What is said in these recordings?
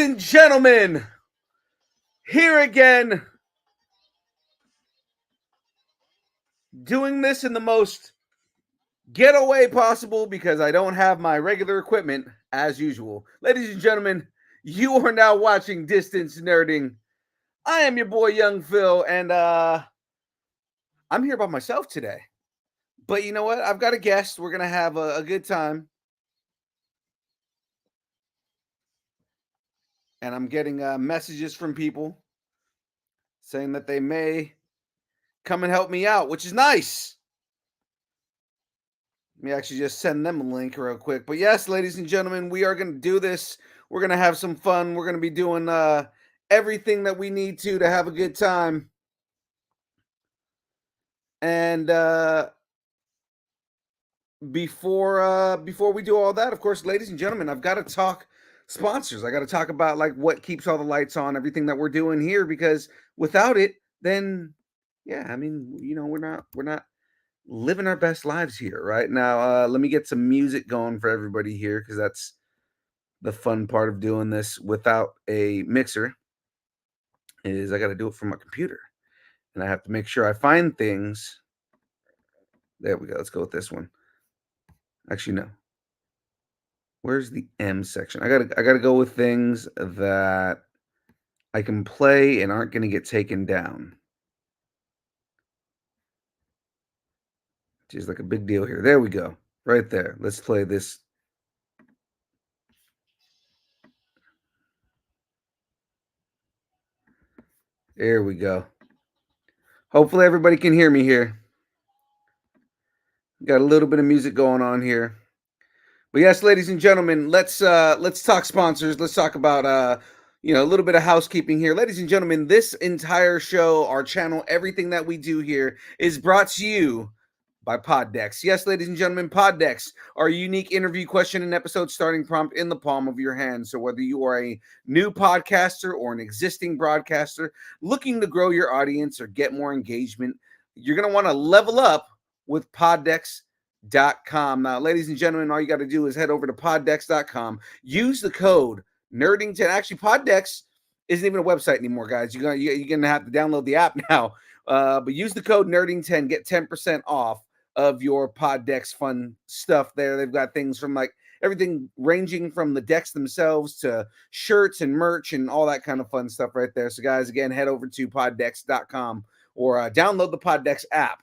and gentlemen, here again, doing this in the most getaway possible because I don't have my regular equipment as usual. Ladies and gentlemen, you are now watching Distance Nerding. I am your boy Young Phil, and I'm here by myself today. But you know what? I've got a guest. We're gonna have a good time, and I'm getting messages from people saying that they may come and help me out, which is nice. Let me actually just send them a link real quick. But yes, ladies and gentlemen, we are going to do this. We're going to have some fun. We're going to be doing everything that we need to have a good time. And before we do all that, of course, ladies and gentlemen, I've got to talk sponsors. I got to talk about like what keeps all the lights on, everything that we're doing here, because without it, then yeah, I mean, we're not living our best lives here right now. Let me get some music going for everybody here because that's the fun part of doing this without a mixer. Is I got to do it from my computer, and I have to make sure I find things. There we go. Let's go with this one. Actually, no. Where's the M section? I gotta go with things that I can play and aren't gonna get taken down. Which is like a big deal here. There we go. Right there. Let's play this. There we go. Hopefully everybody can hear me here. Got a little bit of music going on here. But yes, ladies and gentlemen, let's talk sponsors. Let's talk about a little bit of housekeeping here. Ladies and gentlemen, this entire show, our channel, everything that we do here is brought to you by Poddex. Yes, ladies and gentlemen, Poddex, our unique interview question and episode starting prompt in the palm of your hand. So whether you are a new podcaster or an existing broadcaster looking to grow your audience or get more engagement, you're going to want to level up with Poddex.com. Now, ladies and gentlemen, all you got to do is head over to Poddex.com. Use the code Nerdington. Actually, Poddex isn't even a website anymore, guys. You're gonna have to download the app now. But use the code Nerding10, get 10% off of your Poddex fun stuff there. They've got things from like everything ranging from the decks themselves to shirts and merch and all that kind of fun stuff right there. So, guys, again, head over to Poddex.com or download the Poddex app.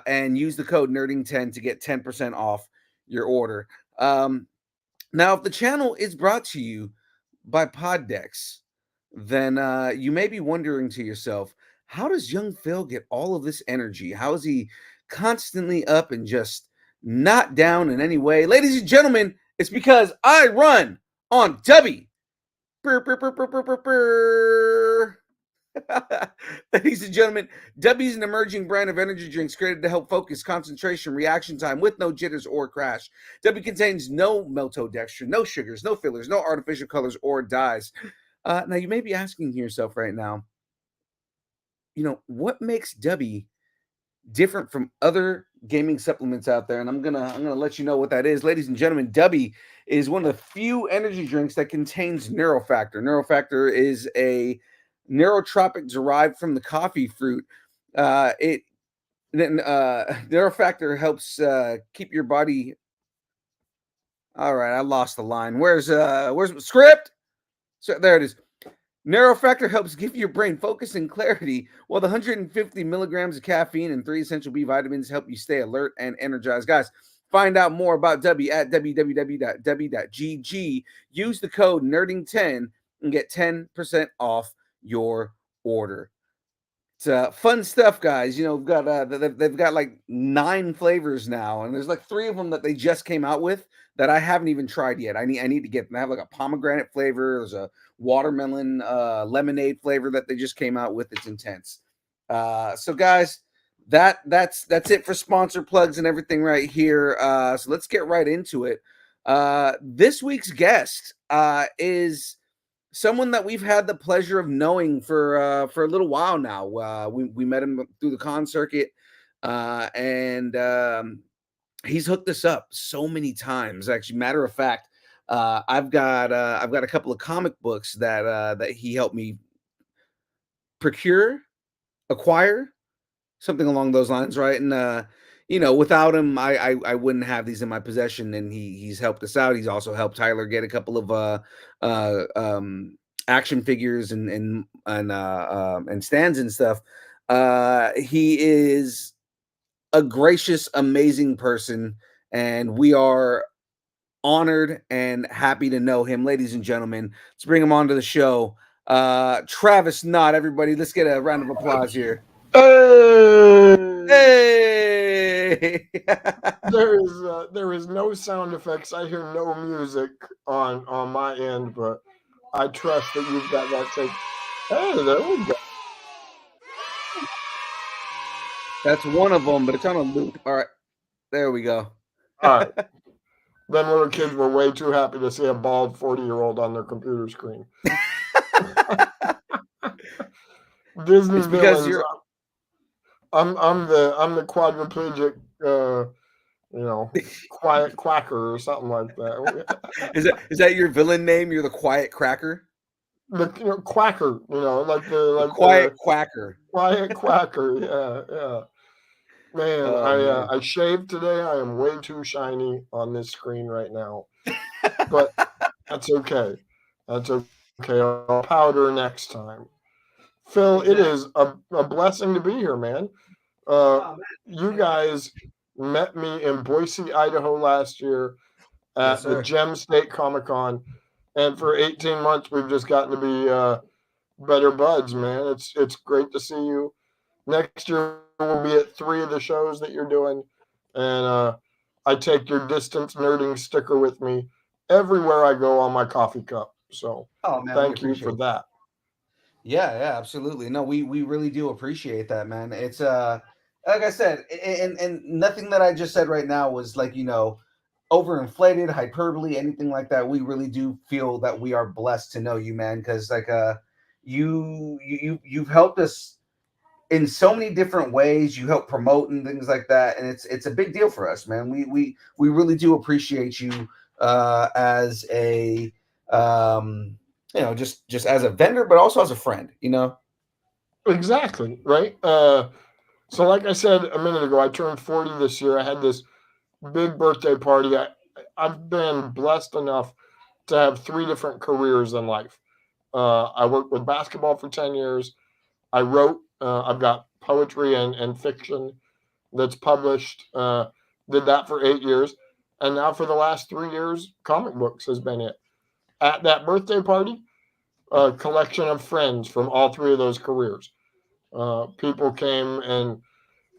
And use the code Nerding10 to get 10% off your order. Now, if the channel is brought to you by Poddex, then you may be wondering to yourself, how does young Phil get all of this energy? How is he constantly up and just not down in any way? Ladies and gentlemen, it's because I run on Dubby. Ladies and gentlemen, Dubby is an emerging brand of energy drinks created to help focus, concentration, reaction time with no jitters or crash. Dubby contains no maltodextrin, no sugars, no fillers, no artificial colors or dyes. Now, you may be asking yourself right now, what makes Dubby different from other gaming supplements out there? And I'm gonna let you know what that is. Ladies and gentlemen, Dubby is one of the few energy drinks that contains Neurofactor. Neurofactor is a neurotropic derived from the coffee fruit. Neurofactor helps keep your body. All right, I lost the line. Where's my script? So there it is. Neurofactor helps give your brain focus and clarity, while the 150 milligrams of caffeine and 3 essential B vitamins help you stay alert and energized. Guys, find out more about Dubby at www.dubby.gg. Use the code Nerding10 and get 10% off your order. It's fun stuff, guys. They've got like 9 flavors now, and there's like 3 of them that they just came out with that I haven't even tried yet. I need to get them. They have like a pomegranate flavor. There's a watermelon lemonade flavor that they just came out with. It's intense. So guys, that's it for sponsor plugs and everything right here. So let's get right into it. This week's guest is someone that we've had the pleasure of knowing for a little while now. We met him through the con circuit, and he's hooked us up so many times. Actually, matter of fact, I've got a couple of comic books that he helped me procure, acquire, something along those lines, right? And without him, I wouldn't have these in my possession. And he's helped us out. He's also helped Tyler get a couple of uh action figures and stands and stuff. He is a gracious, amazing person, and we are honored and happy to know him. Ladies and gentlemen, let's bring him onto the show. Travis Knott, everybody, let's get a round of applause here. Hey! Hey! There is no sound effects. I hear no music on my end, but I trust that you've got that tape. Hey, there we go. That's one of them, but it's on a loop. All right, there we go. All right. Then little kids were way too happy to see a bald 40-year-old on their computer screen. Disney It's because villains. you're. I'm the quadriplegic, quiet quacker or something like that. Is that your villain name? You're the Quiet Cracker. The quacker, like Quiet the Quacker. quiet quacker. Yeah. Man, Oh man. I shaved today. I am way too shiny on this screen right now, but that's okay. That's okay. I'll powder next time. Phil, it is a blessing to be here, man. You guys met me in Boise, Idaho last year Yes, at the sir. Gem State Comic Con, and for 18 months we've just gotten to be better buds, man. It's great to see you. Next year we'll be at 3 of the shows that you're doing, and I take your distance nerding sticker with me everywhere I go on my coffee cup. So Oh man, we thank you for appreciate. that. Yeah, absolutely. No, we really do appreciate that, man. It's like I said, and nothing that I just said right now was like, overinflated, hyperbole, anything like that. We really do feel that we are blessed to know you, man, because like you've helped us in so many different ways. You help promote and things like that, and it's a big deal for us, man. We really do appreciate you as a just as a vendor, but also as a friend. Exactly, right? So, like I said a minute ago, I turned 40 this year. I had this big birthday party. I've been blessed enough to have 3 different careers in life. I worked with basketball for 10 years. I wrote, I've got poetry and fiction that's published. Did that for 8 years. And now for the last 3 years, comic books has been it. At that birthday party, a collection of friends from all 3 of those careers. People came and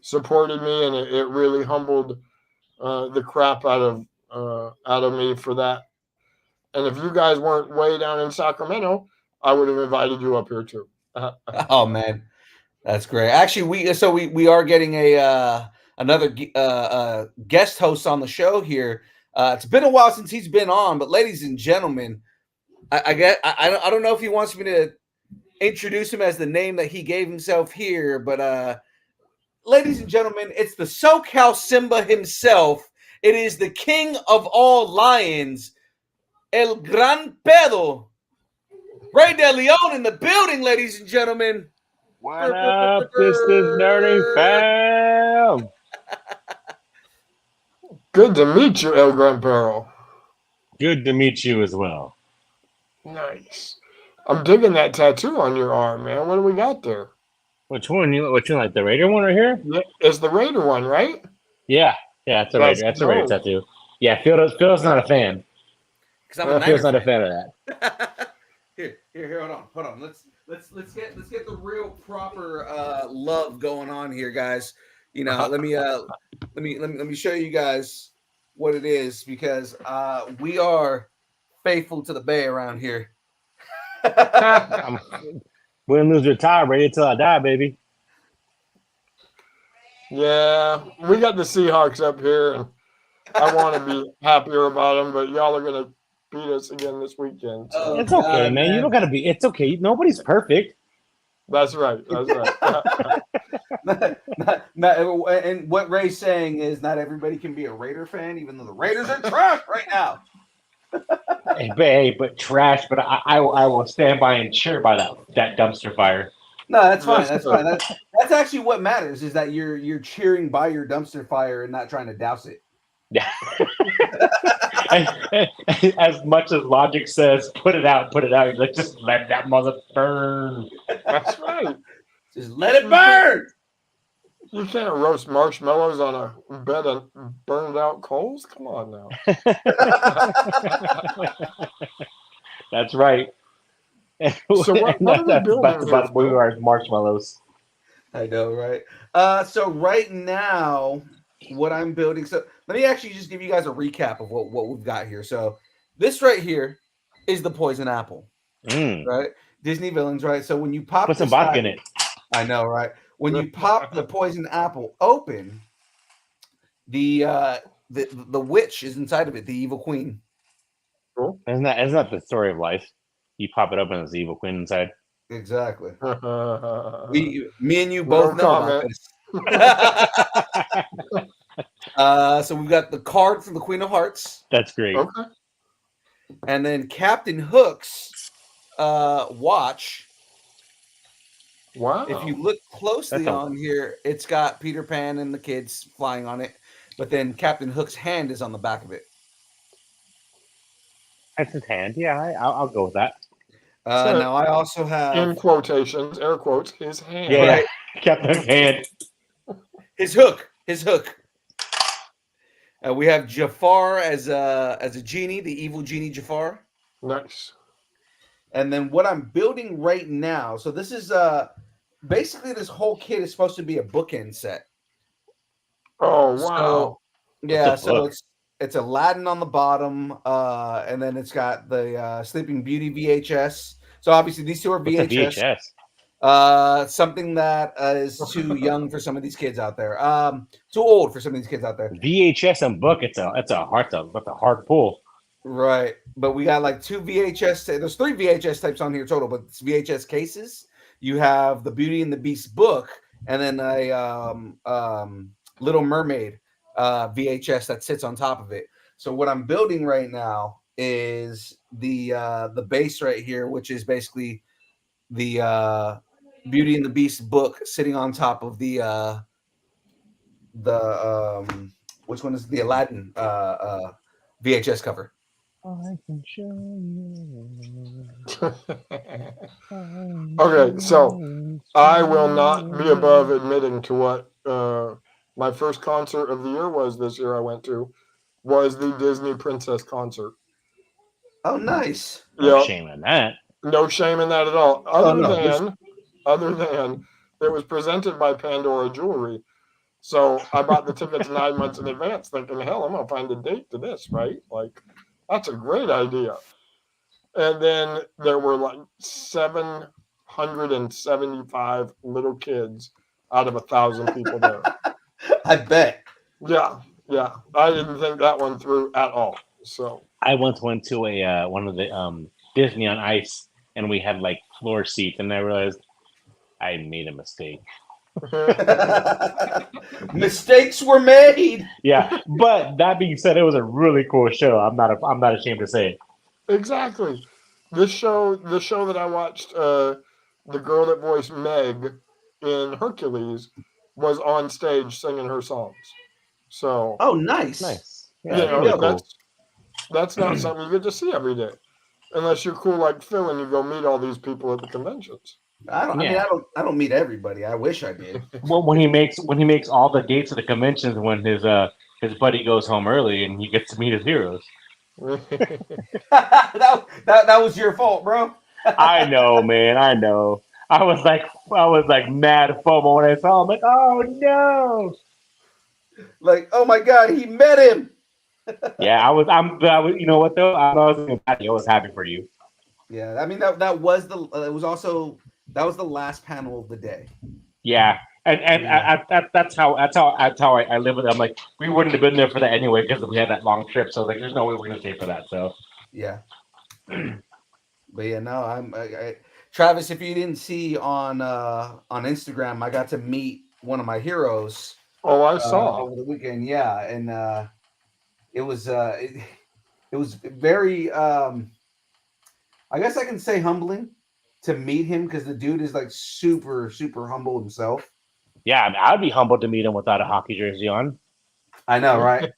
supported me, and it really humbled the crap out of me for that. And if you guys weren't way down in Sacramento, I would have invited you up here too. Oh man, that's great. Actually, we are getting a another guest host on the show here. It's been a while since he's been on, but ladies and gentlemen, I don't know if he wants me to introduce him as the name that he gave himself here, but ladies and gentlemen, it's the SoCal Simba himself. It is the king of all lions, El Gran Pedo, Ray De Leon in the building, ladies and gentlemen. What up? This is Nerding Fam. Good to meet you, El Gran Perro. Good to meet you as well. Nice. I'm digging that tattoo on your arm, man. What do we got there? Which one? Which one? Like the Raider one right here? Yeah, it's the Raider one, right? Yeah, that's a Raider. That's a Raider tattoo. Yeah, Phil's not a fan. Because I'm a Phil's not fan. a fan of that. Here, hold on. Let's get the real proper love going on here, guys. Let me show you guys what it is, because we are faithful to the Bay around here. Win, lose, or tie, ready till I die, baby. Yeah, we got the Seahawks up here, and I want to be happier about them, but y'all are gonna beat us again this weekend. So. It's okay, man. You don't gotta be. It's okay. Nobody's perfect. That's right. And what Ray's saying is not everybody can be a Raider fan, even though the Raiders are trash right now. but trash. But I will stand by and cheer by that dumpster fire. No, that's fine. That's fine. That's actually what matters is that you're cheering by your dumpster fire and not trying to douse it. Yeah. As much as logic says, put it out. Like, just let that mother burn. That's right. Just let it burn. You can't roast marshmallows on a bed of burned out coals. Come on now. That's right. So what are we building That's here, about we are marshmallows. I know, right? So right now, what I'm building. So let me actually just give you guys a recap of what we've got here. So this right here is the poison apple, right? Disney villains, right? So when you pop Put some vodka in it. I know, right? When you pop the poison apple open, the witch is inside of it, the evil queen. Cool. Isn't that the story of life? You pop it open, there's the evil queen inside. Exactly. Me and you both know about this. So we've got the card from the Queen of Hearts. That's great. Okay. And then Captain Hook's watch. Wow. If you look closely on here, it's got Peter Pan and the kids flying on it, but then Captain Hook's hand is on the back of it. That's his hand. Yeah, I'll go with that. Now I also have, in quotations, air quotes, his hand. Yeah, right. Captain Hook's hand. His hook. We have Jafar as a genie, the evil genie Jafar. Nice. And then what I'm building right now, so this is basically this whole kit is supposed to be a bookend set. Oh wow! So, yeah, so it's Aladdin on the bottom, and then it's got the Sleeping Beauty VHS. So obviously these two are VHS. Something that is too young for some of these kids out there. Too old for some of these kids out there. VHS and book, it's a hard pull. Right, but we got like two VHS. There's three VHS types on here total, but it's VHS cases. You have the Beauty and the Beast book, and then a Little Mermaid VHS that sits on top of it. So what I'm building right now is the base right here, which is basically the Beauty and the Beast book sitting on top of the which one is the Aladdin VHS cover. I can show you. Okay, so I will not be above admitting to what my first concert of the year was this year I went to was the Disney Princess concert. Oh, nice. No shame in that. No shame in that at all. Other than it was presented by Pandora Jewelry. So I bought the tickets 9 months in advance thinking, hell, I'm going to find a date to this, right? Like, that's a great idea. And then there were like 775 little kids out of 1,000 people there. I bet. Yeah. I didn't think that one through at all. So I once went to a one of the Disney on Ice, and we had like floor seats, and I realized I made a mistake. Mistakes were made. Yeah, but that being said, it was a really cool show. I'm not ashamed to say it. Exactly. The show that I watched, the girl that voiced Meg in Hercules was on stage singing her songs. So Nice. Yeah, that's not something you get to see every day, unless you're cool like Phil and you go meet all these people at the conventions. I don't meet everybody. I wish I did. Well, when he makes all the dates of the conventions, when his buddy goes home early and he gets to meet his heroes. that was your fault, bro. I know, man. I know. I was like mad FOMO when I saw him. Like, oh no! Like, oh my god, he met him. Yeah, I was. You know what though? I was happy for you. Yeah, I mean that was the last panel of the day. Yeah, and that's how I live with it. I'm like, we wouldn't have been there for that anyway because we had that long trip. So like, there's no way we're gonna stay for that. So yeah. But yeah, no, I Travis, if you didn't see on Instagram, I got to meet one of my heroes. Oh, I saw over the weekend. Yeah, and it was it was very I guess I can say humbling to meet him because the dude is like super, super humble himself. Yeah, I mean, I'd be humbled to meet him without a hockey jersey on. I know, right?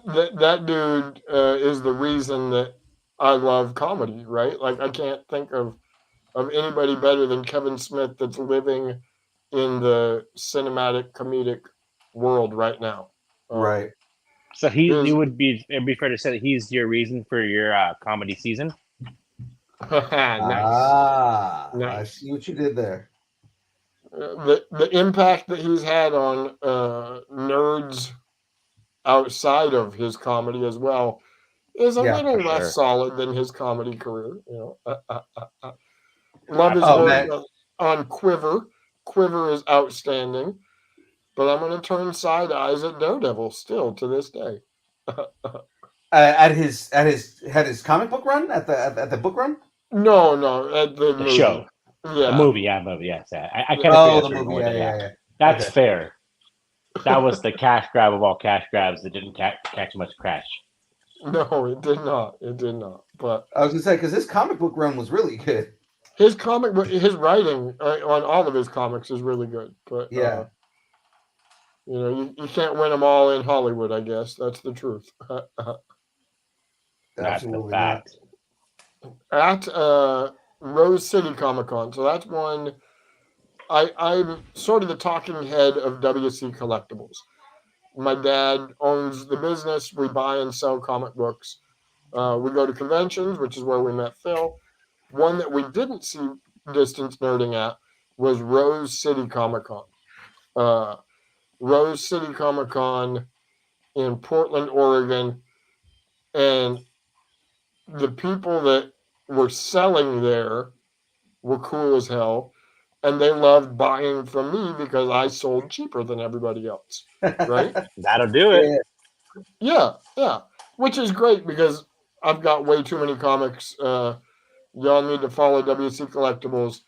That dude is the reason that I love comedy, right? Like I can't think of anybody better than Kevin Smith that's living in the cinematic comedic world right now. Right. So His, it'd be fair to say that he's your reason for your comedy season. nice, I nice. see what you did there. The impact that he's had on nerds outside of his comedy as well is a Yeah, little for less sure. solid than his comedy career. Love his Oh, work man. on Quiver. Quiver is outstanding, but I'm going to turn side eyes at Daredevil still to this day. At his comic book run at the book run. No, at the The movie. show, Yeah, the movie, yes. I kind of Oh, figured the that's where you're movie. going with Yeah, that. yeah, Yeah, yeah. that's Okay. fair. That was the cash grab of all cash grabs that didn't catch much crash. No, it did not. It did not. But I was gonna say because his comic book run was really good. his comic book, his writing on all of his comics is really good. But Yeah, you can't win them all in Hollywood. I guess that's the truth. That's the absolutely not. fact. At Rose City Comic Con, so that's one. I'm sort of the talking head of WC Collectibles. My dad owns the business. We buy and sell comic books. We go to conventions, which is where we met Phil. One that we didn't see distance nerding at was Rose City Comic Con. Rose City Comic Con in Portland, Oregon. And the people that were selling there were cool as hell. And they loved buying from me because I sold cheaper than everybody else. Right? That'll do it. Yeah. Yeah. Which is great because I've got way too many comics. Y'all need to follow WC Collectibles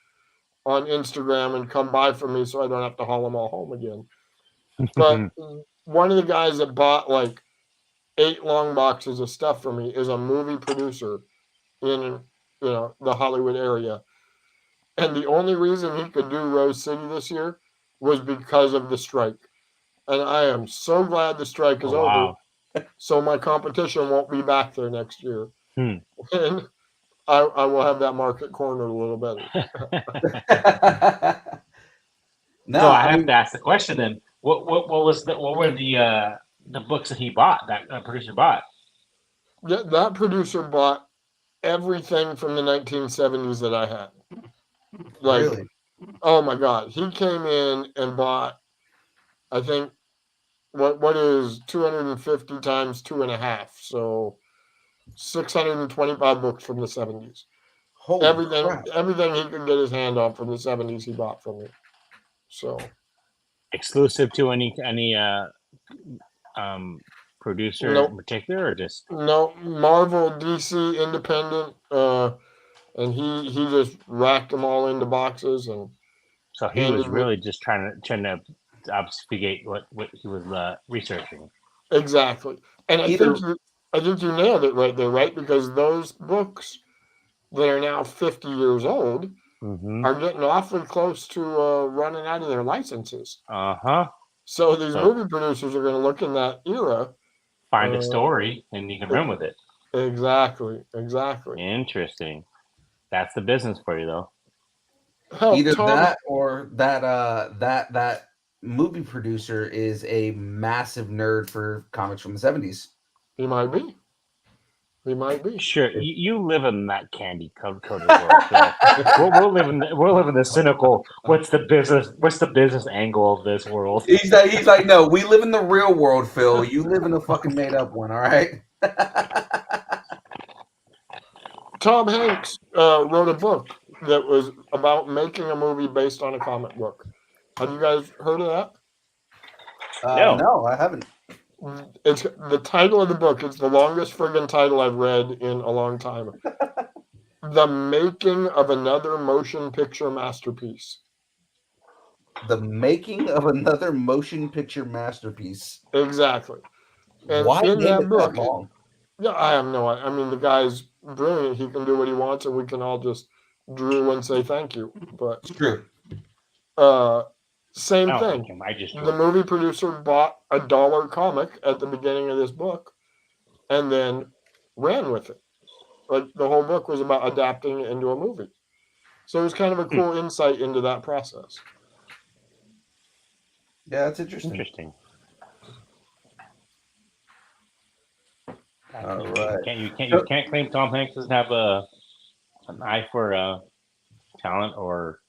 on Instagram and come buy from me so I don't have to haul them all home again. But one of the guys that bought like 8 long boxes of stuff for me is a movie producer in the Hollywood area. And the only reason he could do Rose City this year was because of the strike. And I am so glad the strike is Oh, over, wow. so my competition won't be back there next year. Hmm. And I will have that market cornered a little better. No, So I I have mean, to ask the question then. What were the books that he bought, that producer bought? That producer bought everything from the 1970s that I had. Like, really. oh my God. He came in and bought, I think, what is 250 times 2.5? So 625 books from the 70s. Holy Everything crap! everything he could get his hand on from the 70s he bought from me. So Exclusive to any producer in no particular, or just no Marvel, DC, independent, and he just racked them all into boxes and so he was handed me really just trying to obfuscate what he was researching. exactly. And Either I think you nailed it right there, right? Because those books that are now 50 years old Mm-hmm. are getting awfully close to running out of their licenses. Uh-huh. So these So movie producers are going to look in that era. find a Uh, story and you can run with it. exactly. Interesting. That's the business for you, though. Hell, either Tom, that or that movie producer is a massive nerd for comics from the 70s. he might be. He might be. Sure, you live in that candy coated world. So we're living the cynical. What's the business? What's the business angle of this world? He's like, no, we live in the real world, Phil. You live in a fucking made up one, all right? Tom Hanks wrote a book that was about making a movie based on a comic book. Have you guys heard of that? No. No, I haven't. It's the title of the book. It's the longest friggin' title I've read in a long time. The Making of Another Motion Picture Masterpiece. The making of another motion picture masterpiece. Exactly. And Why in name that it that book, long? yeah, I have no idea. I mean, the guy's brilliant. He can do what he wants, and we can all just drool and say thank you. But It's true. uh, I same don't thing. think him. I just The drew. movie producer bought a dollar comic at the beginning of this book and then ran with it. Like the whole book was about adapting it into a movie. So it was kind of a cool insight into that process. Yeah, that's interesting. Interesting. All right. You can't claim Tom Hanks doesn't have an eye for talent or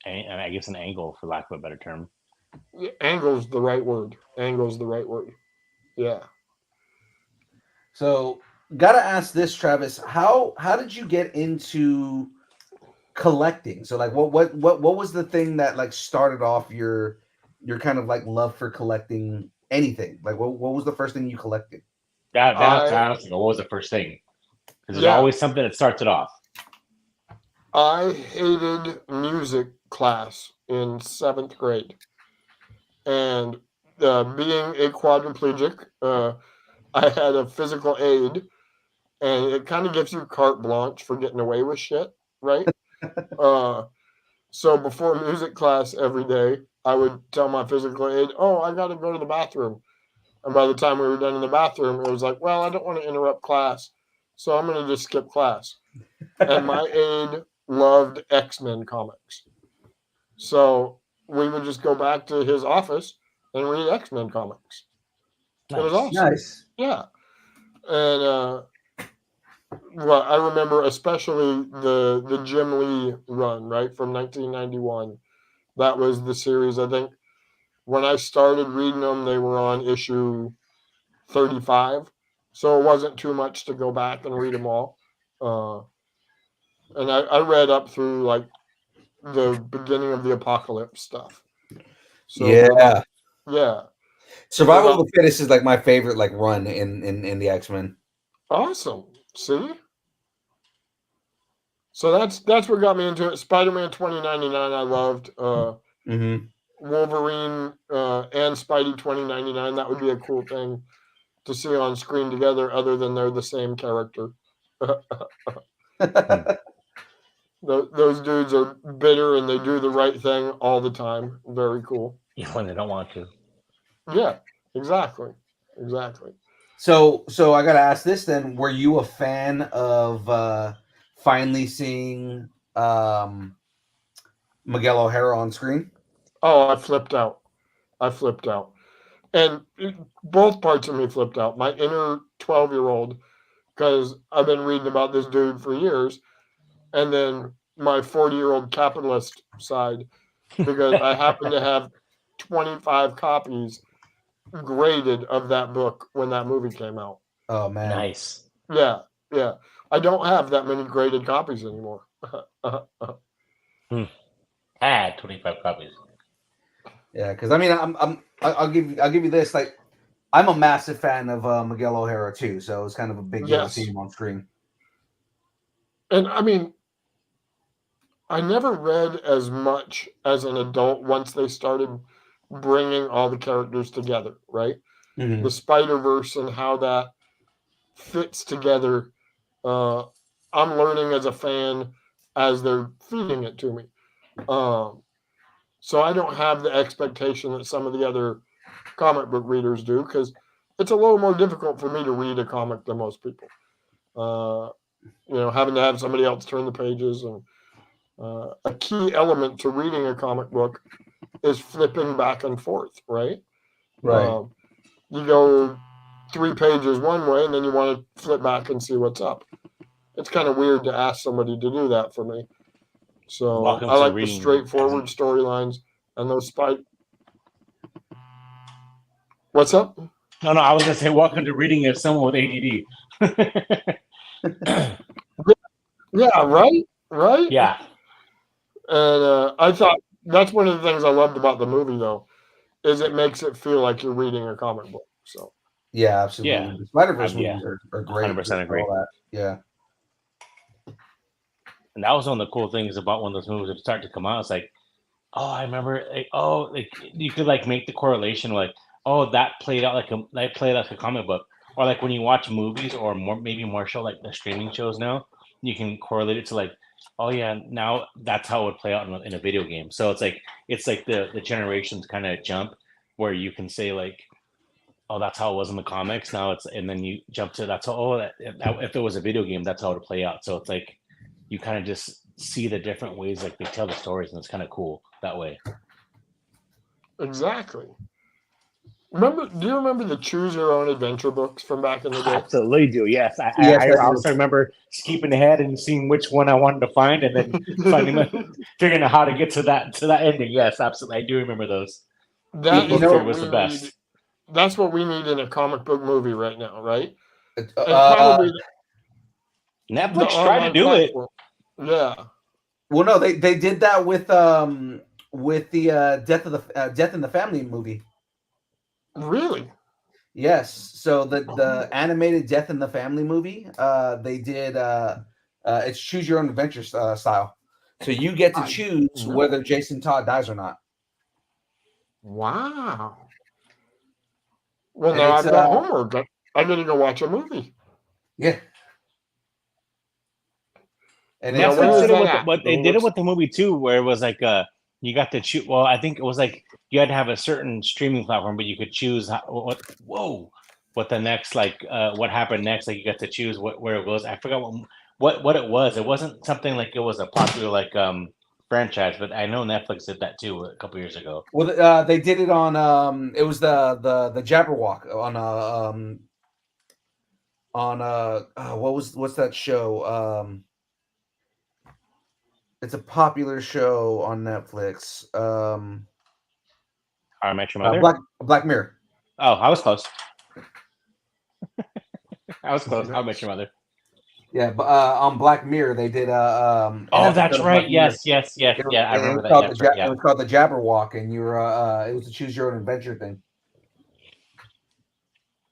I guess an angle, for lack of a better term. Angle's the right word. Angle's the right word. Yeah. So, gotta ask this, Travis. How did you get into collecting? So, like, what was the thing that like started off your kind of like love for collecting anything? Like, what was the first thing you collected? That's honestly what was the first thing? Because there's always something that starts it off. I hated music class in 7th grade. And being a quadriplegic, I had a physical aid, and it kind of gives you carte blanche for getting away with shit, right? So before music class every day, I would tell my physical aid, "Oh, I got to go to the bathroom." And by the time we were done in the bathroom, it was like, "Well, I don't want to interrupt class, so I'm going to just skip class." And my aide loved X-Men comics. So we would just go back to his office and read X-Men comics. Nice. It was awesome. Nice. Yeah. And well, I remember especially the Jim Lee run, right, from 1991. That was the series. I think when I started reading them, they were on issue 35. So it wasn't too much to go back and read them all. And I read up through like the beginning of the Apocalypse stuff. So Yeah. yeah. Survival of the Fittest is like my favorite like run in the X-Men. Awesome. See? So that's what got me into it. Spider-Man 2099 I loved. Wolverine and Spidey 2099, that would be a cool thing to see on screen together, other than they're the same character. Those dudes are bitter and they do the right thing all the time. Very cool. Yeah, when they don't want to. Yeah, exactly. So I gotta ask this then: were you a fan of finally seeing Miguel O'Hara on screen? Oh, I flipped out. And both parts of me flipped out. My inner 12-year-old, because I've been reading about this dude for years, and then my 40-year-old capitalist side, because I happen to have 25 copies graded of that book when that movie came out. Oh man, nice. Yeah. I don't have that many graded copies anymore. I had 25 copies. Yeah, because I mean, I'll give you this. Like, I'm a massive fan of Miguel O'Hara too, so it's kind of a big deal to see him on screen. And I mean, I never read as much as an adult once they started bringing all the characters together, right? Mm-hmm. The Spider-Verse and how that fits together. I'm learning as a fan as they're feeding it to me. So I don't have the expectation that some of the other comic book readers do, because it's a little more difficult for me to read a comic than most people. Having to have somebody else turn the pages, and a key element to reading a comic book is flipping back and forth, right? Right. You go 3 pages one way, and then you want to flip back and see what's up. It's kind of weird to ask somebody to do that for me. So I like the straightforward storylines and those What's up? No, I was gonna say welcome to reading as someone with ADD. Yeah, right. Yeah. And I thought that's one of the things I loved about the movie, though, is it makes it feel like you're reading a comic book. So yeah, absolutely. Yeah. The Spider-Verse movies are great. 100% agree. All that. Yeah. And that was one of the cool things about when those movies would start to come out. It's like, oh, I remember, you could like make the correlation, like, oh, that played out like a comic book, or like when you watch movies or maybe more show like the streaming shows now, you can correlate it to like, oh yeah, now that's how it would play out in a video game. So it's like the generations kind of jump where you can say like, oh, that's how it was in the comics. Now it's and then you jump to that's how if it was a video game, that's how it would play out. So it's like you kind of just see the different ways like they tell the stories, and it's kind of cool that way. Exactly. Do you remember the Choose Your Own Adventure books from back in the day? Absolutely do. Yes, Yes, I I do. also remember skipping ahead and seeing which one I wanted to find, and then figuring out how to get to that ending. Yes, absolutely, I do remember those. That You is know- what was we the best. need. That's what we need in a comic book movie right now, right? And Uh, probably the Netflix tried to online do it. platform. Yeah. well, no, they did that with the Death in the Family movie. Really? Yes. So the animated Death in the Family movie, they did it's choose your own adventure style. So you get to choose know. whether Jason Todd dies or not. Wow. Well, And now it's, I've got homework. I need to go watch a movie. Yeah. And Now, it's, where is Netflix did it that with at? but they did it with the movie too, where it was like you got to choose. Well, I think it was like you had to have a certain streaming platform, but you could choose what the next what happened next. Like you got to choose where it goes. I forgot what it was. It wasn't something like it was a popular franchise, but I know Netflix did that too a couple years ago. well, they did it on it was the Jabberwock what's that show? It's a popular show on Netflix. I Met Your Mother. Black Mirror. Oh, I was close. I was close. I Met Your Mother. Yeah, but on Black Mirror they did an Oh, episode that's of right. Black Mirror. Yes. Yeah, I remember that. Called That's the right, yeah. It was called the Jabberwock, and you were it was a choose your own adventure thing.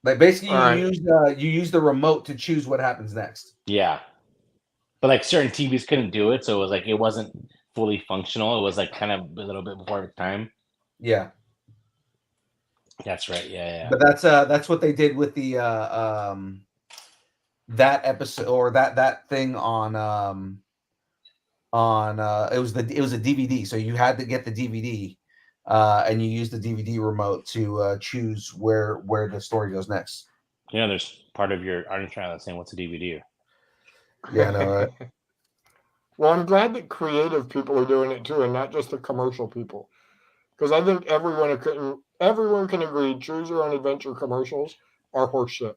Like basically, All right. you use the remote to choose what happens next. Yeah. But like certain TVs couldn't do it, so it was like it wasn't fully functional. It was like kind of a little bit before its time. Yeah, That's right. Yeah. but that's what they did with the that episode or that thing on it was a DVD, so you had to get the DVD and you use the DVD remote to choose where the story goes next. You know, there's part of your audience channel that's saying, "What's a DVD?" Yeah, I know, right? Well, I'm glad that creative people are doing it too, and not just the commercial people, because I think everyone can agree Choose Your Own Adventure commercials are horseshit.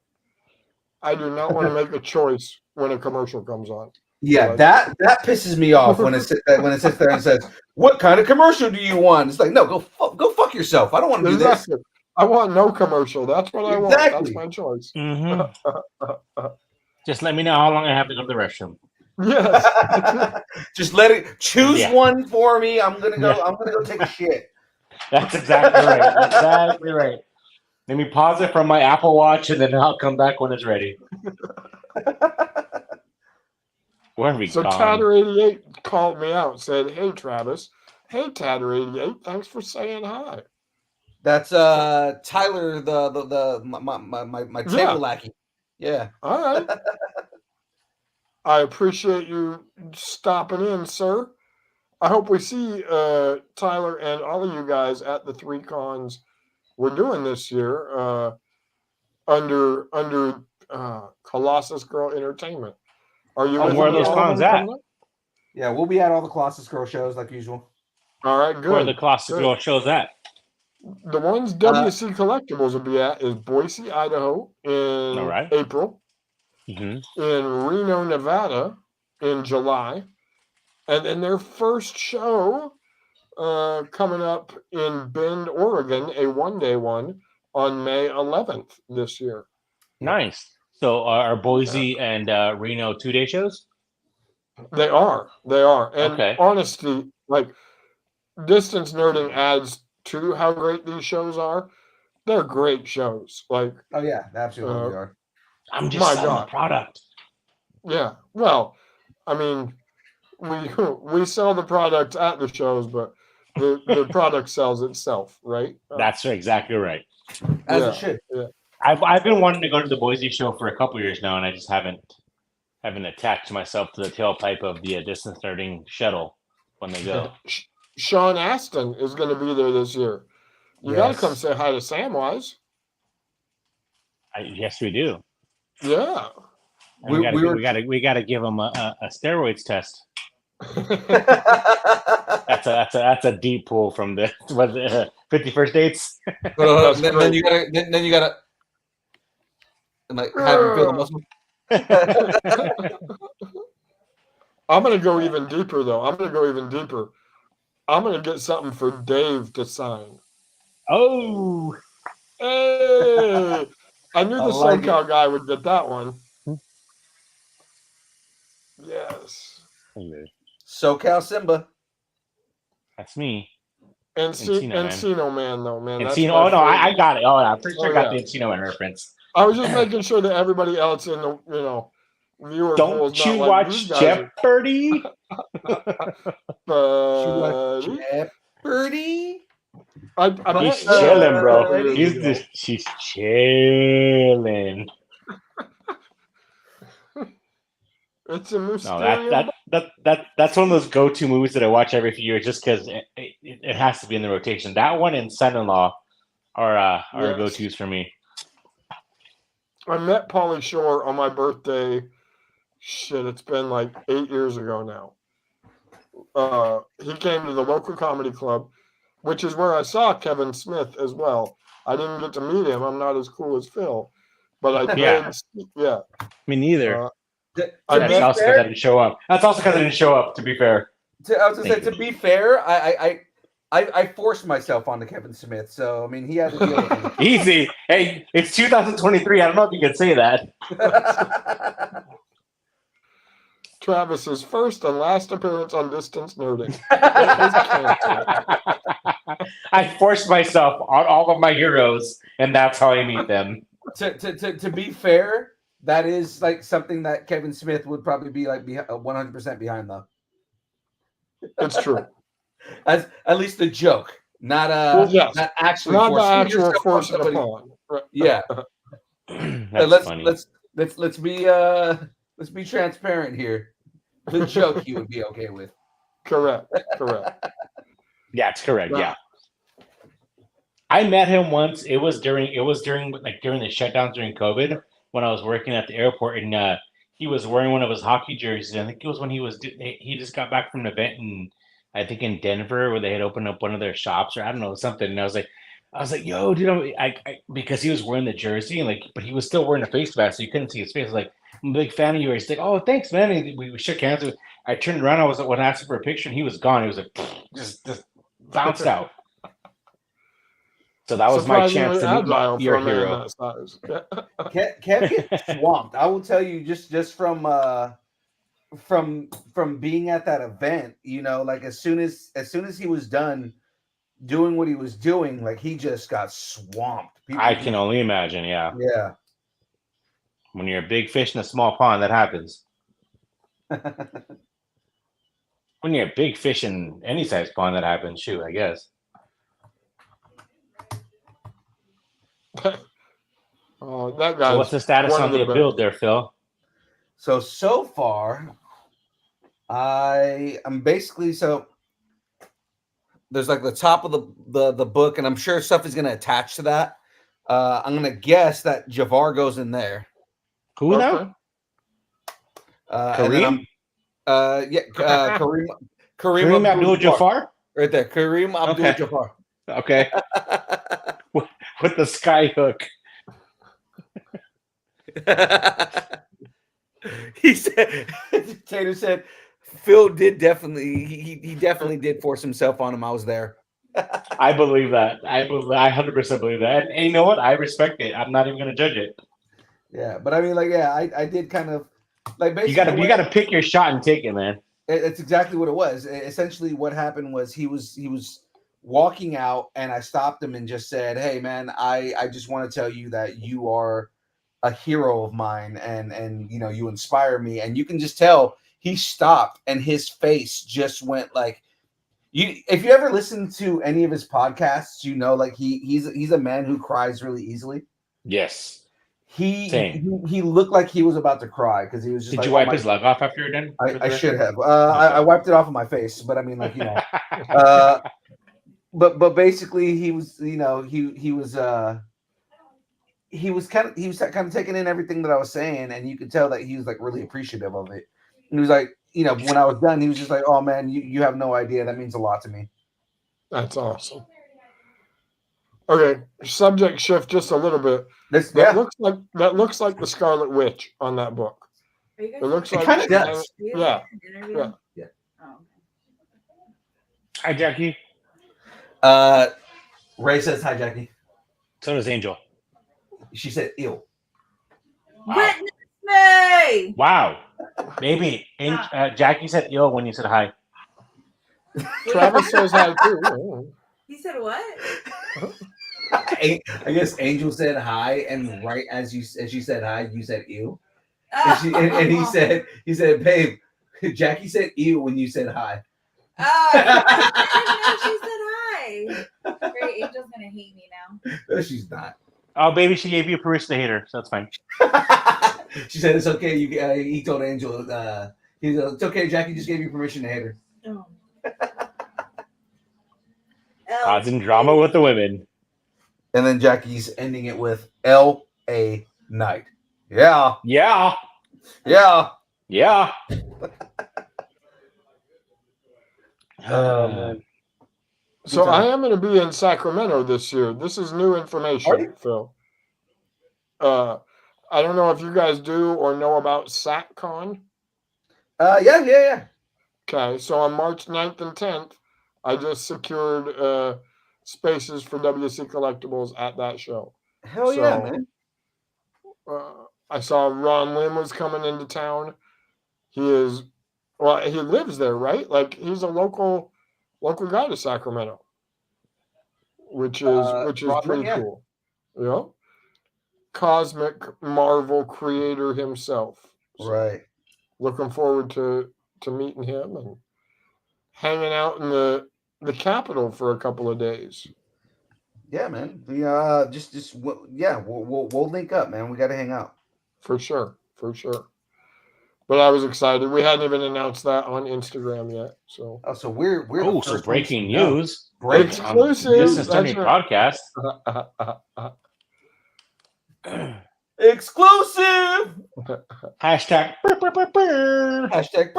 I do not want to make a choice when a commercial comes on. Yeah, Like- that pisses me off when it sits there and says, "What kind of commercial do you want?" It's like, no, go fuck yourself. I don't want to do this. Exactly. I want no commercial. That's what I want. Exactly. That's my choice. Mm-hmm. Just let me know how long I have to go to the restroom. Yes. Just let it choose Yeah. one for me. I'm gonna go. Yeah. I'm gonna go take a shit. That's exactly right. Exactly right. Let me pause it from my Apple Watch, and then I'll come back when it's ready. Where are we So gone? Tatter88 called me out, said, "Hey Travis, hey Tatter88, thanks for saying hi." That's Tyler, my table Yeah. lackey. Yeah. All right. I appreciate you stopping in, sir. I hope we see Tyler and all of you guys at the 3 cons we're doing this year under Colossus Girl Entertainment. Are you? Oh, with where are me those all cons of them at? coming up? Yeah, we'll be at all the Colossus Girl shows like usual. All right, good. Where the classic Good. girl shows at? The ones WC Collectibles will be at is Boise, Idaho in All right. April, Mm-hmm. in Reno, Nevada in July, and then their first show coming up in Bend, Oregon, a one-day one on May 11th this year. Nice. So are Boise and Reno 2-day shows? They are. And Okay. honestly, like, distance nerding adds to how great these shows are. They're great shows. Like, Oh yeah, they absolutely are. I'm just My selling God. the product. yeah. Well, I mean, we sell the product at the shows, but the product sells itself, right? That's exactly right. as Yeah, it should. yeah. I've been wanting to go to the Boise show for a couple years now, and I just haven't attached myself to the tailpipe of the distance starting shuttle when they go. Sean Astin is going to be there this year. You got to come Yes. say hi to Samwise. Yes, we do. Yeah. And we gotta give him a steroids test. That's a deep pull from the 51st Dates. Then you gotta like have him feel the muscle. I'm going to go even deeper, though. I'm going to get something for Dave to sign. Oh, hey! I knew the SoCal guy would get that one. Yes. SoCal Simba. That's me. Encino Man, though, man. Encino. Oh, no, I got it. Oh, I'm pretty sure I got the Encino Man reference. I was just making sure that everybody else in the, viewer pool is Don't you not like watch these guys Jeopardy? Jeopardy? He's chilling, bro. She's chilling. It's a Mysterio. No, that's one of those go-to movies that I watch every few years just because it has to be in the rotation. That one and Son-in-Law are go-tos for me. I met Pauly Shore on my birthday. Shit, it's been like 8 years ago now. He came to the local comedy club, which is where I saw Kevin Smith as well. I didn't get to meet him. I'm not as cool as Phil, but I did. Yeah. Me neither. That's also because I didn't show up. That's also because I didn't show up, to be fair. I was going to say, to be fair, I forced myself onto Kevin Smith, so, I mean, he had to deal with me. Easy. Hey, it's 2023. I don't know if you can say that. Travis's first and last appearance on Distance Nerding. I forced myself on all of my heroes, and that's how I meet them. To be fair, that is like something that Kevin Smith would probably be like 100% behind, though. It's true. As at least a joke, not actually not the actual force of upon. Right. Yeah. Let's be transparent here. The joke you would be okay with. Correct. Yeah, it's correct. Yeah. I met him once. It was during the shutdowns during COVID when I was working at the airport, and he was wearing one of his hockey jerseys. I think it was when he just got back from an event in Denver where they had opened up one of their shops or I don't know something. And I was like, yo, dude, because he was wearing the jersey and but he was still wearing a face mask, so you couldn't see his face. I was like, I'm a big fan of yours. He's like, oh, thanks, man. And we shook hands. I turned around. I was when I asked for a picture, and he was gone. He was like, just bounced out. So that was my chance to meet your hero. Kev gets swamped. I will tell you, just from being at that event, like as soon as he was done doing what he was doing, like he just got swamped. I can only imagine. Yeah. Yeah. When you're a big fish in a small pond, that happens. When you're a big fish in any size pond, that happens. Shoot, I guess. Oh, that guy. So what's the status on the build there, Phil? So far, I'm basically there's like the top of the book, and I'm sure stuff is going to attach to that. I'm going to guess that Javar goes in there. Who now? Kareem? Kareem Abdul-Jabbar? Right there. Kareem Abdul-Jabbar. Okay. With the sky hook. He said, Tater said, Phil did definitely, he definitely did force himself on him. I was there. I believe that. I 100% believe that. And you know what? I respect it. I'm not even going to judge it. Yeah, but I mean, I did kind of basically. You got to pick your shot and take it, man. It's exactly what it was. Essentially, what happened was he was walking out, and I stopped him and just said, "Hey, man, I just want to tell you that you are a hero of mine, and you inspire me." And you can just tell he stopped, and his face just went like If you ever listen to any of his podcasts, you know, like he's a man who cries really easily. Yes. He Same. he looked like he was about to cry because he was just Did like, you "Oh wipe my!" his lug off after you're done? I should have. Okay. I wiped it off of my face, but I mean, like, you know, but basically, he was, you know, he was kind of taking in everything that I was saying, and you could tell that he was like really appreciative of it. And he was like, you know, when I was done, he was just like, "Oh man, you have no idea. That means a lot to me." That's awesome. Okay, subject shift just a little bit. This, That yeah, looks like the Scarlet Witch on that book. It looks it like kind of she's hanging- does. yeah. Yeah. Hi, Jackie. Ray says hi, Jackie. So does Angel. She said, "Ew." Wow. Witness me! Wow. Maybe Jackie said "yo" when you said hi. Travis says hi too. He said what? I guess Angel said hi, and right as she said hi, you said "ew," Oh. and he said, "Babe, Jackie said ew when you said hi." Oh, I didn't know she said hi. Great, Angel's gonna hate me now. No, she's not. Oh, baby, she gave you permission to hate her, so that's fine. She said it's okay. He told Angel, it's okay. Jackie just gave you permission to hate her. Oh. Causing drama with the women. And then Jackie's ending it with L.A. Knight. Yeah. Yeah. Yeah. Yeah. Man. So I am going to be in Sacramento this year. This is new information, Phil. I don't know if you guys do or know about SatCon. Yeah. Okay, so on March 9th and 10th, I just secured spaces for WC Collectibles at that show. Hell yeah, man. I saw Ron Lim was coming into town. He lives there, right? Like he's a local guy to Sacramento, which is pretty cool. Yeah. Cosmic Marvel creator himself. So Right. looking forward to meeting him and hanging out in the Capitol for a couple of days. Yeah, man. We'll link up, man. We got to hang out for sure. But I was excited. We hadn't even announced that on Instagram yet. So so we're oh, so breaking news. Exclusive. Business Sunday podcast. Exclusive. Hashtag. Hashtag.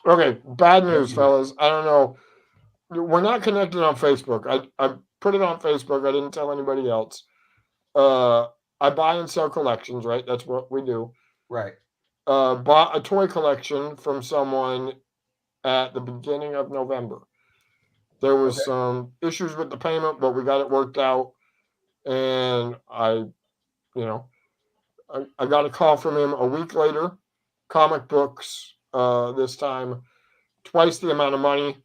Okay, bad news, fellas. I don't know. We're not connected on Facebook. I put it on Facebook. I didn't tell anybody else. I buy and sell collections, right? That's what we do. Right. Bought a toy collection from someone at the beginning of November. There was some issues with the payment, but we got it worked out. And I got a call from him a week later. Comic books, this time, twice the amount of money.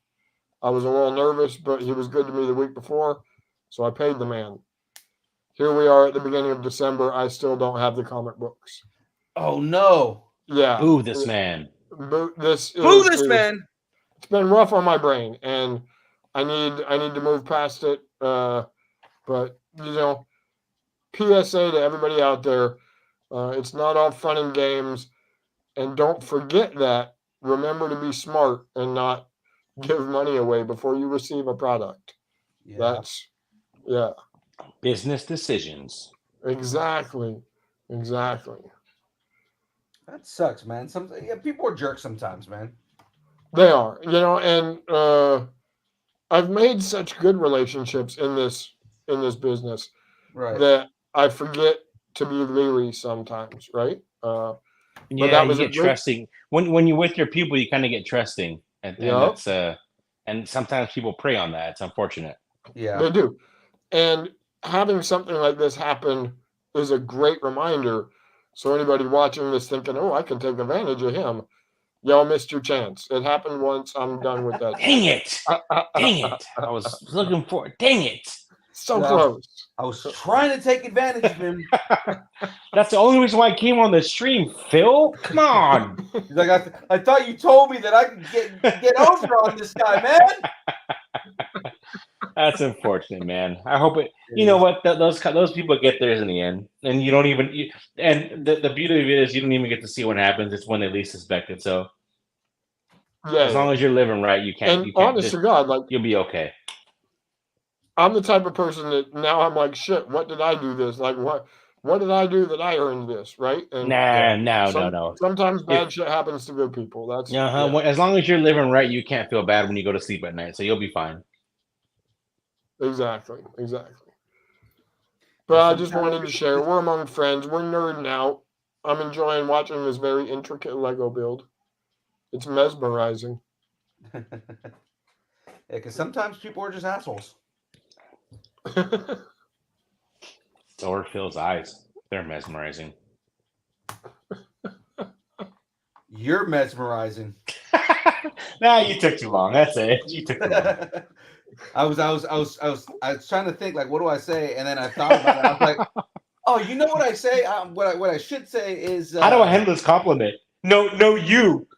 I was a little nervous, but he was good to me the week before, so I paid the man. Here we are at the beginning of December. I still don't have the comic books. Oh no! Yeah. Boo this man. Boo this man. It's been rough on my brain, and I need to move past it. But PSA to everybody out there: it's not all fun and games, and don't forget that. Remember to be smart and not give money away before you receive a product. Yeah. Business decisions. Exactly. That sucks, man. People are jerks sometimes, man. They are, and I've made such good relationships in this business, right? That I forget to be leery sometimes, right? Yeah, you get trusting when you're with your people. You kind of get trusting, and that's and sometimes people prey on that. It's unfortunate. Yeah, they do. And having something like this happen is a great reminder. So anybody watching this thinking, "Oh, I can take advantage of him," y'all missed your chance. It happened once. I'm done with that. Dang it! Dang it! I was looking for it. Dang it! So Yeah. close. I was trying to take advantage of him. That's the only reason why I came on the stream, Phil. Come on. He's like, I thought you told me that I could get over on this guy, man. That's unfortunate, man. I hope it. You know what? Those people get theirs in the end, and you don't even. And the beauty of it is you don't even get to see what happens. It's when they least suspect it. So Yeah. as long as you're living right, you can't. And You can't. honest to God, like You'll be okay. I'm the type of person that now I'm like, shit, what did I do this? Like what did I do that I earned this, right? And No. Sometimes bad shit happens to good people. That's Uh-huh. As long as you're living right, you can't feel bad when you go to sleep at night. So you'll be fine. Exactly. But I just wanted to share. We're among friends. We're nerding out. I'm enjoying watching this very intricate Lego build. It's mesmerizing. Yeah, because sometimes people are just assholes. So are Phil's eyes. They're mesmerizing. You're mesmerizing. Nah, you took too long. That's it. You took too long. I was trying to think, like, what do I say? And then I thought about it. I was like, oh, you know what I say? What I should say is how do I handle this compliment? No, you.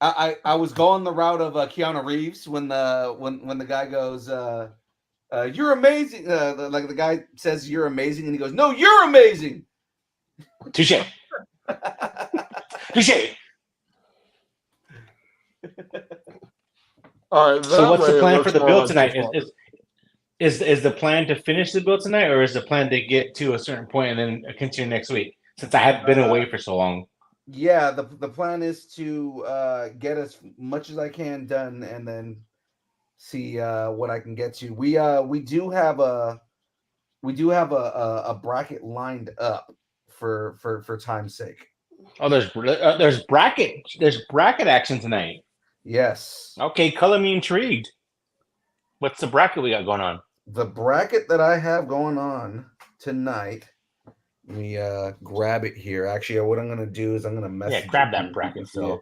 I was going the route of Keanu Reeves when the guy goes, you're amazing. Like the guy says you're amazing, and he goes, no, you're amazing. Touche. Touche. All right. So what's the plan for the build tonight? Like Is the plan to finish the build tonight, or is the plan to get to a certain point and then continue next week? Since I have been away for so long. Yeah, the plan is to get as much as I can done, and then see what I can get to. We do have a bracket lined up for time's sake. Oh, there's bracket action tonight. Yes. Okay, color me intrigued. What's the bracket we got going on? The bracket that I have going on tonight. Let me grab it here. Actually, what I'm gonna do is I'm gonna message. Yeah, grab that bracket, Phil.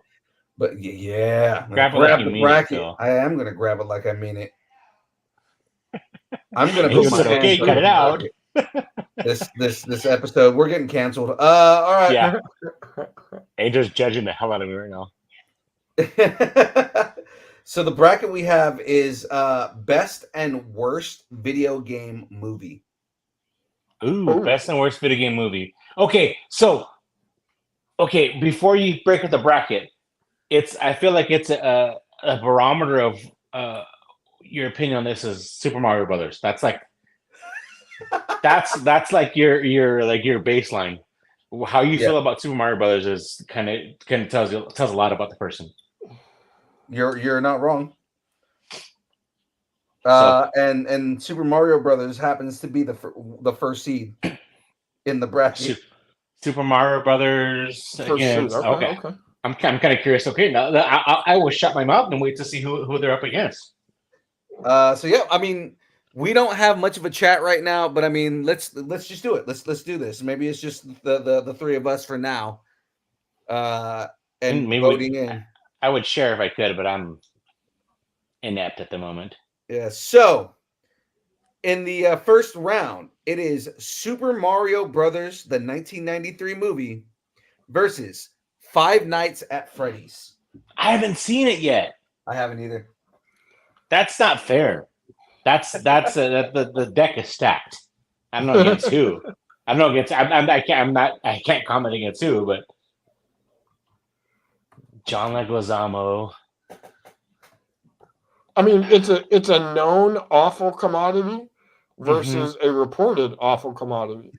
But yeah, grab it like you mean it, Phil. I am gonna grab it like I mean it. I'm gonna He put my said, "Okay, cut it out." This episode, we're getting canceled. All right. Yeah. Angel's judging the hell out of me right now. So the bracket we have is best and worst video game movie. Ooh, best and worst video game movie. Okay, so before you break up the bracket, I feel like it's a barometer of your opinion on this is Super Mario Brothers. That's like that's like your baseline. How you feel about Super Mario Brothers is kind of tells a lot about the person. You're not wrong. And Super Mario Brothers happens to be the first seed in the bracket. Super Mario Brothers against. Okay. I'm kind of curious. Okay, now I will shut my mouth and wait to see who they're up against. So yeah, I mean, we don't have much of a chat right now, but I mean, let's just do it. Let's do this. Maybe it's just the three of us for now. And maybe voting in. I would share if I could, but I'm inept at the moment. Yeah. So in the first round, it is Super Mario Brothers, the 1993 movie, versus Five Nights at Freddy's. I haven't seen it yet. I haven't either. That's not fair. The deck is stacked. I don't know against who. I don't know against. I can't comment against who, but John Leguizamo. I mean, it's a known awful commodity versus a reported awful commodity,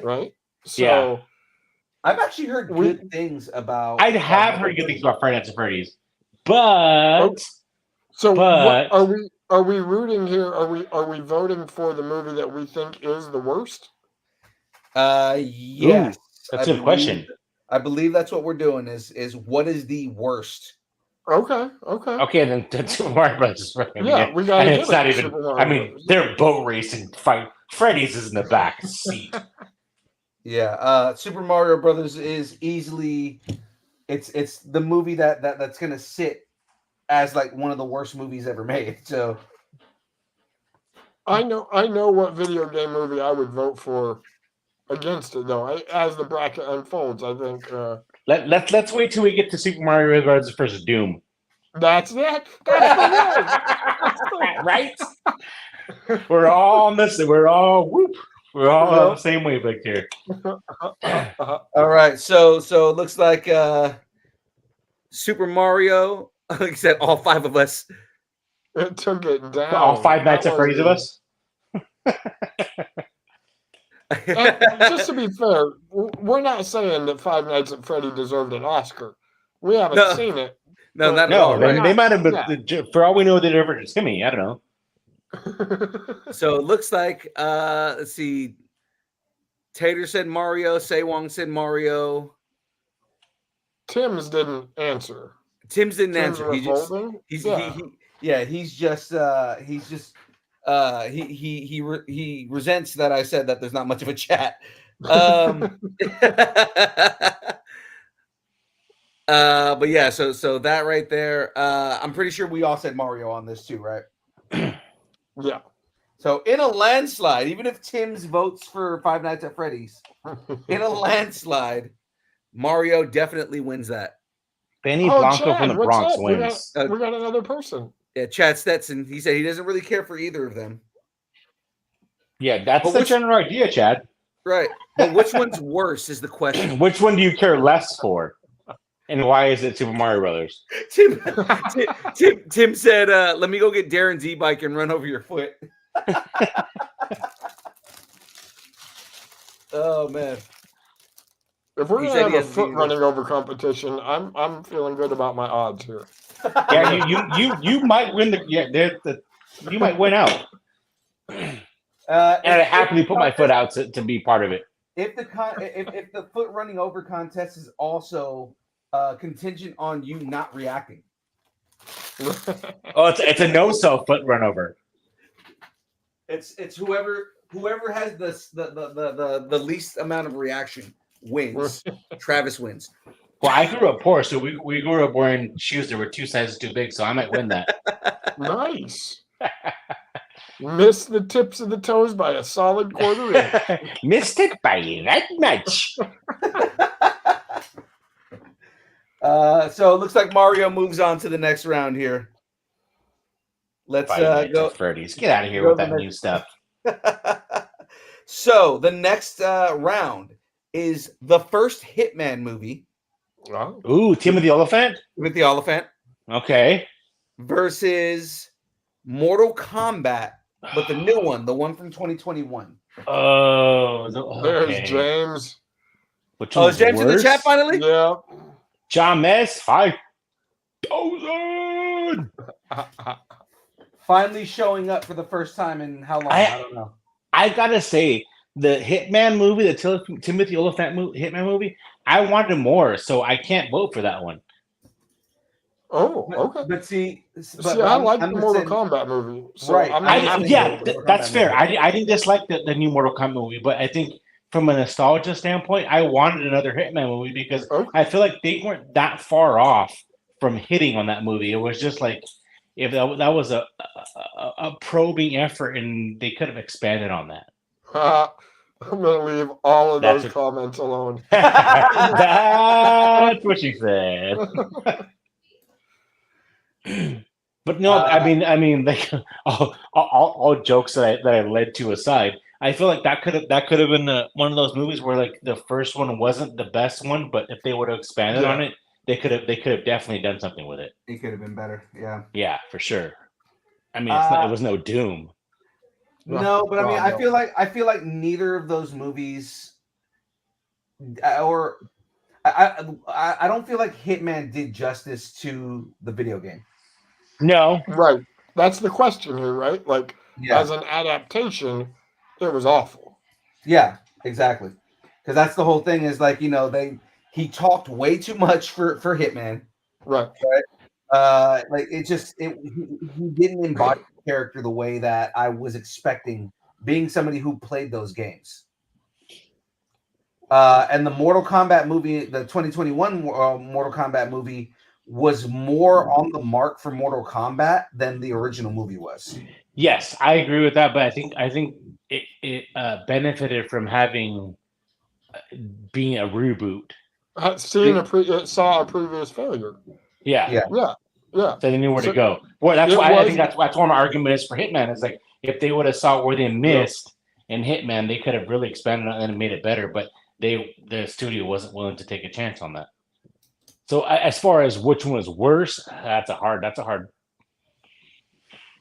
right? So yeah. I've actually heard good things about. I have heard good things about Five Nights at Freddy's, but what, are we rooting here? Are we voting for the movie that we think is the worst? Yes. Ooh, that's a good question. I believe that's what we're doing. Is what is the worst? Okay. Then Super Mario Brothers. Yeah, we got. And it's not even. I mean, they're boat racing fight. Freddy's is in the back seat. Yeah, Super Mario Brothers is easily. It's the movie that's gonna sit as like one of the worst movies ever made. So. I know what video game movie I would vote for against it though. As the bracket unfolds, I think Let's wait till we get to Super Mario Brothers versus Doom. that's it. That's the one. That's the Right? We're all on this. We're all whoop. We're all on the same wavelength here. All right, so it looks like Super Mario. Like I said, all 5 of us. It took it down. All 5 Nights at Freddy's of us. And just to be fair, we're not saying that Five Nights at Freddy deserved an Oscar. We haven't No. seen it. No, not at No, all. Right? they might have been. For all we know, they never Timmy. I don't know. So it looks like let's see. Tater said Mario. Wong said Mario. Tim's didn't answer. Tim's didn't Tim's answer. He just revolting? he's Yeah. he's just he resents that I said that there's not much of a chat. But yeah, so that right there, I'm pretty sure we all said Mario on this too, right? Yeah. So in a landslide, even if Tim's votes for Five Nights at Freddy's, in a landslide, Mario definitely wins that. Benny Blanco Chad, from the what's Bronx up? wins. We got another person. Yeah, Chad Stetson. He said he doesn't really care for either of them. Yeah, that's But the general idea, Chad. Right. But which one's worse is the question. Which one do you care less for? And why is it Super Mario Brothers? Tim said, let me go get Darren's e-bike and run over your foot. Oh man. If we're He gonna said have he a has foot neither. running over competition, I'm feeling good about my odds here. Yeah, you might win you might win out. And I happily put my foot out to be part of it. If the foot running over contest is also contingent on you not reacting. Oh, it's a no-self foot run over. It's whoever has the least amount of reaction wins. Travis wins. Well, I grew up poor, so we grew up wearing shoes that were 2 sizes too big, so I might win that. Nice. Missed the tips of the toes by a solid quarter inch. Missed it by that much. So it looks like Mario moves on to the next round here. Let's go. Freddy's. Get out of here with that new stuff. So the next round is the first Hitman movie. Oh. Ooh, Timothy Oliphant? With the Oliphant. Okay. Versus Mortal Kombat, but the new one, the one from 2021. Oh, okay. There's James. Which Oh, is James in the worse? chat finally? Yeah. John Mess, 5,000. Finally showing up for the first time in how long? I don't know. I gotta say, the Hitman movie, the Timothy Oliphant Hitman movie, I wanted more, so I can't vote for that one. Oh, okay. But see, I like the Mortal Kombat movie. So Right. That's fair. I didn't dislike the new Mortal Kombat movie, but I think from a nostalgia standpoint, I wanted another Hitman movie because I feel like they weren't that far off from hitting on that movie. It was just like if that was a probing effort, and they could have expanded on that. I'm gonna leave all of those comments alone. That's what she said. But no, I mean, like all jokes that I led to aside, I feel like that could have been one of those movies where like the first one wasn't the best one, but if they would have expanded on it, they could have definitely done something with it. It could have been better. Yeah. Yeah, for sure. I mean, it was no Doom. No, but I mean, I feel like neither of those movies, or I don't feel like Hitman did justice to the video game. No, right. That's the question here, right? Like, as an adaptation, it was awful. Yeah, exactly. Because that's the whole thing. Is like he talked way too much for Hitman. Right. Like he didn't embody the character the way that I was expecting, being somebody who played those games. And the Mortal Kombat movie, the 2021 Mortal Kombat movie, was more on the mark for Mortal Kombat than the original movie was. Yes, I agree with that, but I think it benefited from having being a reboot. It saw a previous failure. Yeah. Yeah. So they knew where So to go. Well, that's it why I was- think that's why my argument is for Hitman. Is like if they would have saw where they missed in Hitman, they could have really expanded on it and made it better. But the studio wasn't willing to take a chance on that. So as far as which one was worse, that's a hard.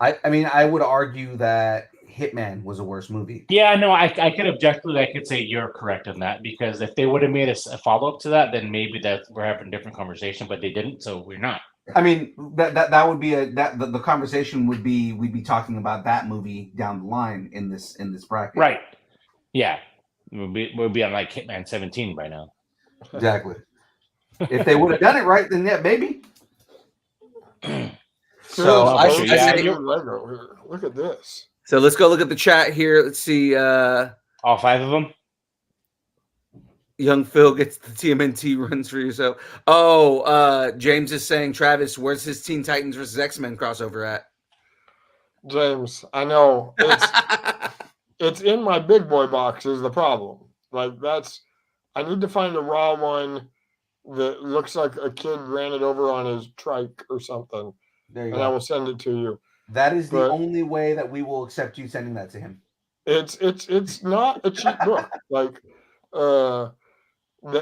I mean, I would argue that Hitman was a worse movie. Yeah, no, I could objectively, I could say you're correct on that because if they would have made a follow up to that, then maybe that we're having a different conversation. But they didn't, so we're not. I mean, that would be the conversation would be we'd be talking about that movie down the line in this bracket. Right. Yeah. We'll be on like Hitman 17 by now. Exactly. If they would have done it right, then yeah, maybe. So I say, Lego here. Look at this. so let's go look at the chat here. Let's see. All 5 of them. Young Phil gets the TMNT runs for yourself. Oh, James is saying, Travis, where's his Teen Titans versus X-Men crossover at? James, I know it's in my big boy box is the problem. Like I need to find a raw one that looks like a kid ran it over on his trike or something. There you and I go. will send it to you. That is the only way that we will accept you sending that to him. It's not a cheap book. Like the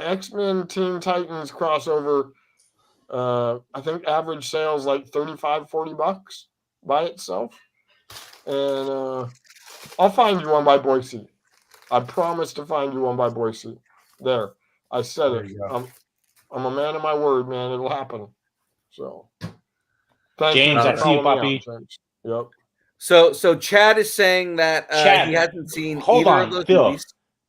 X-Men Teen Titans crossover, I think average sales like $35-40 by itself. And I'll find you one by Boise. I promise to find you one by Boise. There. I said There it. you go. I'm a man of my word, man. It'll happen. So thank James, for I see you, calling puppy. me out, James. Yep. So Chad is saying that Chad, he hasn't seen hold either on, of those Phil. movies.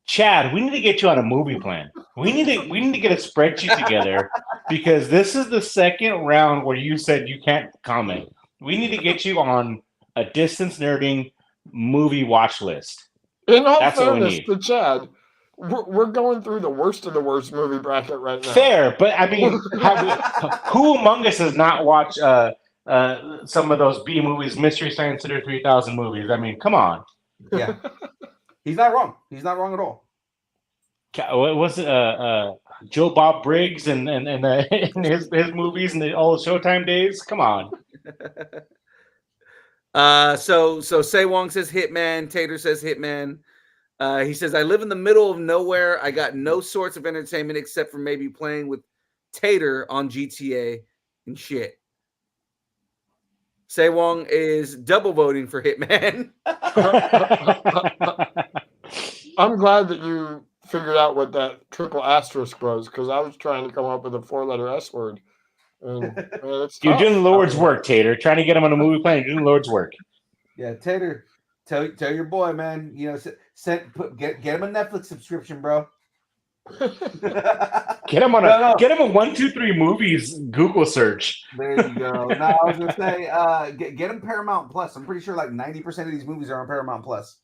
Chad, we need to get you on a movie plan. We need to get a spreadsheet together because this is the second round where you said you can't comment. We need to get you on a distance nerding movie watch list. In all That's what we fairness need. to Chad, we're going through the worst of the worst movie bracket right now. Fair, but I mean, who among us has not watched some of those B movies, Mystery Science Theater 3000 movies? I mean, come on. Yeah. He's not wrong. He's not wrong at all. What was it? Joe Bob Briggs and his movies and all the Showtime days? Come on. So Say Wong says Hitman. Tater says Hitman. He says, I live in the middle of nowhere. I got no sorts of entertainment except for maybe playing with Tater on GTA and shit. Say Wong is double voting for Hitman. I'm glad that you figured out what that triple asterisk was because I was trying to come up with a 4-letter S word. And man, it's You're tough. doing the Lord's work, Tater. Trying to get him on a movie plan. You're doing the Lord's work. Yeah, Tater, tell your boy, man. You know, get him a Netflix subscription, bro. Get him on get him a 1, 2, 3 movies Google search. There you go. No, I was gonna say, get him Paramount Plus. I'm pretty sure like 90% of these movies are on Paramount Plus.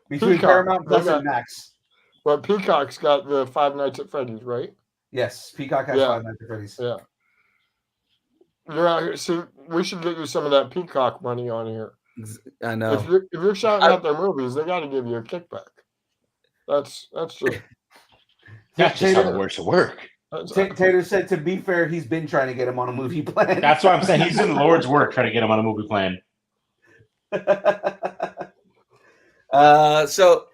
Between Peacock. Paramount Plus and Max. But Peacock's got the Five Nights at Freddy's, right? Yes, Peacock has Five Nights at Freddy's. Yeah. You're out here. See, we should get you some of that Peacock money on here. I know. If you're shouting out their movies, they got to give you a kickback. That's true. That's just how the works work. Tater said, to be fair, he's been trying to get him on a movie plan. That's what I'm saying. He's doing the Lord's work trying to get him on a movie plan. So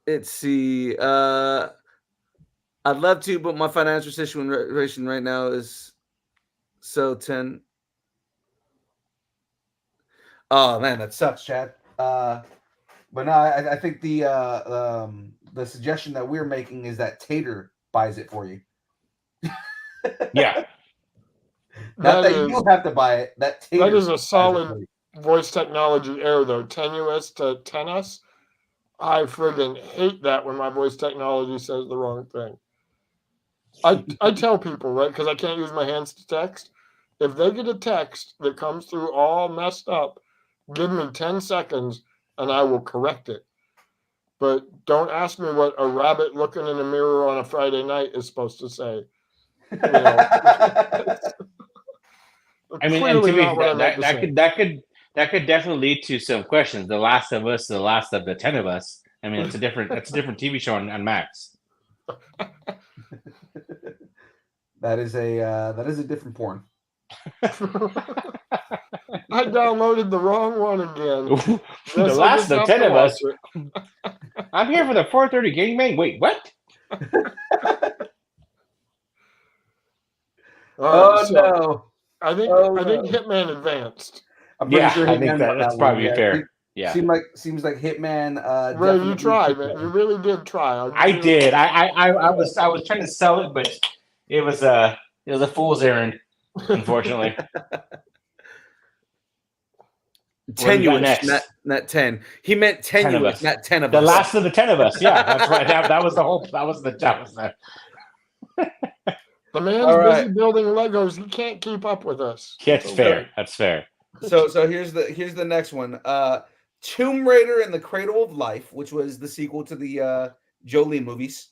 let's see. I'd love to, but my financial situation right now is so 10. Oh man, that sucks, Chad. But no, I think the suggestion that we're making is that Tater buys it for you. Yeah. Not that you have to buy it. That is a solid voice technology error, though. Tenuous to tennis. I friggin' hate that when my voice technology says the wrong thing. I tell people, right, because I can't use my hands to text. If they get a text that comes through all messed up, give me 10 seconds and I will correct it. But don't ask me what a rabbit looking in a mirror on a Friday night is supposed to say. I mean, and to Clearly me, not what I meant to that say. that could definitely lead to some questions. The Last of Us, the last of the 10 of us. I mean, it's a different TV show on Max. That is a different porn. I downloaded the wrong one again. The Guess I Last just of have 10 to of watch us. it. I'm here for the 4:30 gangbang. Wait, what? All right, so no! I think Oh, Hitman advanced. I'm pretty Yeah, sure I Hitman think won that's that probably one. fair. Yeah. Seems like Hitman. Ray, you Definitely tried, took man. that You one. really did try. I did. I was trying to sell it, but it was a fool's errand, unfortunately. What do we got Tenuous, next? not 10. He meant 10 of tenuous, us. not 10 of The us. last of the 10 of us. Yeah, that's right. That was the whole. That was the. The man's All right. busy building Legos. He can't keep up with us. That's It's fair. okay. That's fair. So here's the next one. Tomb Raider and the Cradle of Life, which was the sequel to the Jolie movies.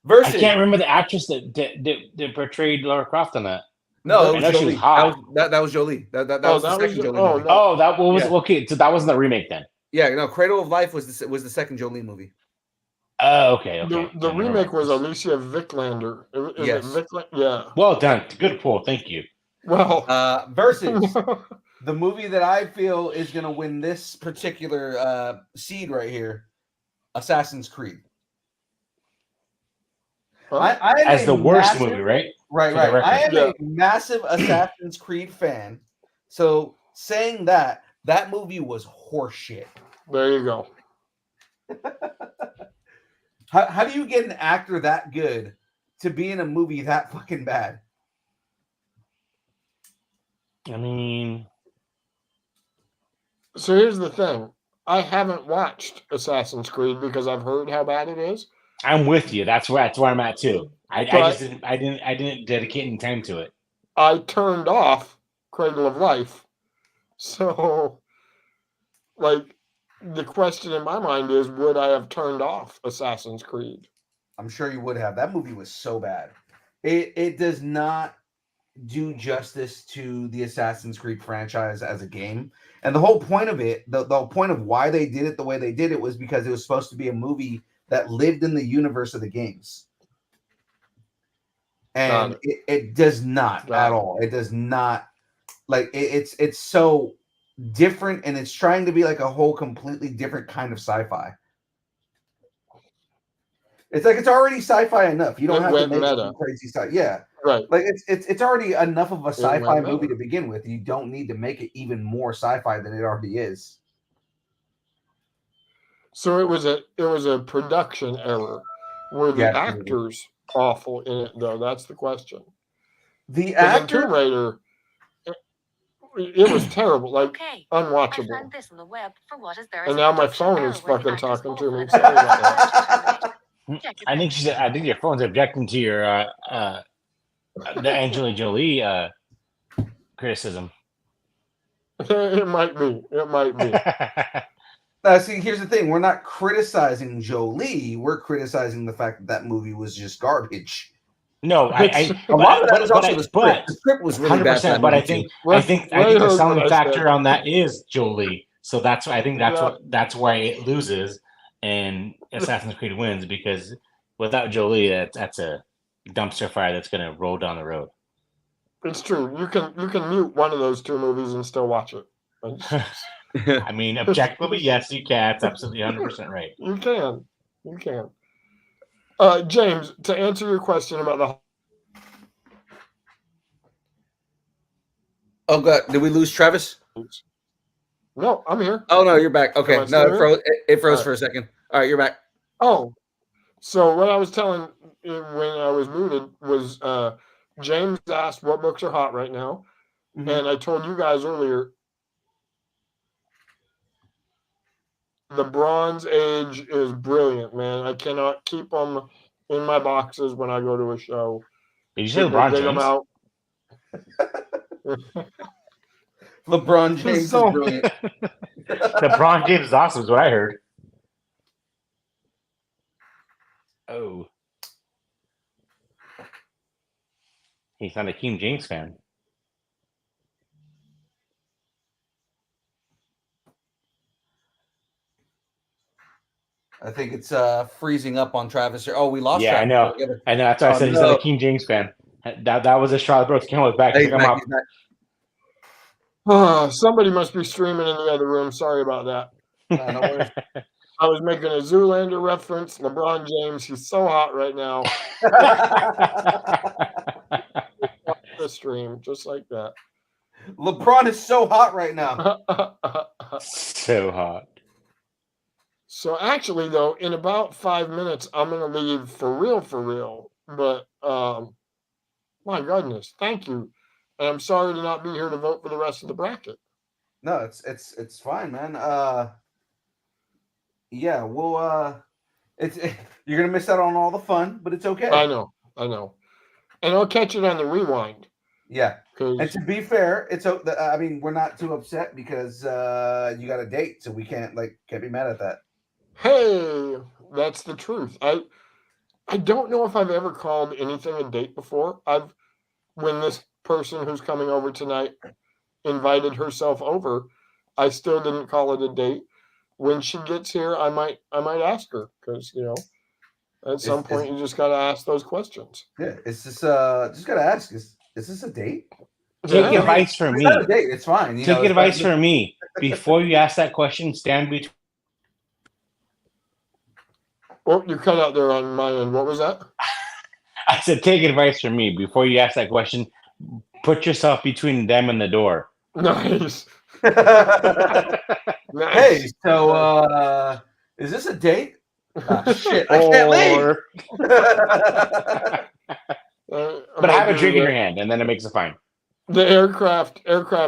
Versus I can't remember the actress that portrayed Lara Croft on that. no, it I was know she Jolie. was hot. That was Jolie. That Oh, was the that was second Jolie oh movie. no. Oh, that what was Yeah. okay. So that wasn't the remake then. Yeah, no, Cradle of Life was the second Jolie movie. Oh, okay. The Yeah, never remake mind. was Alicia Vikander. Is Yes. it Vikander? Yeah. Well done. Good pull. Thank you. Well, Versus the movie that I feel is going to win this particular seed right here, Assassin's Creed. I am As a the worst massive- movie, right? Right, For the right. I am record. a massive Assassin's Creed fan. So saying that movie was horseshit. there you go. How do you get an actor that good to be in a movie that fucking bad? I mean, So here's the thing. I haven't watched Assassin's Creed because I've heard how bad it is. I'm with you. That's where I'm at too. I But- just didn't dedicate any time to it. I turned off Cradle of Life. So, like, the question in my mind is, would I have turned off Assassin's Creed? I'm sure you would have. That movie was so bad. It does not do justice to the Assassin's Creed franchise as a game. And the whole point of it, the whole point of why they did it the way they did it was because it was supposed to be a movie that lived in the universe of the games. And it does not at all. It does not. Like it's so different, and it's trying to be like a whole completely different kind of sci-fi. It's like it's already sci-fi enough. You don't have to make it crazy sci. Yeah, right. Like it's already enough of a sci-fi went movie meta. to begin with. You don't need to make it even more sci-fi than it already is. So it was a production error. Were the Yeah, actors awful in it though? That's the question. The 'Cause in actor, Tomb Raider, it was terrible, like Okay. I unwatchable. found this on the web for what is there And as a now my production phone error is where the fucking actor's talking to awful me. and Sorry about that. Check your I think your phone's objecting to your the Angelina Jolie criticism. It might be. It might be. see, here's the thing: we're not criticizing Jolie. We're criticizing the fact that that movie was just garbage. No, A lot of that was also the script. The script was really bad. 100%. But I think the selling factor on that is Jolie. So that's I think that's why it loses and Assassin's Creed wins, because without Jolie, that's a dumpster fire that's going to roll down the road. It's true. You can mute one of those two movies and still watch it. I mean, objectively, yes, you can. That's absolutely 100% right. You can. You can. James, to answer your question about the Oh God, did we lose Travis? No, I'm here. Oh no, you're back. Okay, Am I no, still it froze All for a second. All right, you're back. Oh, so what I was telling when I was muted was James asked what books are hot right now, and I told you guys earlier the Bronze Age is brilliant, man. I cannot keep them in my boxes when I go to a show. Did you say LeBron Dig 'em James? out. LeBron James is So- brilliant. LeBron James is awesome, is what I heard. Oh. He's not a King James fan. I think it's freezing up on Travis here. Oh, we lost Yeah, I Travis. know. Get it. I know. That's why I Oh, said he's not no. a King James fan. That was a straw that broke the camel's back. He's Pick him back, up. he's back. Somebody must be streaming in the other room. Sorry about that. No worries. I was making a Zoolander reference. LeBron James, he's so hot right now. The stream, just like that. LeBron is so hot right now. So hot. So actually, though, in about 5 minutes, I'm going to leave for real. But my goodness, thank you. And I'm sorry to not be here to vote for the rest of the bracket. No, it's fine, man. Yeah, we'll you're gonna miss out on all the fun, but it's okay. I know. And I'll catch it on the rewind. Yeah. And 'cause- to be fair, I mean, we're not too upset because you got a date, so we can't be mad at that. Hey, that's the truth. I don't know if I've ever called anything a date before. When this person who's coming over tonight invited herself over, I still didn't call it a date. When she gets here, I might ask her because at some point you just got to ask those questions. Yeah, it's just gotta ask: is this a date? Take Yeah. advice from It's me. not a date. It's fine. Take advice from me. Before you ask that question, stand between. Oh, you cut out there on my end. What was that? I said, take advice from me. Before you ask that question, put yourself between them and the door. Nice. Nice. Hey, so is this a date? Ah, shit, I can't leave. But have a drink in your hand, and then it makes it fine. The aircraft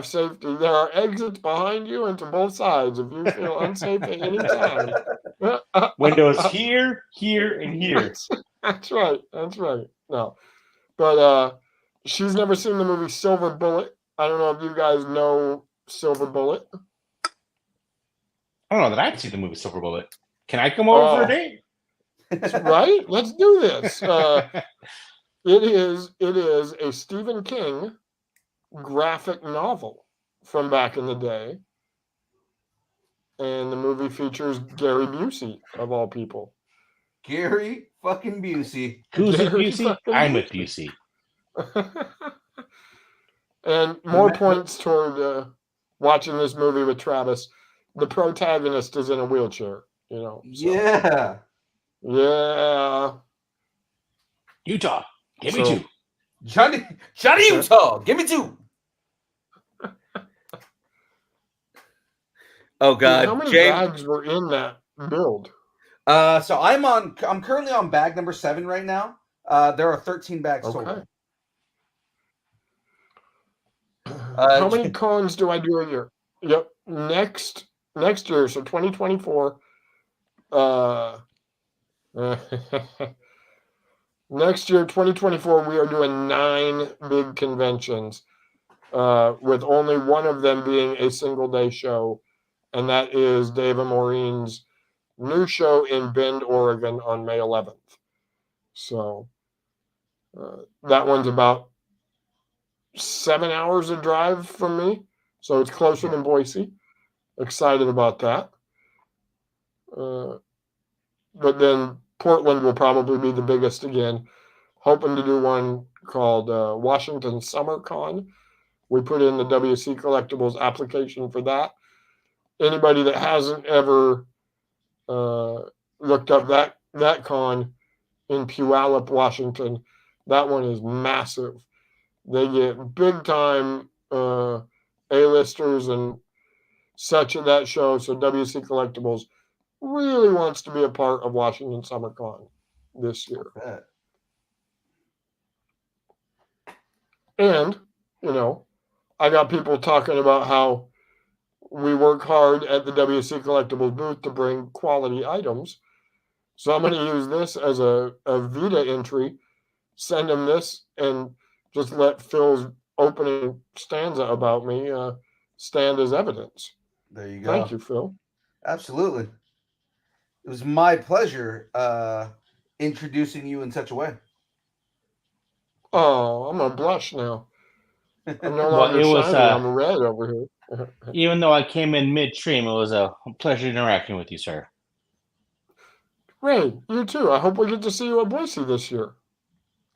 safety. There are exits behind you and to both sides if you feel unsafe at any time. Windows here, here, and here. That's right. No, but she's never seen the movie Silver Bullet. I don't know if you guys know Silver Bullet. I don't know that I've seen the movie Silver Bullet. Can I come over for a date? Right? Let's do this. It is a Stephen King graphic novel from back in the day. And the movie features Gary Busey, of all people. Gary fucking Busey. Who's with Gary Busey? fucking I'm with Busey. Busey. And more points toward watching this movie with Travis. The protagonist is in a wheelchair, So. Yeah. Yeah. Utah, give me So- two. Johnny Utah, give me two. Oh God, How many James. bags were in that build? So I'm currently on bag number 7 right now. There are 13 bags Okay. total. How many cons do I do a year? Yep. Next year, so 2024. Next year, 2024, we are doing 9 big conventions, with only one of them being a single day show, and that is Dave and Maureen's new show in Bend, Oregon on May 11th. So that one's about 7 hours of drive from me, so it's closer than Boise. Excited about that. But then Portland will probably be the biggest again. Hoping to do one called Washington Summer Con. We put in the WC Collectibles application for that. Anybody that hasn't ever looked up that con in Puyallup, Washington, that one is massive. They get big time A-listers and such at that show. So WC Collectibles really wants to be a part of Washington Summer Con this year. And, I got people talking about how we work hard at the WC Collectibles booth to bring quality items. So I'm going to use this as a Vita entry, send them this, and just let Phil's opening stanza about me stand as evidence. There you go. Thank you, Phil. Absolutely. It was my pleasure introducing you in such a way. Oh, I'm gonna blush now. I'm no Well, longer it was shiny. I'm red over here. even though I came in midstream, it was a pleasure interacting with you, sir. Ray, you too. I hope we get to see you at Boise this year.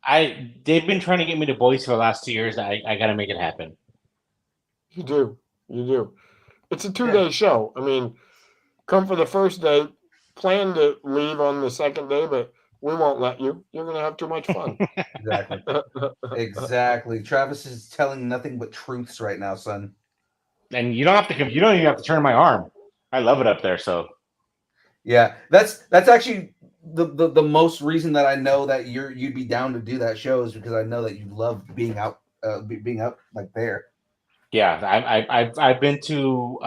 They've been trying to get me to Boise for the last 2 years. I got to make it happen. You do. You do. It's a 2-day show. I mean, come for the first day, plan to leave on the second day, but we won't let you. You're going to have too much fun. Exactly. Exactly. Travis is telling nothing but truths right now, son. And you don't have to come. You don't even have to turn my arm. I love it up there. So Yeah, that's actually the most reason that I know that you'd be down to do that show is because I know that you love being out like there. yeah, I've been to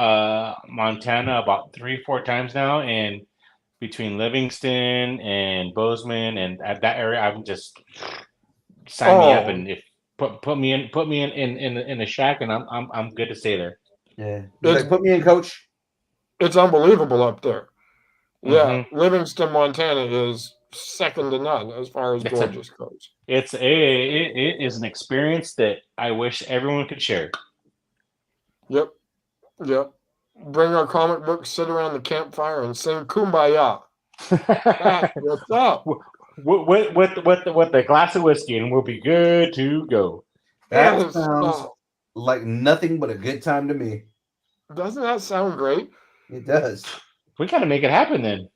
Montana about 3-4 times now, and between Livingston and Bozeman and at that area, I'm just sign me up and if put me in a shack, and I'm good to stay there. Yeah, like, put me in, coach. It's unbelievable up there. Yeah, Mhm. Livingston, Montana is second to none as far as gorgeous goes. It is an experience that I wish everyone could share. Yep. Bring our comic books, sit around the campfire, and sing "Kumbaya." That's what's up. With the glass of whiskey, and we'll be good to go. That Yes. sounds like nothing but a good time to me. Doesn't that sound great? It does. We gotta make it happen then.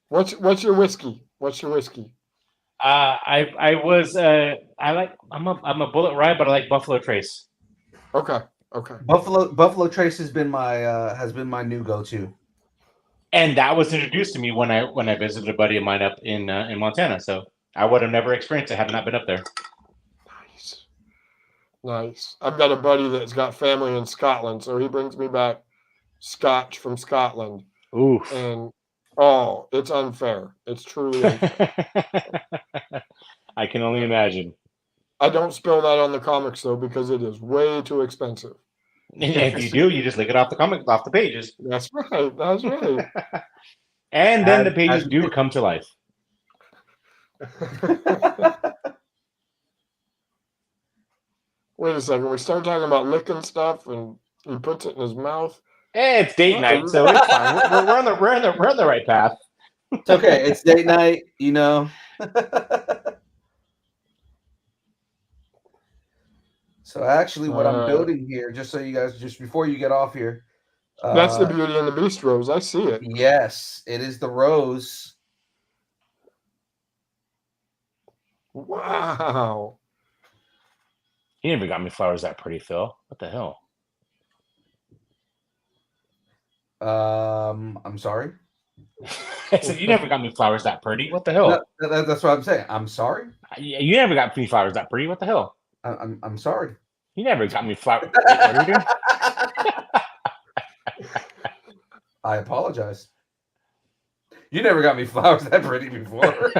What's your whiskey? What's your whiskey? I'm a Bullet Rye, but I like Buffalo Trace. Okay. Buffalo Trace has been my new go-to. And that was introduced to me when I visited a buddy of mine up in Montana. So I would have never experienced it had I not been up there. Nice. I've got a buddy that's got family in Scotland, so he brings me back Scotch from Scotland. Oof. And it's unfair. It's truly unfair. I can only imagine. I don't spill that on the comics though because it is way too expensive. And if you do, you just lick it off the pages. That's right. That's right. And then the pages do come to life. Wait a second. We start talking about licking stuff, and he puts it in his mouth. Hey, it's date night, so it's fine. We're on the right path. It's okay. It's date night, you know. So actually, what I'm building here, just so you guys, just before you get off here, that's the Beauty and the Beast rose. I see it. Yes, it is the rose. Wow. You never got me flowers that pretty, Phil. What the hell? I'm sorry. I said you never got me flowers that pretty. What the hell? That's what I'm saying. I'm sorry. You never got me flowers that pretty. What the hell? I'm sorry. You never got me flowers. What are you doing? I apologize. You never got me flowers that pretty before.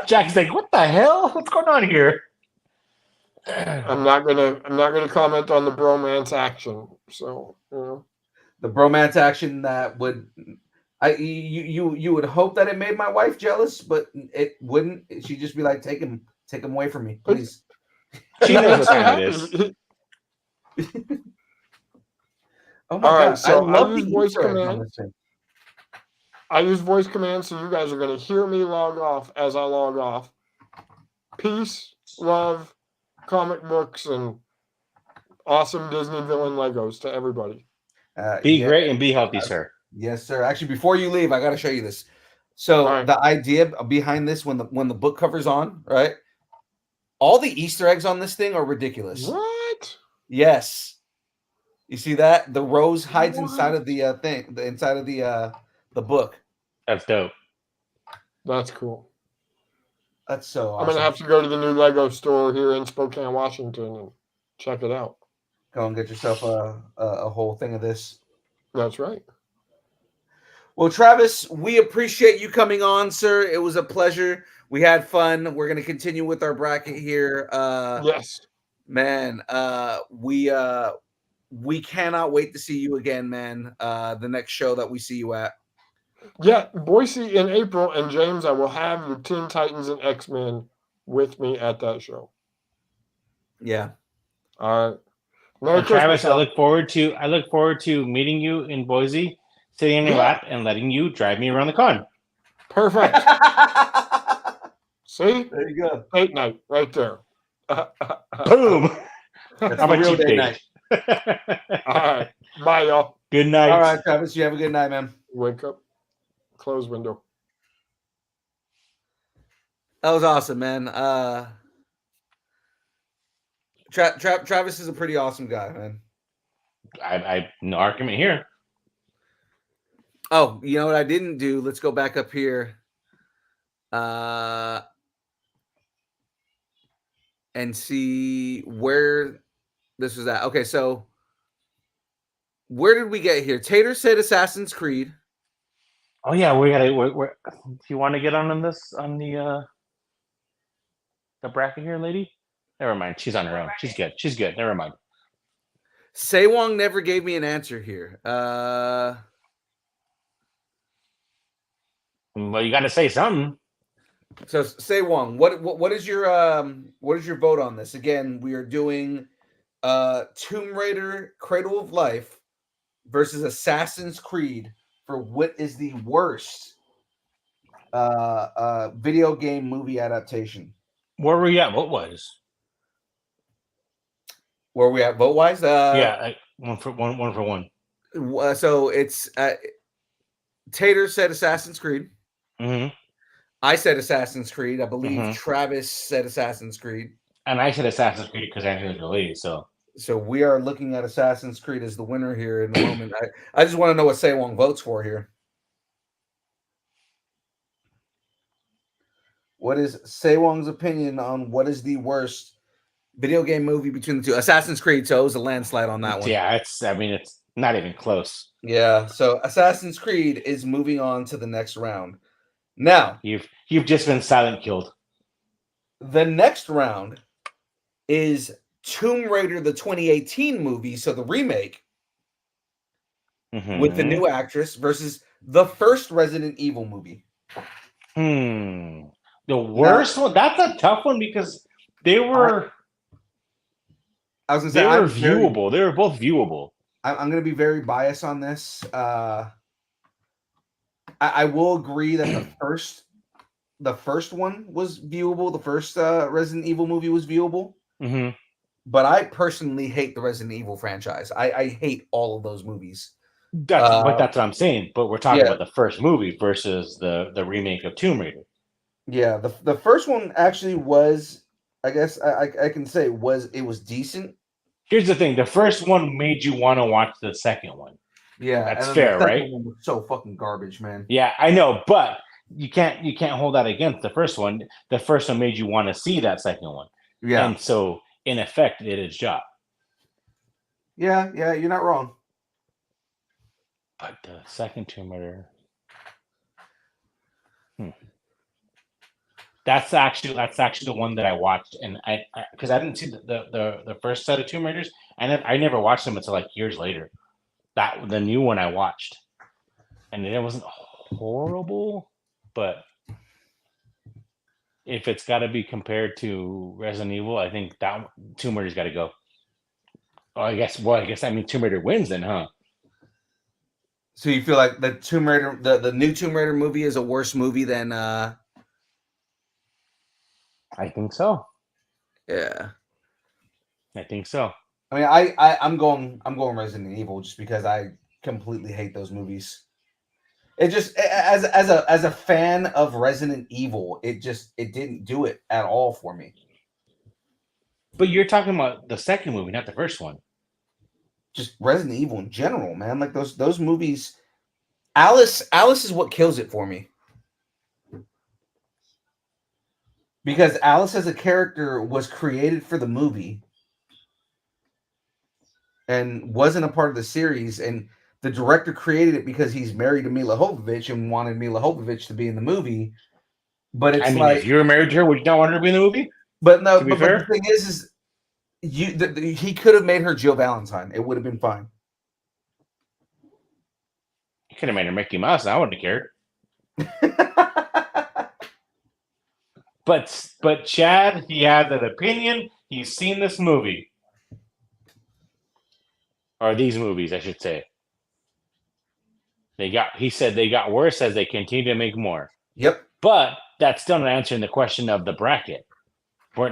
Jack's like, what the hell? What's going on here? I'm not gonna comment on the bromance action. So the bromance action that would, you would hope that it made my wife jealous, but it wouldn't. She'd just be like, take him away from me, please. She knows what time it is. Oh my God! So I love use the voice Easter eggs command. on this thing. I use voice command, so you guys are going to hear me log off as I log off. Peace, love, comic books, and awesome Disney villain Legos to everybody. Be great and be healthy, sir. Yes, sir. Actually, before you leave, I got to show you this. So the idea behind this, when the book cover's on, right? All the Easter eggs on this thing are ridiculous. What? Yes. You see that? The rose hides inside of the thing, inside of the book. That's dope. That's cool. That's so awesome. I'm going to have to go to the new Lego store here in Spokane, Washington and check it out. Go and get yourself a whole thing of this. That's right. Well, Travis, we appreciate you coming on, sir. It was a pleasure. We had fun. We're going to continue with our bracket here. Yes. Man, we cannot wait to see you again, man. The next show that we see you at. Yeah, Boise in April, and James, I will have your Teen Titans and X-Men with me at that show. Yeah. All right. Merry And Travis, Christmas, y'all. I look forward to meeting you in Boise, sitting in your Yeah. lap, and letting you drive me around the con. Perfect. See? There you go. Date night right there. Boom. That's How the about real you, date Dave? night. All right. Bye, y'all. Good night. All right, Travis, you have a good night, man. Wake up. Close window. That was awesome, man. Travis is a pretty awesome guy, man. I no argument here. Oh, you know what I didn't do? Let's go back up here. And see where this was at. Okay, so where did we get here? Tater said Assassin's Creed. Oh yeah, we gotta. Do you want to get on this on the bracket here, lady? Never mind. She's on her own. She's good. She's good. Never mind. Sewong never gave me an answer here. Well, you got to say something. So Sewong, what is your vote on this? Again, we are doing Tomb Raider Cradle of Life versus Assassin's Creed for what is the worst video game movie adaptation. Where were you at? What was? Where are we at vote wise? Yeah, one for one. So it's Tater said Assassin's Creed. Mm-hmm. I said Assassin's Creed. I believe Mhm. Travis said Assassin's Creed. And I said Assassin's Creed because Angelina Jolie. So we are looking at Assassin's Creed as the winner here in the moment. I just want to know what Sewong votes for here. What is Sewong's opinion on what is the worst video game movie between the two? Assassin's Creed, so it was a landslide on that one. yeah, it's not even close. Yeah, so Assassin's Creed is moving on to the next round. Now, You've just been silent killed. the next round is Tomb Raider, the 2018 movie, so the remake with the Mhm. new actress versus the first Resident Evil movie. The worst one. That's a tough one because they were I was gonna say they were viewable. They were both viewable. I'm going to be very biased on this. I will agree that the first one was viewable. The first Resident Evil movie was viewable. Mm-hmm. But I personally hate the Resident Evil franchise. I hate all of those movies. That's what I'm saying. But we're talking about the first movie versus the remake of Tomb Raider. Yeah, the first one actually was, I guess I can say it was decent. Here's the thing: the first one made you want to watch the second one. Yeah, that's and fair, the second right? one was so fucking garbage, man. Yeah, I know, but you can't hold that against the first one. The first one made you want to see that second one. Yeah, and so in effect, it did its job. Yeah, you're not wrong. But the second Tomb Raider, that's actually the one that I watched, and I because I didn't see the first set of Tomb Raiders, and I never watched them until like years later. That the new one I watched, and it wasn't horrible, but if it's got to be compared to Resident Evil, I think that Tomb Raider's got to go. Oh, I guess that means Tomb Raider wins then, huh? So you feel like the Tomb Raider, the new Tomb Raider movie is a worse movie than I think so. Yeah, I think so. I mean, I'm going Resident Evil just because I completely hate those movies. It just as a fan of Resident Evil, it didn't do it at all for me. But you're talking about the second movie, not the first one. Just Resident Evil in general, man. Like those movies. Alice is what kills it for me. Because Alice as a character was created for the movie and wasn't a part of the series, and the director created it because he's married to Mila Jovovich and wanted Mila Jovovich to be in the movie. But it's if you were married to her, would you not want her to be in the movie? But no, to be but fair? the thing is He could have made her Jill Valentine. It would have been fine. You could have made her Mickey Mouse, and I wouldn't have cared. But Chad, he has an opinion. He's seen this movie. Or these movies, I should say. He said they got worse as they continue to make more. Yep. But that's still not answering the question of the bracket. We're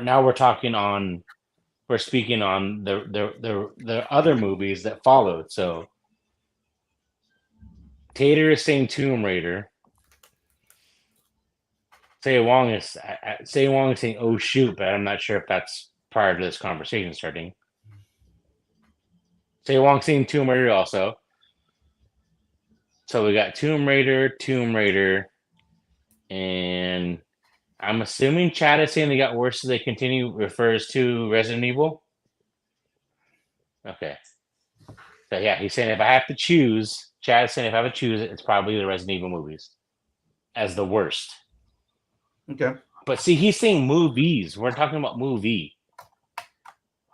speaking on the other movies that followed. So Tater is saying Tomb Raider. Say Wong is saying oh shoot, but I'm not sure if that's prior to this conversation starting. Say Wong saying Tomb Raider also. So we got Tomb Raider, and I'm assuming Chad is saying they got worse as they continue refers to Resident Evil. Okay. So yeah, he's saying if I have to choose, Chad is saying if I have to choose it, it's probably the Resident Evil movies as the worst. Okay. But see, he's saying movies. We're talking about movie.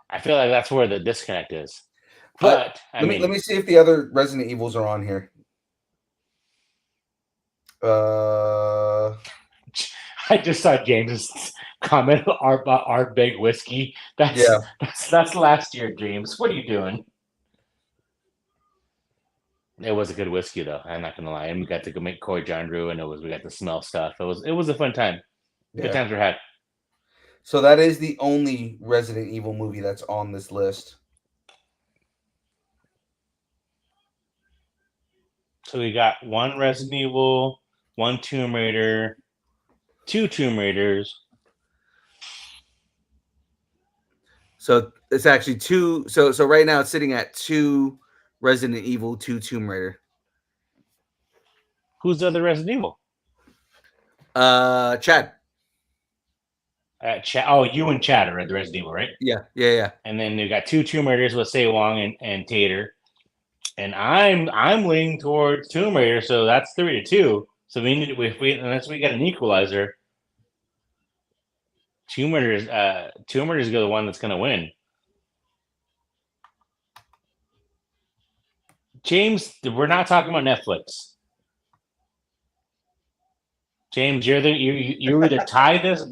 I feel like that's where the disconnect is. But let me see if the other Resident Evils are on here. I just saw James's comment about our big whiskey. That's last year, James. What are you doing? It was a good whiskey though. I'm not gonna lie. And we got to go make Coy John Drew, and we got to smell stuff. It was a fun time. Yeah. Good times were had. So that is the only Resident Evil movie that's on this list. So we got one Resident Evil, one Tomb Raider, two Tomb Raiders. So it's actually two. So right now it's sitting at 2 Resident Evil, 2 Tomb Raider. Who's the other Resident Evil? Chad. Oh, you and Chad are at the Resident Evil, right? Yeah. And then we got 2 Tomb Raiders with Say Wong and Tater. And I'm leaning towards Tomb Raider, so that's 3-2. So unless we get an equalizer, Tomb Raider's the one that's gonna win. James, we're not talking about Netflix. James, you either tie this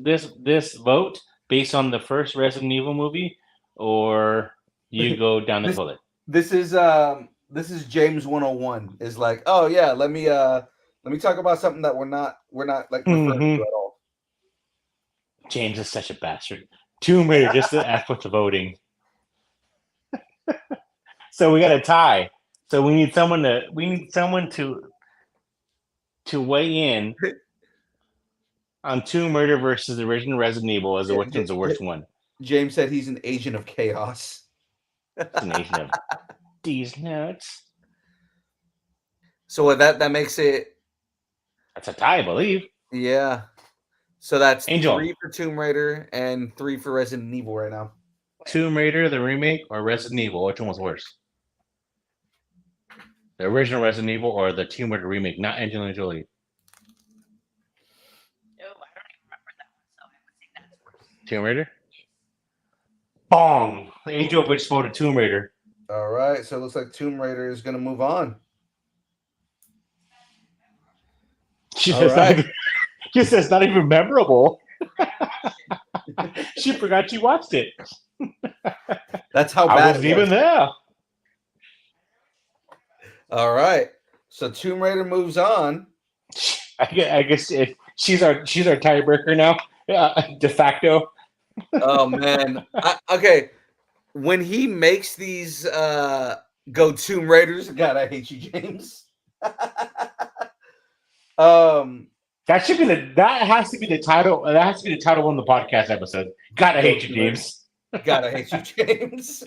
vote based on the first Resident Evil movie, or you go down the toilet. This is James 101. Is like, oh yeah, let me talk about something that we're not like referring to at all. James is such a bastard. Tomb Raider, just the F with the voting. So we got a tie. So we need someone to weigh in on Tomb Raider versus the original Resident Evil as which one's the worst one. James said he's an agent of chaos. An agent of these nuts. So that makes it. That's a tie, I believe. Yeah. So that's Angel. 3 for Tomb Raider and 3 for Resident Evil right now. Tomb Raider, the remake, or Resident Evil? Which one was worse? The original Resident Evil or the Tomb Raider remake, not Angelina Jolie? No, I don't even remember that one, so I would think that's worse. Tomb Raider? Bong! Angel Bitch voted Tomb Raider. All right. So it looks like Tomb Raider is going to move on. She All says, right. she says not even memorable. She forgot she watched it. That's how I bad wasn't it even was. there. All right. So Tomb Raider moves on. I guess if she's our tiebreaker now, de facto. Oh man. Okay. When he makes these go Tomb Raiders, God, I hate you, James. That has to be the title. That has to be the title of the podcast episode. God, I hate you, James. God, I hate you, James.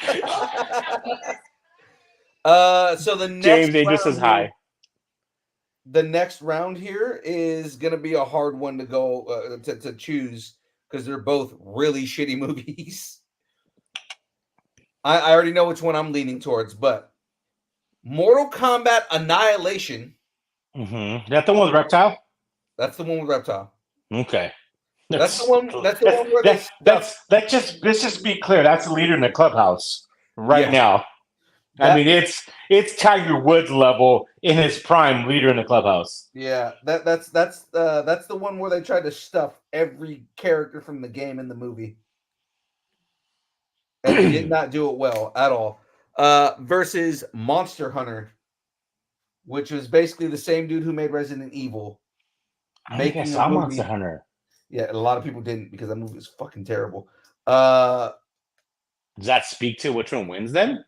So the next James Angel round says here- hi. The next round here is gonna be a hard one to go to choose because they're both really shitty movies. I already know which one I'm leaning towards, but Mortal Kombat Annihilation. Mm-hmm. That the one with Reptile? That's the one with Reptile. Okay. That's the one. That's the one where they stuff. let's just be clear. That's the leader in the clubhouse right Yeah. now. I mean, it's Tiger Woods level in his prime, leader in the clubhouse. Yeah, that's the one where they tried to stuff every character from the game in the movie, and he did not do it well at all. Versus Monster Hunter, which was basically the same dude who made Resident Evil, I think I saw Monster Hunter. Yeah, a lot of people didn't because that movie was fucking terrible. Does that speak to which one wins then?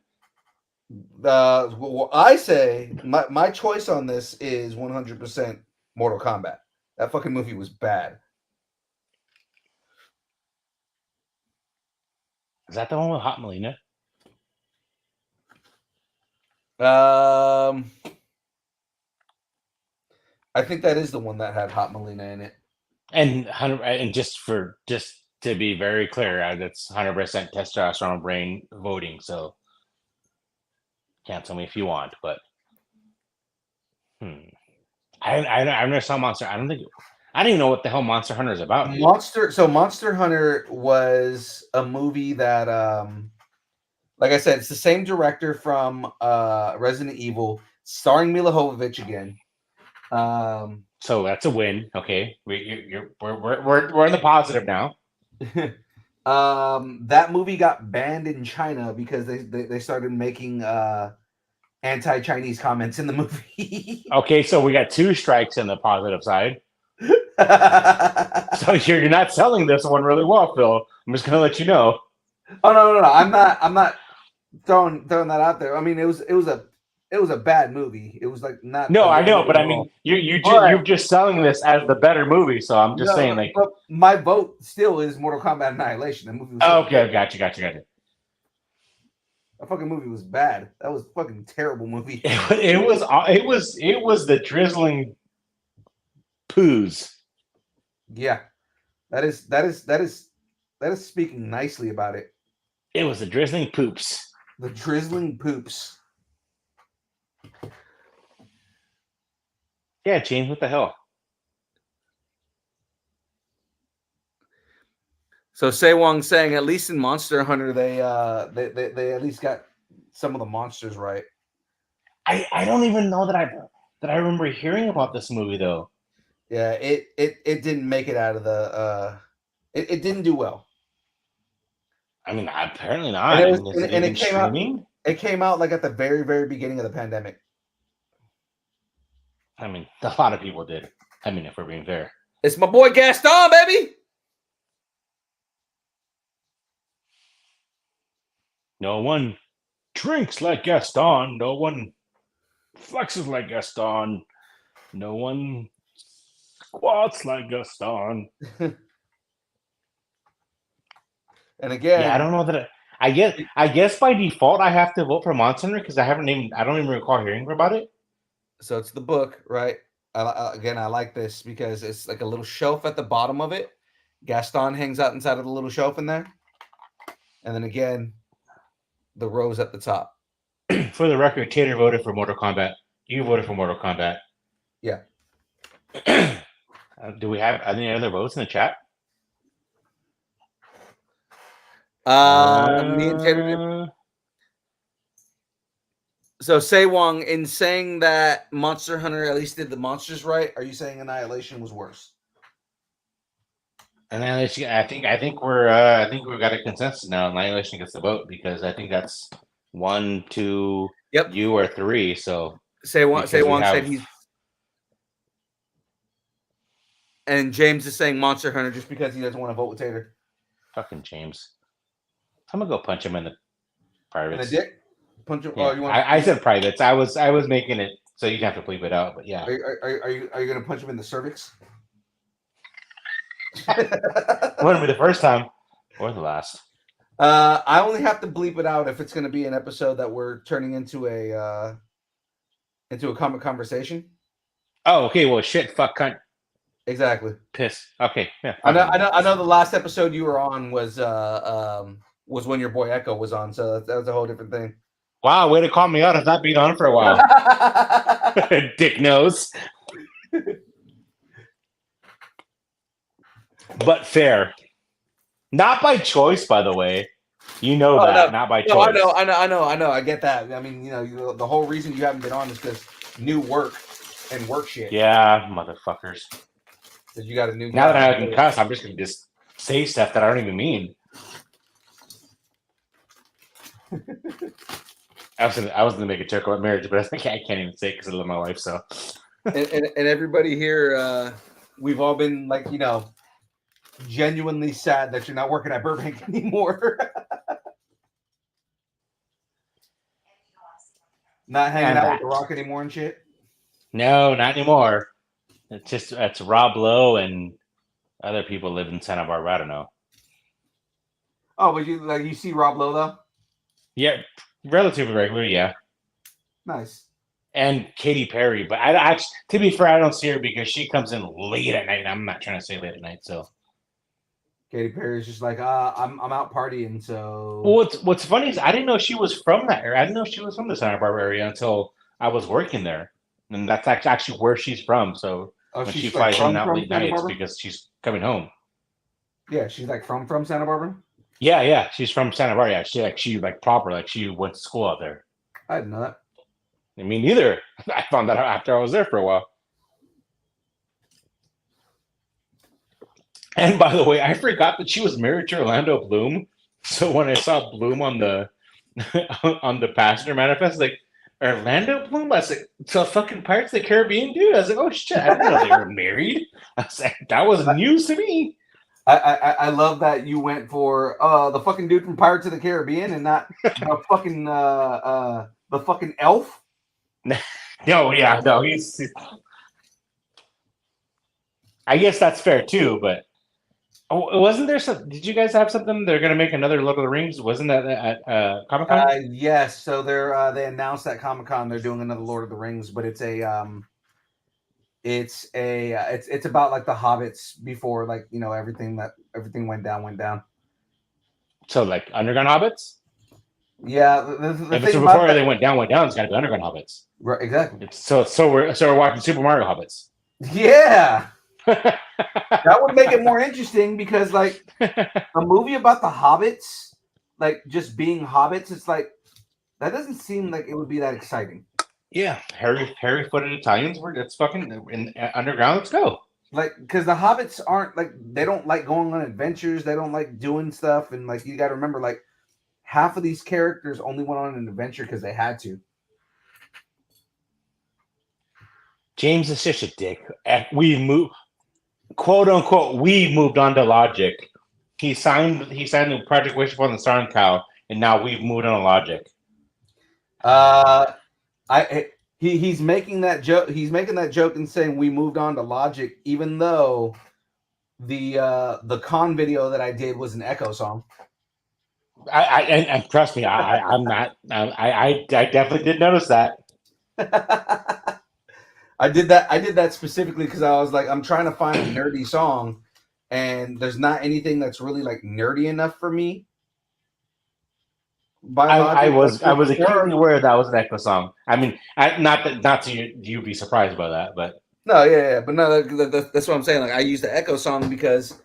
Well, I say my choice on this is 100% Mortal Kombat. That fucking movie was bad. Is that the one with Hot Melina? I think that is the one that had Hot Melina in it. And just to be very clear, that's 100% testosterone brain voting. So cancel me if you want, but I never saw Monster. I don't even know what the hell Monster Hunter is about. Dude. Monster Hunter was a movie that like I said, it's the same director from Resident Evil, starring Mila Jovovich again. So that's a win. Okay, we're in the positive now. That movie got banned in China because they started making anti-Chinese comments in the movie. Okay, so we got 2 strikes in the positive side. So you're not selling this one really well, Phil. I'm just gonna let you know. Oh no! I'm not throwing that out there. I mean, it was a bad movie. It was like not. No, I know, but I mean, you're just selling this as the better movie. So I'm just saying, like, but my vote still is Mortal Kombat Annihilation. That movie was okay, gotcha. That fucking movie was bad. That was a fucking terrible movie. It was the drizzling poos. Yeah, that is speaking nicely about it. It was the drizzling poops. The drizzling poops. Yeah, James, what the hell? So Sewong's saying at least in Monster Hunter they at least got some of the monsters right. I don't even know that I remember hearing about this movie though. Yeah, it didn't make it out of the it didn't do well. I mean, apparently not. It came out like at the very, very beginning of the pandemic. I mean, a lot of people did. I mean, if we're being fair. It's my boy Gaston, baby. No one drinks like Gaston. No one flexes like Gaston. No one squats like Gaston. And again, yeah, I don't know that. I guess by default I have to vote for Monster Hunter because I don't even recall hearing about it. So it's the book, right? I like this because it's like a little shelf at the bottom of it. Gaston hangs out inside of the little shelf in there, and then again, the rose at the top. For the record, Tater voted for Mortal Kombat. You voted for Mortal Kombat. Yeah. Do we have any other votes in the chat? Me and Tater did. So Sewong, in saying that Monster Hunter at least did the monsters right, are you saying Annihilation was worse? Annihilation. I think we've got a consensus now. Annihilation gets the vote because I think that's 1, 2. Yep. You or 3. So Sewong said he's. And James is saying Monster Hunter just because he doesn't want to vote with Tater. Fucking James. I'm gonna go punch him in the privates. In the dick? Punch him. Yeah. Oh, you want? I said privates. I was making it so you'd have to bleep it out. But yeah. Are you gonna punch him in the cervix? Wouldn't be the first time or the last. I only have to bleep it out if it's going to be an episode that we're turning into a comic conversation. Oh, okay. Well, shit, fuck, cunt. Exactly. Piss. Okay. Yeah. I know. The last episode you were on was when your boy Echo was on, so that was a whole different thing. Wow, way to call me out. I've not been on for a while. Dick nose. but fair. Not by choice, by the way. You know Oh, that, no. not by No, I choice. know. I get that. I mean, the whole reason you haven't been on is because new work and work shit. Yeah, motherfuckers. Because you got a new Now job. that I can cuss, I'm just gonna just say stuff that I don't even mean. I was gonna make a joke about marriage, but I can't even say it because I love my wife. So, and everybody here, we've all been like, genuinely sad that you're not working at Burbank anymore. Not hanging And out that. with The Rock anymore and shit. no, not anymore. It's Rob Lowe and other people live in Santa Barbara. I don't know. Oh, but you see Rob Lowe though? Yeah, relatively regular. Yeah, Nice. and Katy Perry. But I actually, to be fair, I don't see her because she comes in late at night. And I'm not trying to say late at night. So, Katy Perry's just like, I'm out partying, so. well, what's funny is I didn't know she was from that area. I didn't know she was from the Santa Barbara area until I was working there, and that's actually where she's from. So when she she's like flies in and out from late Santa night, it's Barbara? because she's coming home. Yeah, she's like from Santa Barbara. Yeah, she's from Santa Barbara. Yeah, she proper, like she went to school out there. I didn't know that. Me neither. I found that out after I was there for a while. And by the way, I forgot that she was married to Orlando Bloom. So when I saw Bloom on the on the passenger manifest, like Orlando Bloom, I was like, so fucking Pirates of the Caribbean dude. I was like, oh shit, I didn't know they were married. I was like, that was news to me. I love that you went for the fucking dude from Pirates of the Caribbean and not the fucking elf. No, he's. I guess that's fair too, but wasn't there some? Did you guys have something? They're gonna make another Lord of the Rings. Wasn't that at Comic-Con? Yes. So they announced at Comic-Con they're doing another Lord of the Rings, but it's about like the hobbits before, like, everything went down. So like underground hobbits. Yeah, the If thing it's about before that, they went down. It's got to be underground hobbits. right, exactly. So we're watching Super Mario hobbits. Yeah, that would make it more interesting because like a movie about the hobbits, like just being hobbits, it's like that doesn't seem like it would be that exciting. Yeah, hairy-footed Italians. That's fucking in underground. Let's go. Like, because the hobbits aren't like, they don't like going on adventures. They don't like doing stuff. And like, you got to remember, like, half of these characters only went on an adventure because they had to. James is such a dick. We moved, quote unquote, we moved on to Logic. He signed the Project Wish upon the Starn Cow, and now we've moved on to Logic. He's making that joke. He's making that joke and saying we moved on to Logic, even though the con video that I did was an Echo song. And trust me, I'm not. I definitely did notice that. I did that specifically because I was like, I'm trying to find a nerdy song, and there's not anything that's really like nerdy enough for me. I was acutely aware that was an Echo song. I mean, not to you be surprised by that, but no, yeah, but no, that's what I'm saying. Like, I used the Echo song because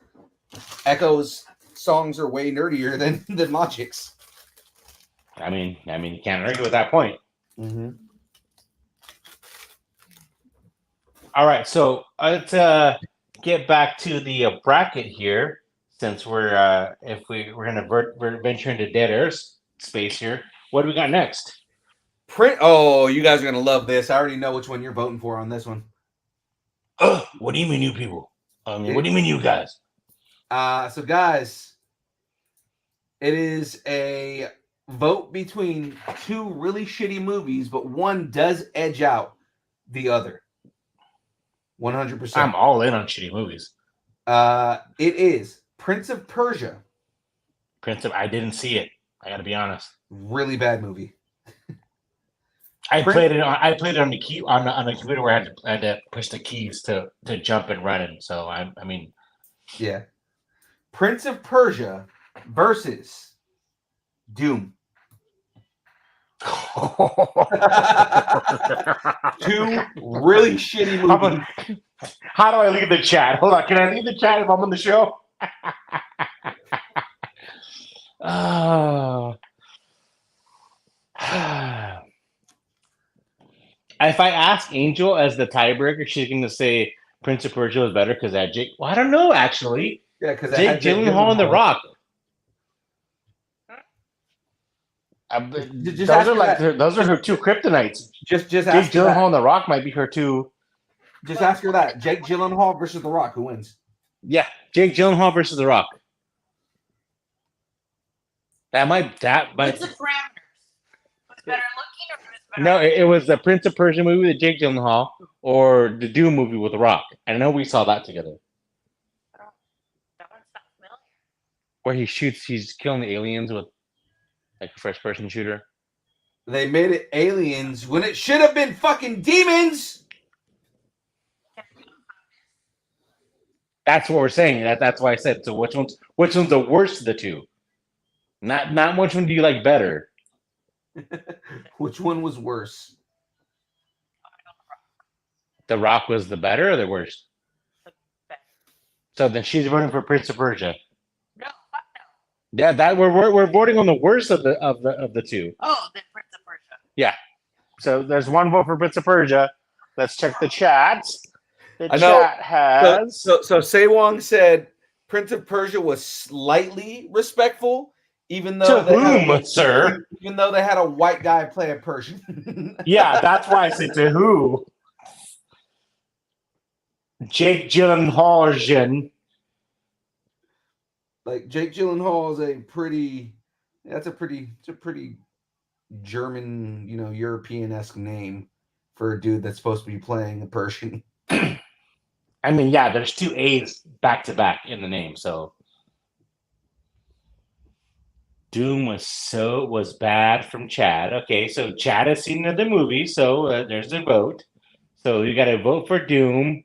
Echo's songs are way nerdier than Logic's. I mean, you can't argue with that point. Mm-hmm. All right, so let's get back to the bracket here, since we're gonna venture into dead air space here. What do we got next? Oh, you guys are gonna love this. I already know which one you're voting for on this one. What do you mean, you people? What do you mean, you guys? So guys, it is a vote between two really shitty movies, but one does edge out the other. 100%. I'm all in on shitty movies. It is Prince of Persia. I didn't see it. I gotta be honest. Really bad movie. I played it on the key on the computer where I had to push the keys to jump and run it. So I mean, yeah. Prince of Persia versus Doom. Two really shitty movies. How do I leave the chat? Hold on. Can I leave the chat if I'm on the show? Oh. If I ask Angel as the tiebreaker, she's going to say Prince of Persia was better because that Jake. Well, I don't know actually. Yeah, because Jake Gyllenhaal and The Rock. Just Those ask are her like that. those are her two kryptonites. Just Jake ask her Gyllenhaal that. and The Rock might be her two. Just ask her that. Jake Gyllenhaal versus The Rock. Who wins? Yeah, Jake Gyllenhaal versus The Rock. That might. What's the parameters? Who's better looking or who's better? No, it was the Prince of Persia movie with Jake Gyllenhaal or the Doom movie with The Rock. I know we saw that together. That one's not familiar. Where he's killing the aliens with like a first person shooter. They made it aliens when it should have been fucking demons. That's what we're saying. That's why I said. So which one's the worst of the two? Not which one do you like better? Which one was worse? The Rock was the better or the worst? So then she's voting for Prince of Persia. No, fuck no. Yeah, that we're voting on the worst of the two. Oh, the Prince of Persia. So there's one vote for Prince of Persia. Let's check the chats. The I know. chat has So Sewong said Prince of Persia was slightly respectful, even though to whom, sir? even though they had a white guy play a Persian. Yeah, that's why I said to who. Jake Gyllenhaal. Like Jake Gyllenhaal is a pretty German, European-esque name for a dude that's supposed to be playing a Persian. I mean, yeah, there's two A's back to back in the name, so Doom was bad from Chad. Okay, so Chad has seen the movie, so there's a vote. So you got to vote for Doom.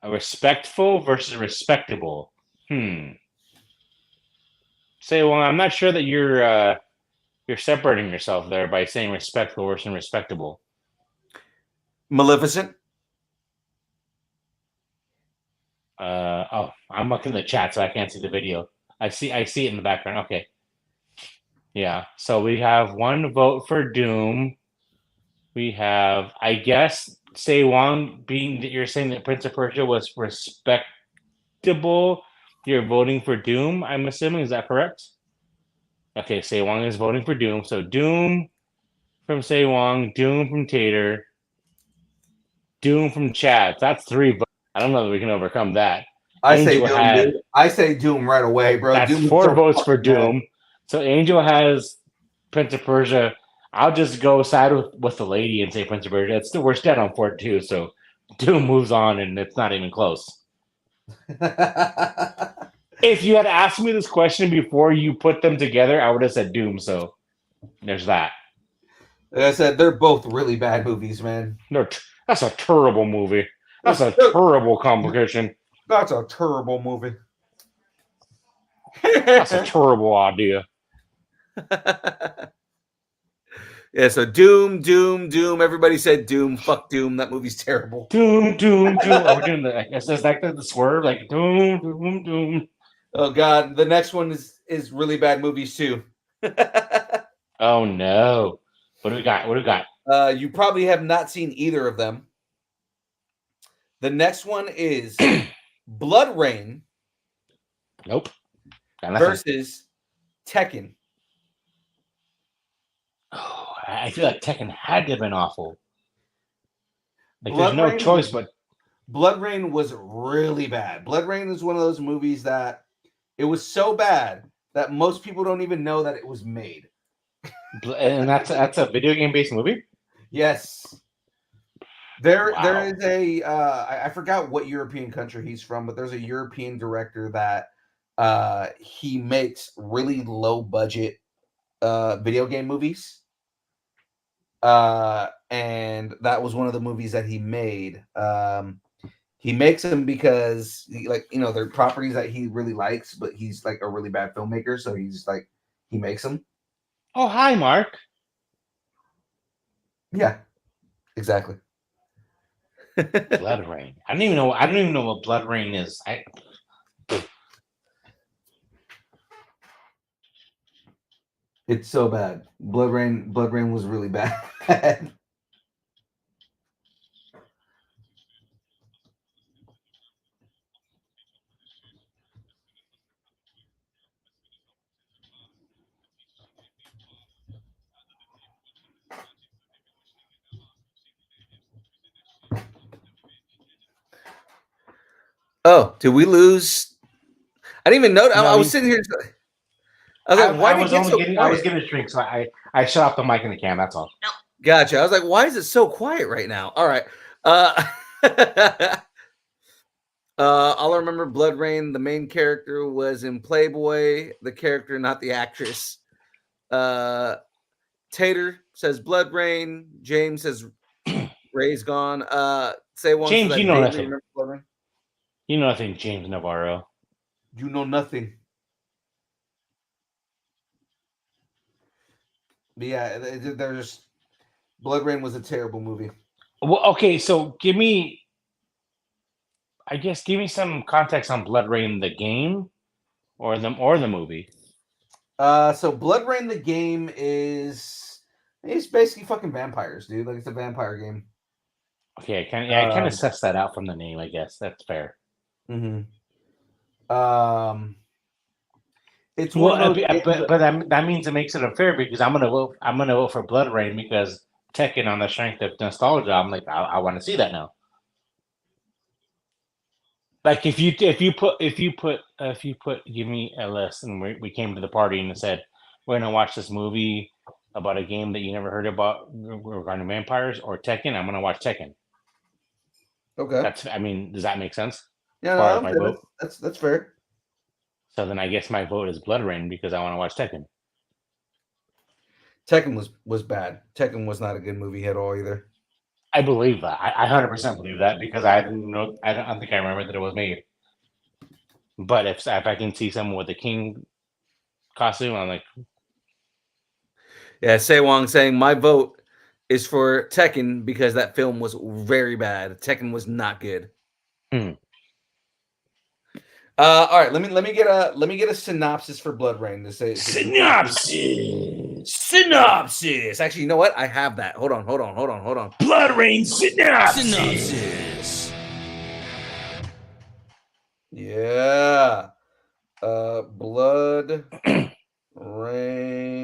A respectful versus respectable. Say, well, I'm not sure that you're separating yourself there by saying respectful versus respectable. Maleficent. I'm looking at the chat, so I can't see the video. I see it in the background. Okay. Yeah. So we have one vote for Doom. We have, I guess, Say Wong, being that you're saying that Prince of Persia was respectable. You're voting for Doom, I'm assuming. Is that correct? Okay, Say Wong is voting for Doom. So Doom from Say Wong, Doom from Tater, Doom from Chad. That's 3 votes. I don't know that we can overcome that. I say Doom right away, bro. That's Doom 4 votes for Doom. So Angel has Prince of Persia. I'll just go side with the lady and say Prince of Persia. We're dead on 4 too. So Doom moves on, and it's not even close. If you had asked me this question before you put them together, I would have said Doom. So there's that. Like I said, they're both really bad movies, man. That's a terrible movie. That's a terrible complication. That's a terrible movie. That's a terrible idea. Yeah, so Doom. Everybody said Doom. Fuck Doom. That movie's terrible. Doom. Are we doing I guess that's like the swerve, like Doom. Oh God, the next one is really bad movies too. Oh no. What do we got? You probably have not seen either of them. The next one is Blood Rain. Nope. Versus Tekken. Oh, I feel like Tekken had to have been awful. Like Blood there's no Rain choice but Blood Rain was really bad. Blood Rain is one of those movies that it was so bad that most people don't even know that it was made. And that's a video game based movie? Yes. There is a I forgot what European country he's from, but there's a European director that he makes really low budget video game movies. And that was one of the movies that he made. He makes them because they're properties that he really likes, but he's like a really bad filmmaker, so he makes them. Oh, hi, Mark. Yeah. Exactly. Blood Rain. I don't even know. I don't even know what Blood Rain is. It's so bad. Blood Rain was really bad. Oh, did we lose? I didn't even know. No, I was sitting here. I was like, why did it get so quiet? I was getting a drink, so I shut off the mic and the cam. That's all. Gotcha. I was like, why is it so quiet right now? All right. All I remember, Blood Rain, the main character was in Playboy, the character, not the actress. Tater says Blood Rain. James says Ray's gone. Say one. James, you know nothing. Remember Blood Rain? You know nothing, James Navarro. You know nothing. But yeah, there's Blood Rain was a terrible movie. Well, okay, so give me some context on Blood Rain, the game, or the movie. So Blood Rain, the game it's basically fucking vampires, dude. Like it's a vampire game. Okay, I kind of sussed that out from the name. I guess that's fair. Mm-hmm. It's well, but that means it makes it unfair because I'm gonna vote for Blood Rain because Tekken on the strength of nostalgia. I'm like I want to see that now. Like if you put give me a list and we came to the party and it said we're gonna watch this movie about a game that you never heard about regarding vampires or Tekken, I'm gonna watch Tekken. Okay. Does that make sense? Yeah, no, that's fair. So then I guess my vote is Blood Rain because I want to watch Tekken. Tekken was bad. Tekken was not a good movie at all either. I believe that. I 100% believe that because I don't think I remember that it was made. But if I can see someone with a king costume, I'm like, yeah. Say Wong saying my vote is for Tekken because that film was very bad. Tekken was not good. All right, let me get a synopsis for Blood Rain to say synopsis. Actually, you know what? I have that. Hold on. Blood Rain synopsis. Yeah. Blood Rain.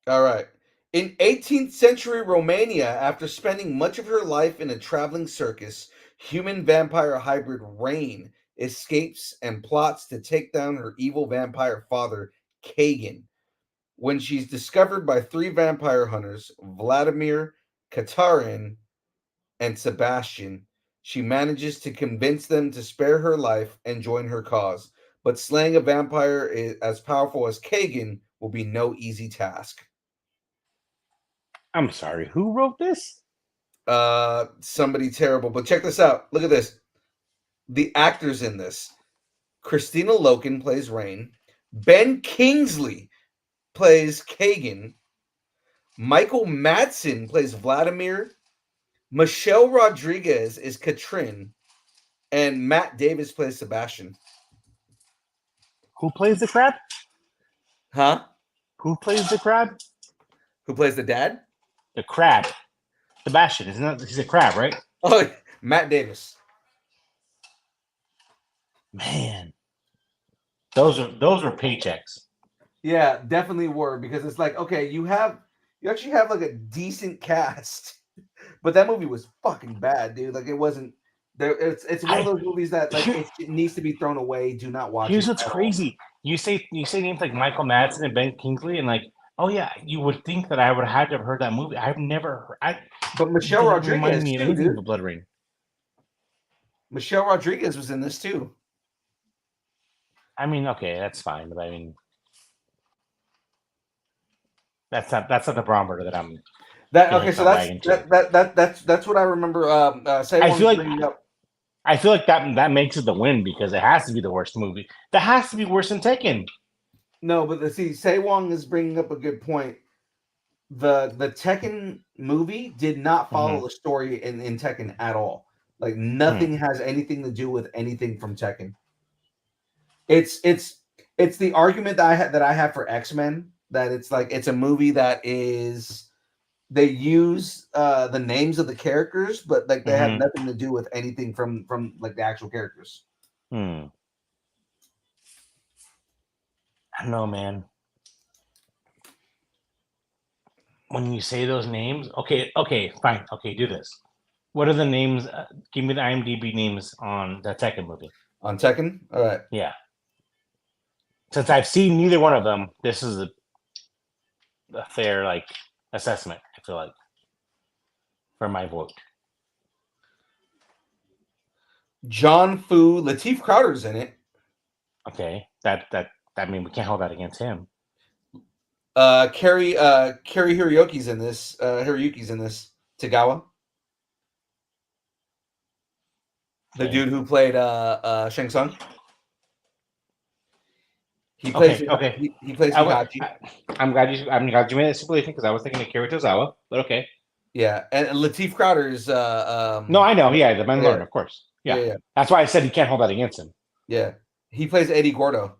All right. In 18th century Romania, after spending much of her life in a traveling circus, human-vampire hybrid Rain escapes and plots to take down her evil vampire father, Kagan. When she's discovered by three vampire hunters, Vladimir, Katarin, and Sebastian, she manages to convince them to spare her life and join her cause. But slaying a vampire as powerful as Kagan will be no easy task. I'm sorry, who wrote this? Somebody terrible. But check this out. Look at this. The actors in this. Christina Loken plays Rain. Ben Kingsley plays Kagan. Michael Madsen plays Vladimir. Michelle Rodriguez is Katrin. And Matt Davis plays Sebastian. Who plays the crab? Huh? Who plays the crab? Who plays the dad? The crab. Sebastian, isn't that he's a crab, right? Oh, Matt Davis. Man. Those are paychecks. Yeah, definitely were, because it's like, okay, you actually have like a decent cast, but that movie was fucking bad, dude. Like it wasn't there. It's one of those movies that like it needs to be thrown away. Do not watch. Here's what's crazy. You say names like Michael Madsen and Ben Kingsley, and like, oh yeah, you would think that I would have had to have heard that movie. I've never heard. But Michelle Rodriguez me too, dude. Of Blood Rain. Michelle Rodriguez was in this too. I mean, okay, that's fine, but I mean, that's not the barometer that I'm. Okay, so that's what I remember. I feel like that makes it the win because it has to be the worst movie. That has to be worse than Tekken. No, but Sei Wong is bringing up a good point. The Tekken movie did not follow the story in Tekken at all. Like nothing has anything to do with anything from Tekken. It's the argument that I have for X-Men, that it's like it's a movie that is they use the names of the characters, but like they have nothing to do with anything from like the actual characters. I don't know, man. When you say those names, okay, fine, okay, do this. What are the names? Give me the IMDb names on the Tekken movie. On Tekken, all right. Yeah. Since I've seen neither one of them, this is a fair like assessment. I feel like for my vote. John Fu, Lateef Crowder's in it. Okay, that mean we can't hold that against him. Kerry Hiroyuki's in this. Tagawa. The dude who played Shang Tsung. He plays okay. He plays Hitachi. I'm glad you made that stipulation because I was thinking of Kira Tozawa, but okay. Yeah, and Lateef Crowder's no, I know, yeah, the Mandalorian, of course. Yeah. That's why I said you can't hold that against him. Yeah. He plays Eddie Gordo.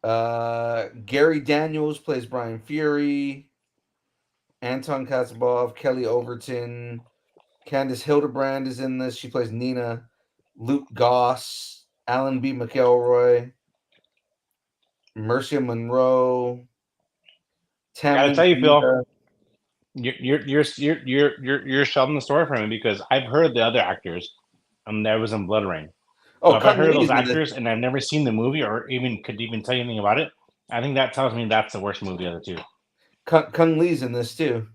Gary Daniels plays Brian Fury. Anton Katsubov, Kelly Overton, Candice Hildebrand is in this. She plays Nina. Luke Goss, Alan B. McElroy, Mercia Monroe. Gotta tell you, Phil, you're shelving the story for me because I've heard the other actors. There was in Blood Rain. Oh, so if I heard those actors and I've never seen the movie or could even tell you anything about it, I think that tells me that's the worst movie of the two. Kung Lee's in this too.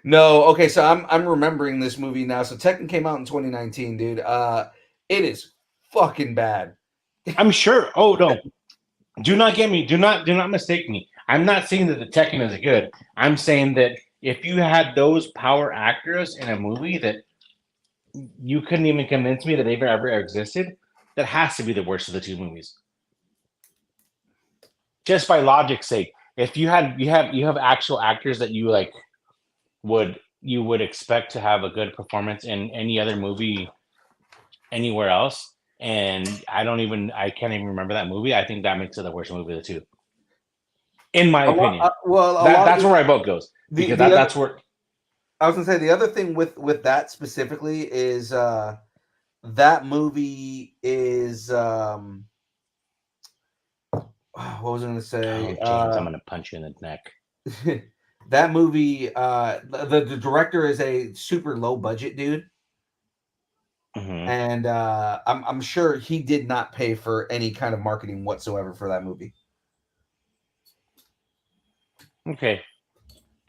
No, okay, so I'm remembering this movie now. So Tekken came out in 2019, dude. It is fucking bad. I'm sure. Oh no. Do not get me. Do not mistake me. I'm not saying that the Tekken is good. I'm saying that if you had those power actors in a movie that you couldn't even convince me that they've ever existed, that has to be the worst of the two movies. Just by logic's sake, if you have actual actors that you like would expect to have a good performance in any other movie anywhere else, and I can't even remember that movie. I think that makes it the worst movie of the two, in my opinion. That's where my vote goes because that's where. I was gonna say the other thing with that specifically is that movie is what was I gonna say? Oh, James, I'm gonna punch you in the neck. That movie, the director is a super low budget dude. And I'm sure he did not pay for any kind of marketing whatsoever for that movie. Okay,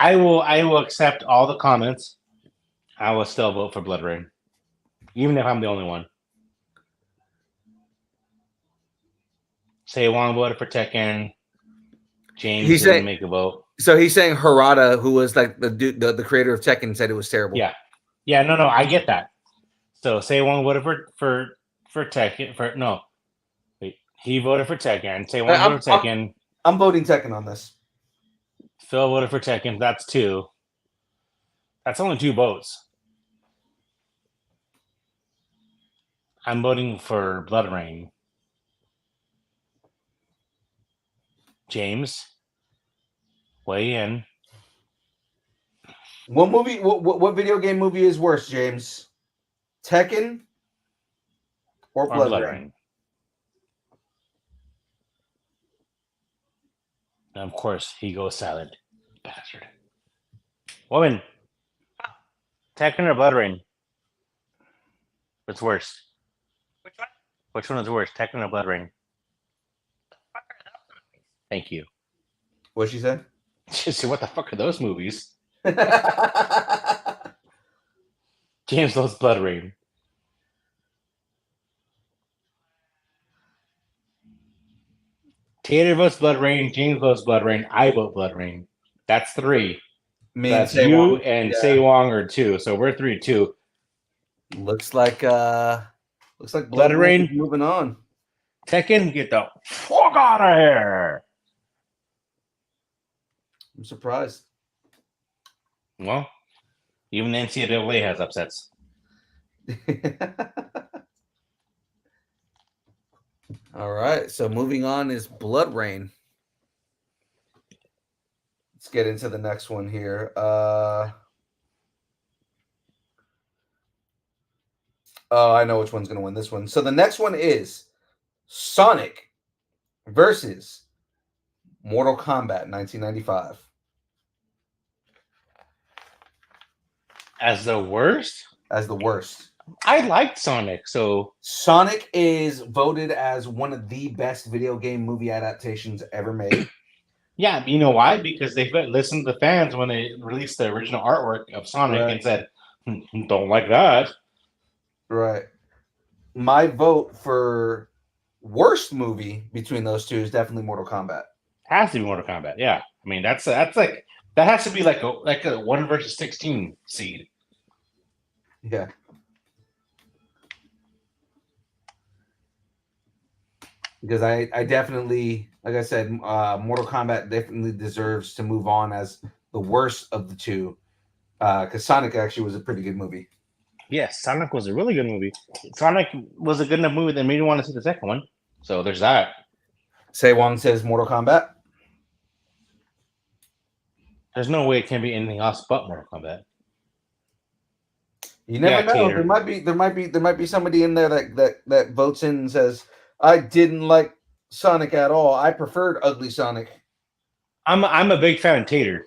I will accept all the comments. I will still vote for Blood Rain, even if I'm the only one. Say Wong voted for Tekken. James didn't make a vote. So he's saying Harada, who was like the creator of Tekken, said it was terrible. Yeah, no, I get that. So Say Wong voted for Tekken. He voted for Tekken. Say Wong voted for Tekken. I'm voting Tekken on this. Phil voted for Tekken. That's 2. That's only 2 votes. I'm voting for Blood Rain. James, weigh in. What movie? What video game movie is worse, James? Tekken or Blood Rain? And of course, he goes silent. Bastard. Woman. Tekken or Blood Rain? What's worse? Which one? Which one is worse, Tekken or Blood Rain? What are those movies? Thank you. What she said? She said, "What the fuck are those movies?" James loves Blood Rain. Tater votes Blood Rain. James votes Blood Rain. I vote Blood Rain. That's 3. That's you and Say Wong are 2. So we're 3-2. Looks like Blood Rain moving on. Tekken, get the fuck out of here. I'm surprised. Well, even the NCAA has upsets. All right, so moving on is Blood Rain. Let's get into the next one here. Oh, I know which one's going to win this one. So the next one is Sonic versus Mortal Kombat 1995. As the worst? As the worst. I liked Sonic, so Sonic is voted as one of the best video game movie adaptations ever made. yeah, you know why? Because they listened to the fans when they released the original artwork of Sonic Right. and said, "Don't like that." Right. My vote for worst movie between those two is definitely Mortal Kombat. Has to be Mortal Kombat. Yeah, I mean that's like that has to be like a 1 versus 16 seed. Yeah. Because I definitely, like I said, Mortal Kombat definitely deserves to move on as the worst of the two. Because Sonic actually was a pretty good movie. Yes, Sonic was a really good movie. Sonic was a good enough movie that made me want to see the second one. So there's that. Say Wong says Mortal Kombat. There's no way it can be anything else but Mortal Kombat. You never Yeah, know. Tater. There might be somebody in there that votes in and says, I didn't like Sonic at all. I preferred Ugly Sonic. I'm a big fan of Tater.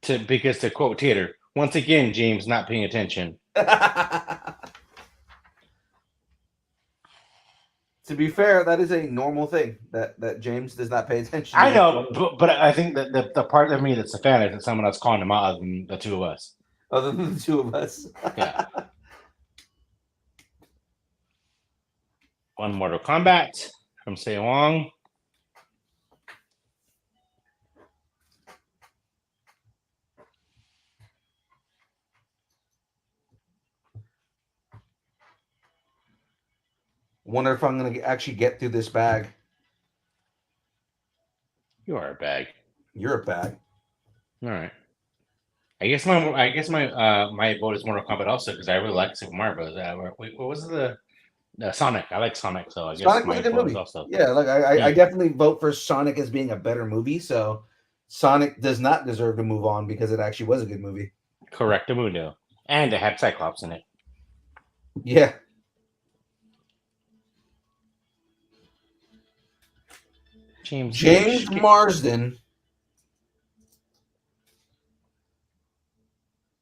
Because to quote Tater, once again, James not paying attention. To be fair, that is a normal thing that James does not pay attention. I know, but I think that the part of me that's a fan is that someone else calling him out other than the two of us. Other than the two of us. Yeah. One Mortal Kombat from Say Wong. Wonder if I'm going to actually get through this bag. You are a bag. You're a bag. All right. I guess my my vote is Mortal Kombat also because I really like Super Mario Bros. Wait, what was the Sonic? I like Sonic, so I guess Sonic was my a good vote movie. is also. Yeah, like I definitely vote for Sonic as being a better movie. So Sonic does not deserve to move on because it actually was a good movie. Correctamundo. And it had Cyclops in it. Yeah. James Marsden.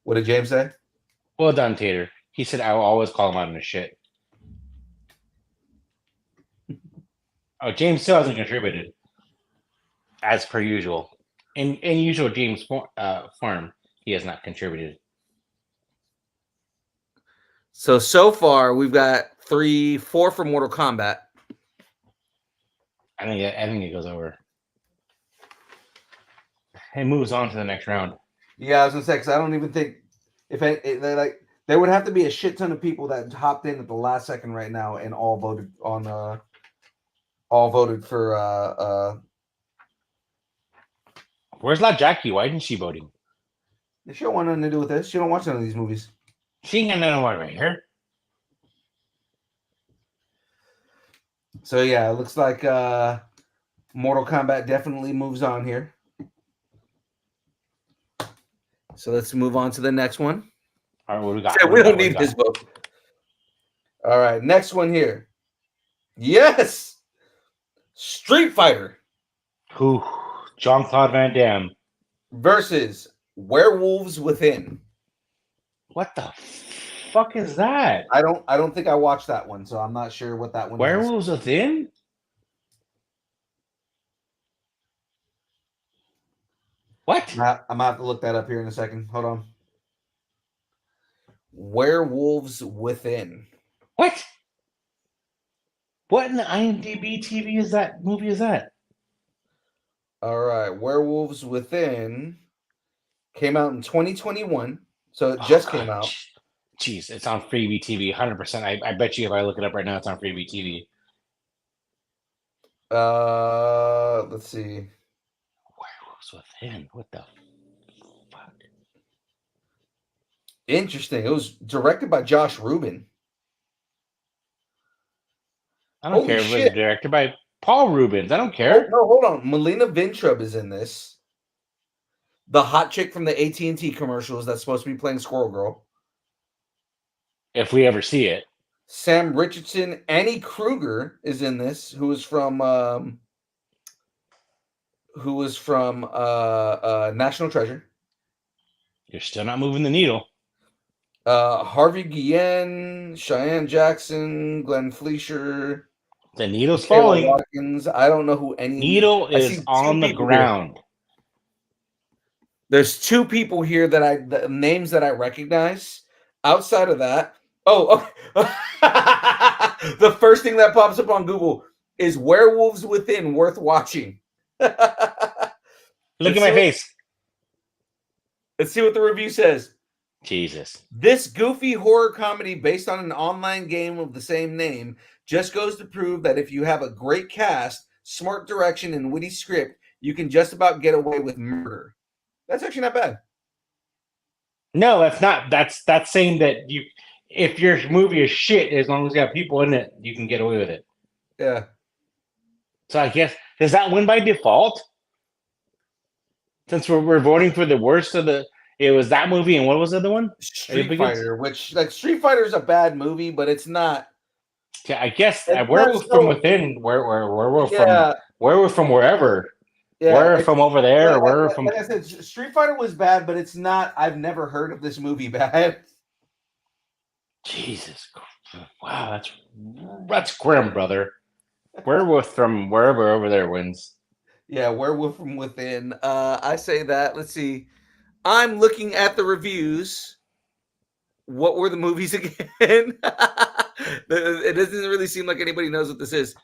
What did James say? Well done, Tater. He said I will always call him out on his shit. Oh, James still hasn't contributed, as per usual. In usual James form, he has not contributed. So far we've got 4 for Mortal Kombat. I think it goes over. It moves on to the next round. Yeah, I was gonna say because I don't even think there would have to be a shit ton of people that hopped in at the last second right now and all voted for Where's La Jackie? Why isn't she voting? she don't want nothing to do with this. She don't watch none of these movies. She ain't got nothing right here. So yeah, it looks like Mortal Kombat definitely moves on here. So let's move on to the next one. All right, what do we got? Yeah, we don't need this vote. All right, next one here. Yes, Street Fighter. Who? Jean-Claude Van Damme. Versus Werewolves Within. What the fuck is that? I don't think I watched that one, so I'm not sure what that one is. Werewolves Within? What? I'm gonna have to look that up here in a second. Hold on. Werewolves Within. What? What in the IMDb TV is that movie? Is that? All right, Werewolves Within came out in 2021, so it just came out. Jeez, it's on Freebie TV, 100%. I bet you if I look it up right now, it's on Freebie TV. Let's see. Werewolves Within. What the fuck? Interesting. It was directed by Josh Rubin. I don't Holy care if it was shit. directed by Paul Rubens. I don't Oh, care. no, hold on. Melina Vintrub is in this. The hot chick from the AT&T commercials that's supposed to be playing Squirrel Girl. If we ever see it. Sam Richardson, Annie Kruger is in this, who was from National Treasure. You're still not moving the needle. Harvey Guillen, Cheyenne Jackson, Glenn Fleischer, The needle's Michaela falling. Watkins. I don't know who any Needle I see is two on the people here. ground. There's two people here that the names that I recognize. Outside of that, oh, the first thing that pops up on Google is Werewolves Within worth watching. Look Let's at my see face. Let's see what the review says. Jesus. This goofy horror comedy based on an online game of the same name just goes to prove that if you have a great cast, smart direction, and witty script, you can just about get away with murder. That's actually not bad. No, that's not. That's saying that if your movie is shit, as long as you have people in it, you can get away with it. Yeah. So I guess, does that win by default? Since we're voting for the worst of the, it was that movie, and what was the other one? Street Fighter, which Street Fighter is a bad movie, but it's not. Yeah, I guess It's Werewolf not from so- Within, Werewolf Yeah, from wherever, yeah. Werewolf from over there, or Werewolf from. Like I said, Street Fighter was bad, but it's not. I've never heard of this movie bad. Jesus, wow, that's grim, brother. Werewolf from wherever over there wins. Yeah, Werewolf from Within. I say that. Let's see. I'm looking at the reviews. What were the movies again? It doesn't really seem like anybody knows what this is.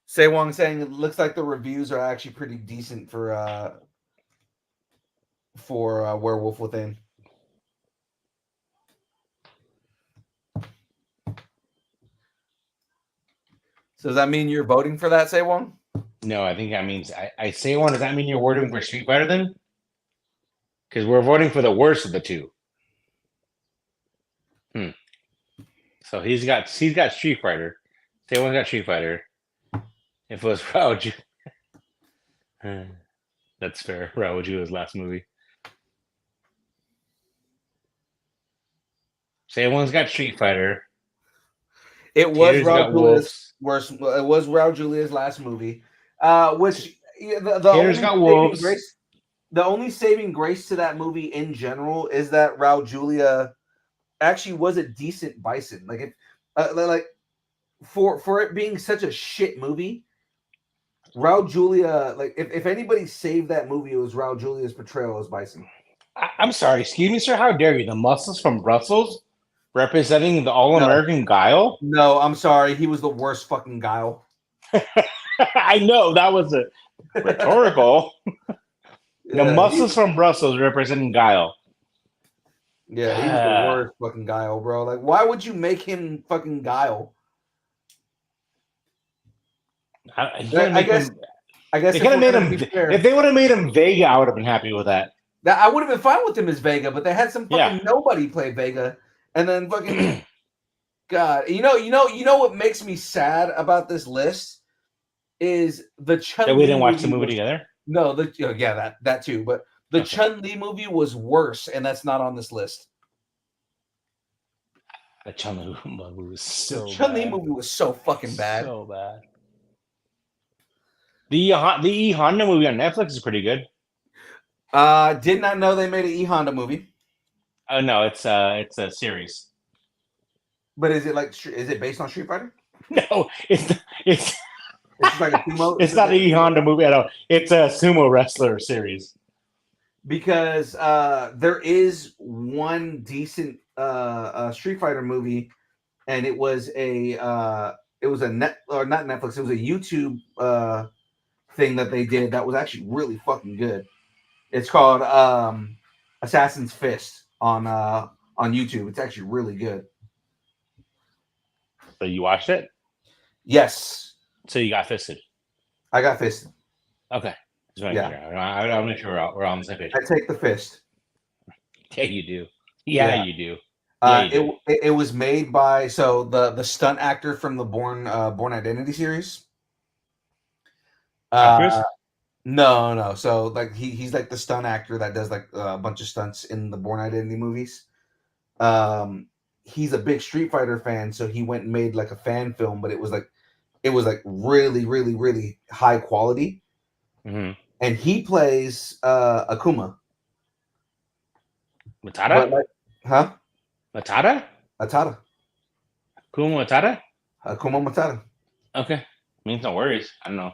Say Wong saying it looks like the reviews are actually pretty decent for Werewolf Within. So does that mean you're voting for that, Say Wong? No, I think that means I say one. Does that mean you're voting for Street Fighter then? Because we're voting for the worst of the two. So he's got Street Fighter. Say one's got Street Fighter. If it was Raoul, that's fair. Raoul Julia's last movie. Say one's got Street Fighter. It was Tater's Raul got Julia's Wolves. worst. It was Raul Julia's last movie, which the Tater's only got saving Wolves. grace- the only saving grace to that movie in general is that Raul Julia actually was a decent bison. Like if like for it being such a shit movie, Raul Julia, like if anybody saved that movie, it was Raul Julia's portrayal as Bison. I'm sorry, excuse me, sir. How dare you? The muscles from Brussels representing the all-American Guile? No, I'm sorry. He was the worst fucking Guile. I know that was a rhetorical. The Yeah, muscles from Brussels representing Guile. Yeah, he was the worst fucking Guile, bro. Like, why would you make him fucking Guile? I guess They if could have we're made gonna him. be fair, If they would have made him Vega, I would have been happy with that. I would have been fine with him as Vega, but they had some fucking Yeah. nobody play Vega, and then fucking God, you know what makes me sad about this list is the Chun. That we didn't watch the movie together. No, that too, but the Chun-Li movie was worse, and that's not on this list. The Chun-Li movie was so The Chun-Li bad. movie was so fucking bad. So bad. The E Honda movie on Netflix is pretty good. Did not know they made an E Honda movie. Oh no, it's a series. But is it based on Street Fighter? No, it's It's just like a sumo. it's not an E Honda movie at all. It's a sumo wrestler series. Because there is one decent Street Fighter movie, and it was not Netflix. It was a YouTube thing that they did that was actually really fucking good. It's called Assassin's Fist on YouTube. It's actually really good. So you watched it? Yes, So you got fisted. I got fisted. Okay. Just making Yeah. sure. I'll make sure we're on the same page. I take the fist. Yeah, you do. Yeah, Yeah. you do. Yeah, you do. It was made by the stunt actor from the Born Identity series. Tom Cruise? No. So like he's like the stunt actor that does like a bunch of stunts in the Born Identity movies. He's a big Street Fighter fan, so he went and made like a fan film, but it was like really, really, really high quality. Mm-hmm. And he plays Akuma. Matata? But like, huh? Matata? Matata. Kuma Matata? Akuma Matata. Okay. Means no worries. I don't know.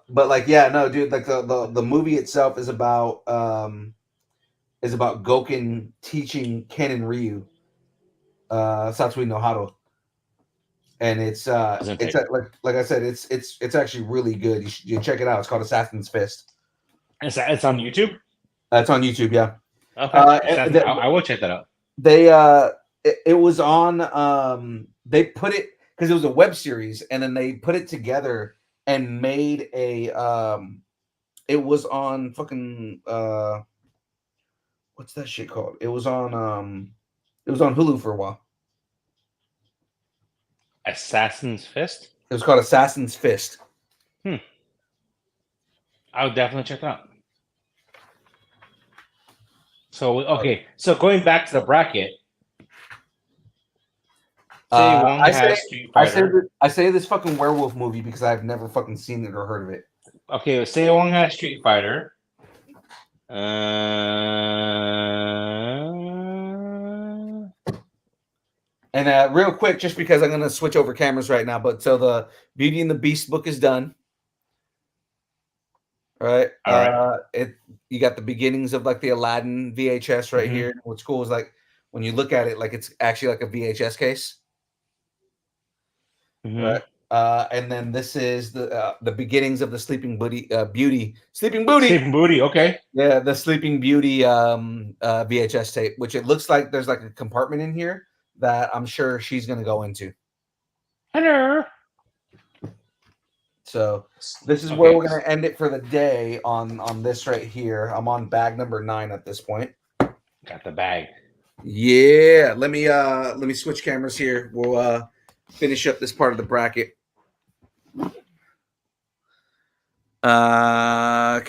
But like, yeah, no, dude, like the movie itself is about Goken teaching Ken and Ryu Satsui no Hado. And it's like I said, it's actually really good. You check it out. It's called Assassin's Fist. It's on YouTube? It's on YouTube, yeah. Okay. I will check that out. They it was on they put it because it was a web series, and then they put it together and made a it was on fucking what's that shit called? It was on Hulu for a while. Assassin's Fist? It was called Assassin's Fist. I would definitely check it out. So okay, so going back to the bracket. I say this fucking werewolf movie because I've never fucking seen it or heard of it. Okay, say Wong has Street Fighter. And real quick, just because I'm going to switch over cameras right now, but so the Beauty and the Beast book is done. All right. You got the beginnings of like the Aladdin VHS right here. What's cool is like when you look at it, like it's actually like a VHS case. Right. And then this is the beginnings of the Sleeping Beauty. Okay. Yeah, the Sleeping Beauty VHS tape, which it looks like there's like a compartment in here that I'm sure she's gonna go into. Hello. So this is where we're gonna end it for the day on this right here. I'm on bag number 9 at this point. Got the bag. Yeah, let me switch cameras here. We'll finish up this part of the bracket. Camera.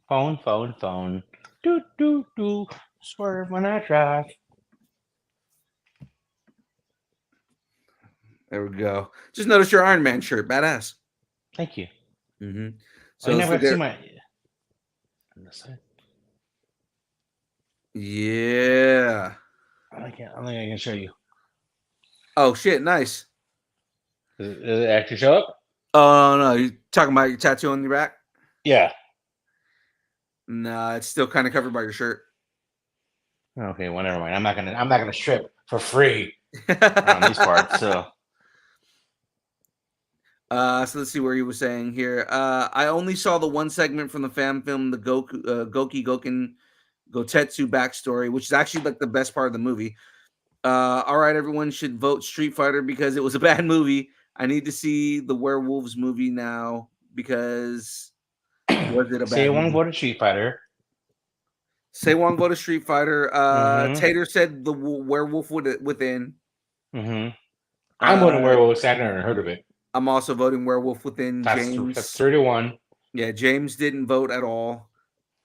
Phone. Do. Swerve when I drive. There we go. Just notice your Iron Man shirt, badass. Thank you. So I never see my. Yeah. I think I can show you. Oh shit! Nice. Does it actually show up? Oh no! You talking about your tattoo on your back? Yeah. No, it's still kind of covered by your shirt. Okay, well, never mind. I'm not gonna strip for free on these parts. So let's see where he was saying here. I only saw the one segment from the fan film, the Goken Gotetsu backstory, which is actually like the best part of the movie. All right, everyone should vote Street Fighter because it was a bad movie. I need to see the Werewolves movie now because was it a bad say one movie? vote to Street Fighter. Say one vote to Street Fighter. Tater said the Werewolf Within. I'm voting Werewolf. I never heard of it. I'm also voting Werewolf Within. James. That's 3-1. Yeah, James didn't vote at all.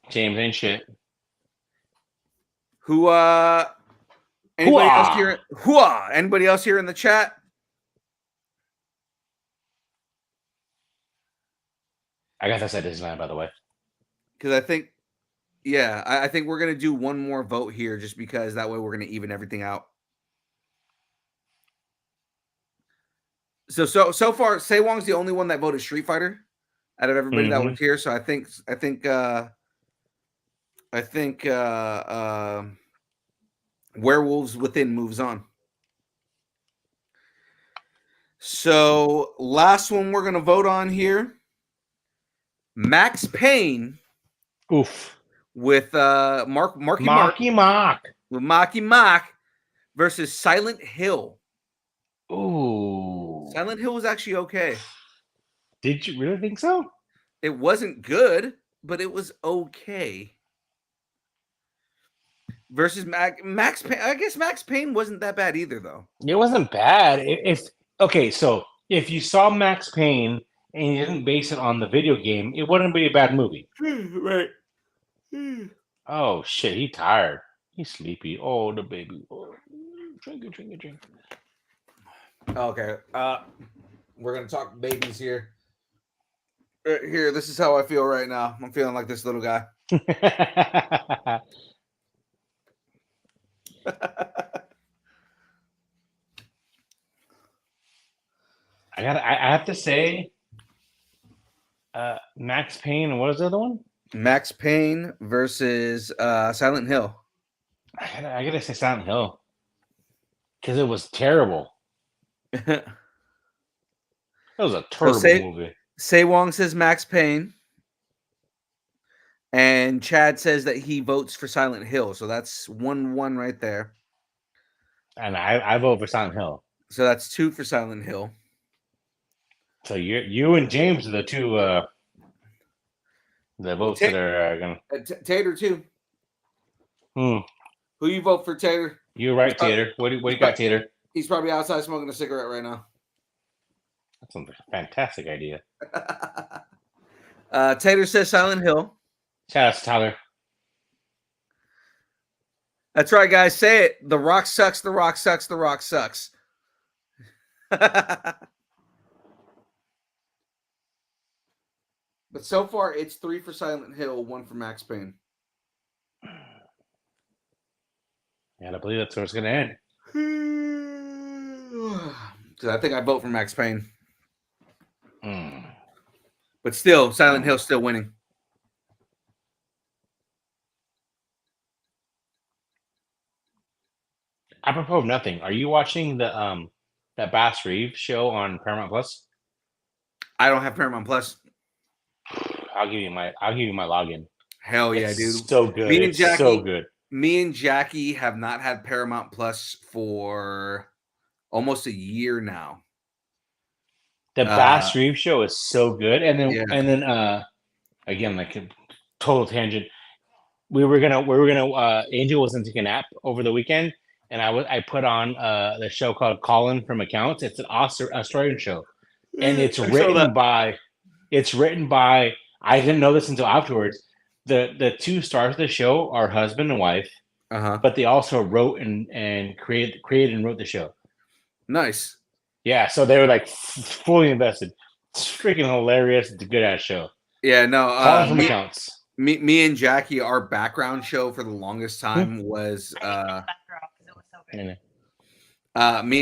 James ain't shit. Who anybody else here? Anybody else here in the chat? I guess I said Disneyland, by the way. Because I think, yeah, I think we're gonna do one more vote here, just because that way we're gonna even everything out. So far, Saewong's the only one that voted Street Fighter out of everybody that was here. So I think Werewolves Within moves on. So last one we're gonna vote on here. Max Payne Oof. with Marky Mark Mocky Mock. with Marky Mark versus Silent Hill. Ooh. Silent Hill was actually okay. Did you really think so? It wasn't good, but it was okay. Versus Max Payne. I guess Max Payne wasn't that bad either, though. It wasn't bad. So if you saw Max Payne and you didn't base it on the video game, it wouldn't be a bad movie. Right. Oh shit, he tired. He's sleepy. Oh, the baby. Oh, drink it. Okay. We're gonna talk babies here. Here, this is how I feel right now. I'm feeling like this little guy. I have to say, Max Payne. And what is the other one? Max Payne versus Silent Hill. I gotta say Silent Hill because it was terrible. It was a terrible movie. Say Wong says Max Payne, and Chad says that he votes for Silent Hill. So that's 1-1 right there. And I vote for Silent Hill. So that's 2 for Silent Hill. So you and James are the two the votes that are gonna. Tater too. Who you vote for, Tater? You're right, Tater. What do you got, Tater? He's probably outside smoking a cigarette right now. That's a fantastic idea. Tater says Silent Hill. Shout out to Tyler. That's right, guys. Say it. The Rock sucks. The Rock sucks. The Rock sucks. But so far, it's 3 for Silent Hill, 1 for Max Payne. And I believe that's where it's going to end. Because I think I vote for Max Payne. Mm. But still, Silent Hill's still winning. Apropos of nothing, are you watching the that Bass Reeves show on Paramount Plus? I don't have Paramount Plus. I'll give you my login. Hell yeah, It's dude. so good. Me and Jackie, so good. Me and Jackie have not had Paramount Plus for almost a year now. The Bass Reeves show is so good. And then again, like a total tangent. We were gonna Angel wasn't taking a nap over the weekend, and I put on the show called Colin from Accounts. It's an Australian show. And it's written by I didn't know this until afterwards. The 2 stars of the show are husband and wife, but they also wrote and created and wrote the show. Nice. Yeah, so they were like fully invested. It's freaking hilarious. It's a good ass show. Yeah, no. From Accounts. Me and Jackie, our background show for the longest time was me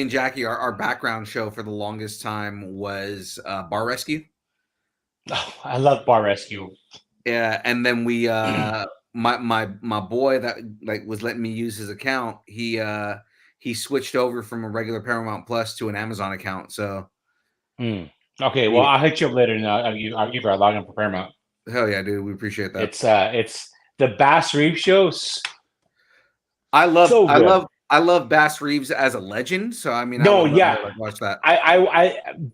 and Jackie, our background show for the longest time was Bar Rescue. Oh, I love Bar Rescue. Yeah, and then we my boy that was letting me use his account, he switched over from a regular Paramount Plus to an Amazon account. So okay, well I'll hit you up later and I'll give you our login for Paramount. Hell yeah, dude, we appreciate that. It's the Bass Reeves shows. I love Bass Reeves as a legend. So I mean, watch that.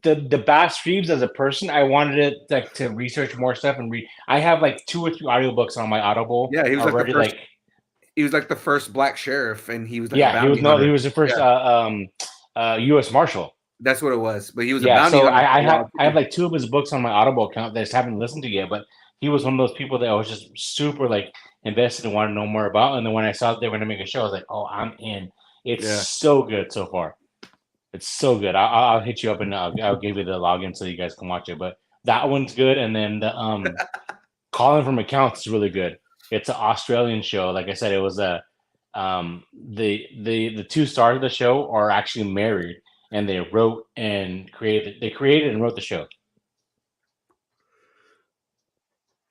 The Bass Reeves as a person, I wanted to research more stuff and read. I have like 2 or 3 audiobooks on my Audible. Yeah, he was already, like the first. He was like the first black sheriff, and he was like he was the first U.S. Marshal. That's what it was. But he was a bounty so hunter. I have like 2 of his books on my Audible account that I just haven't listened to yet. But he was one of those people that I was just super like invested and wanted to know more about. And then when I saw that they were going to make a show, I was like, oh, I'm in. It's so good so far. It's so good. I'll hit you up and I'll give you the login so you guys can watch it. But that one's good. And then the Calling from Accounts is really good. It's an Australian show. Like I said, it was the 2 stars of the show are actually married, and they created and wrote the show.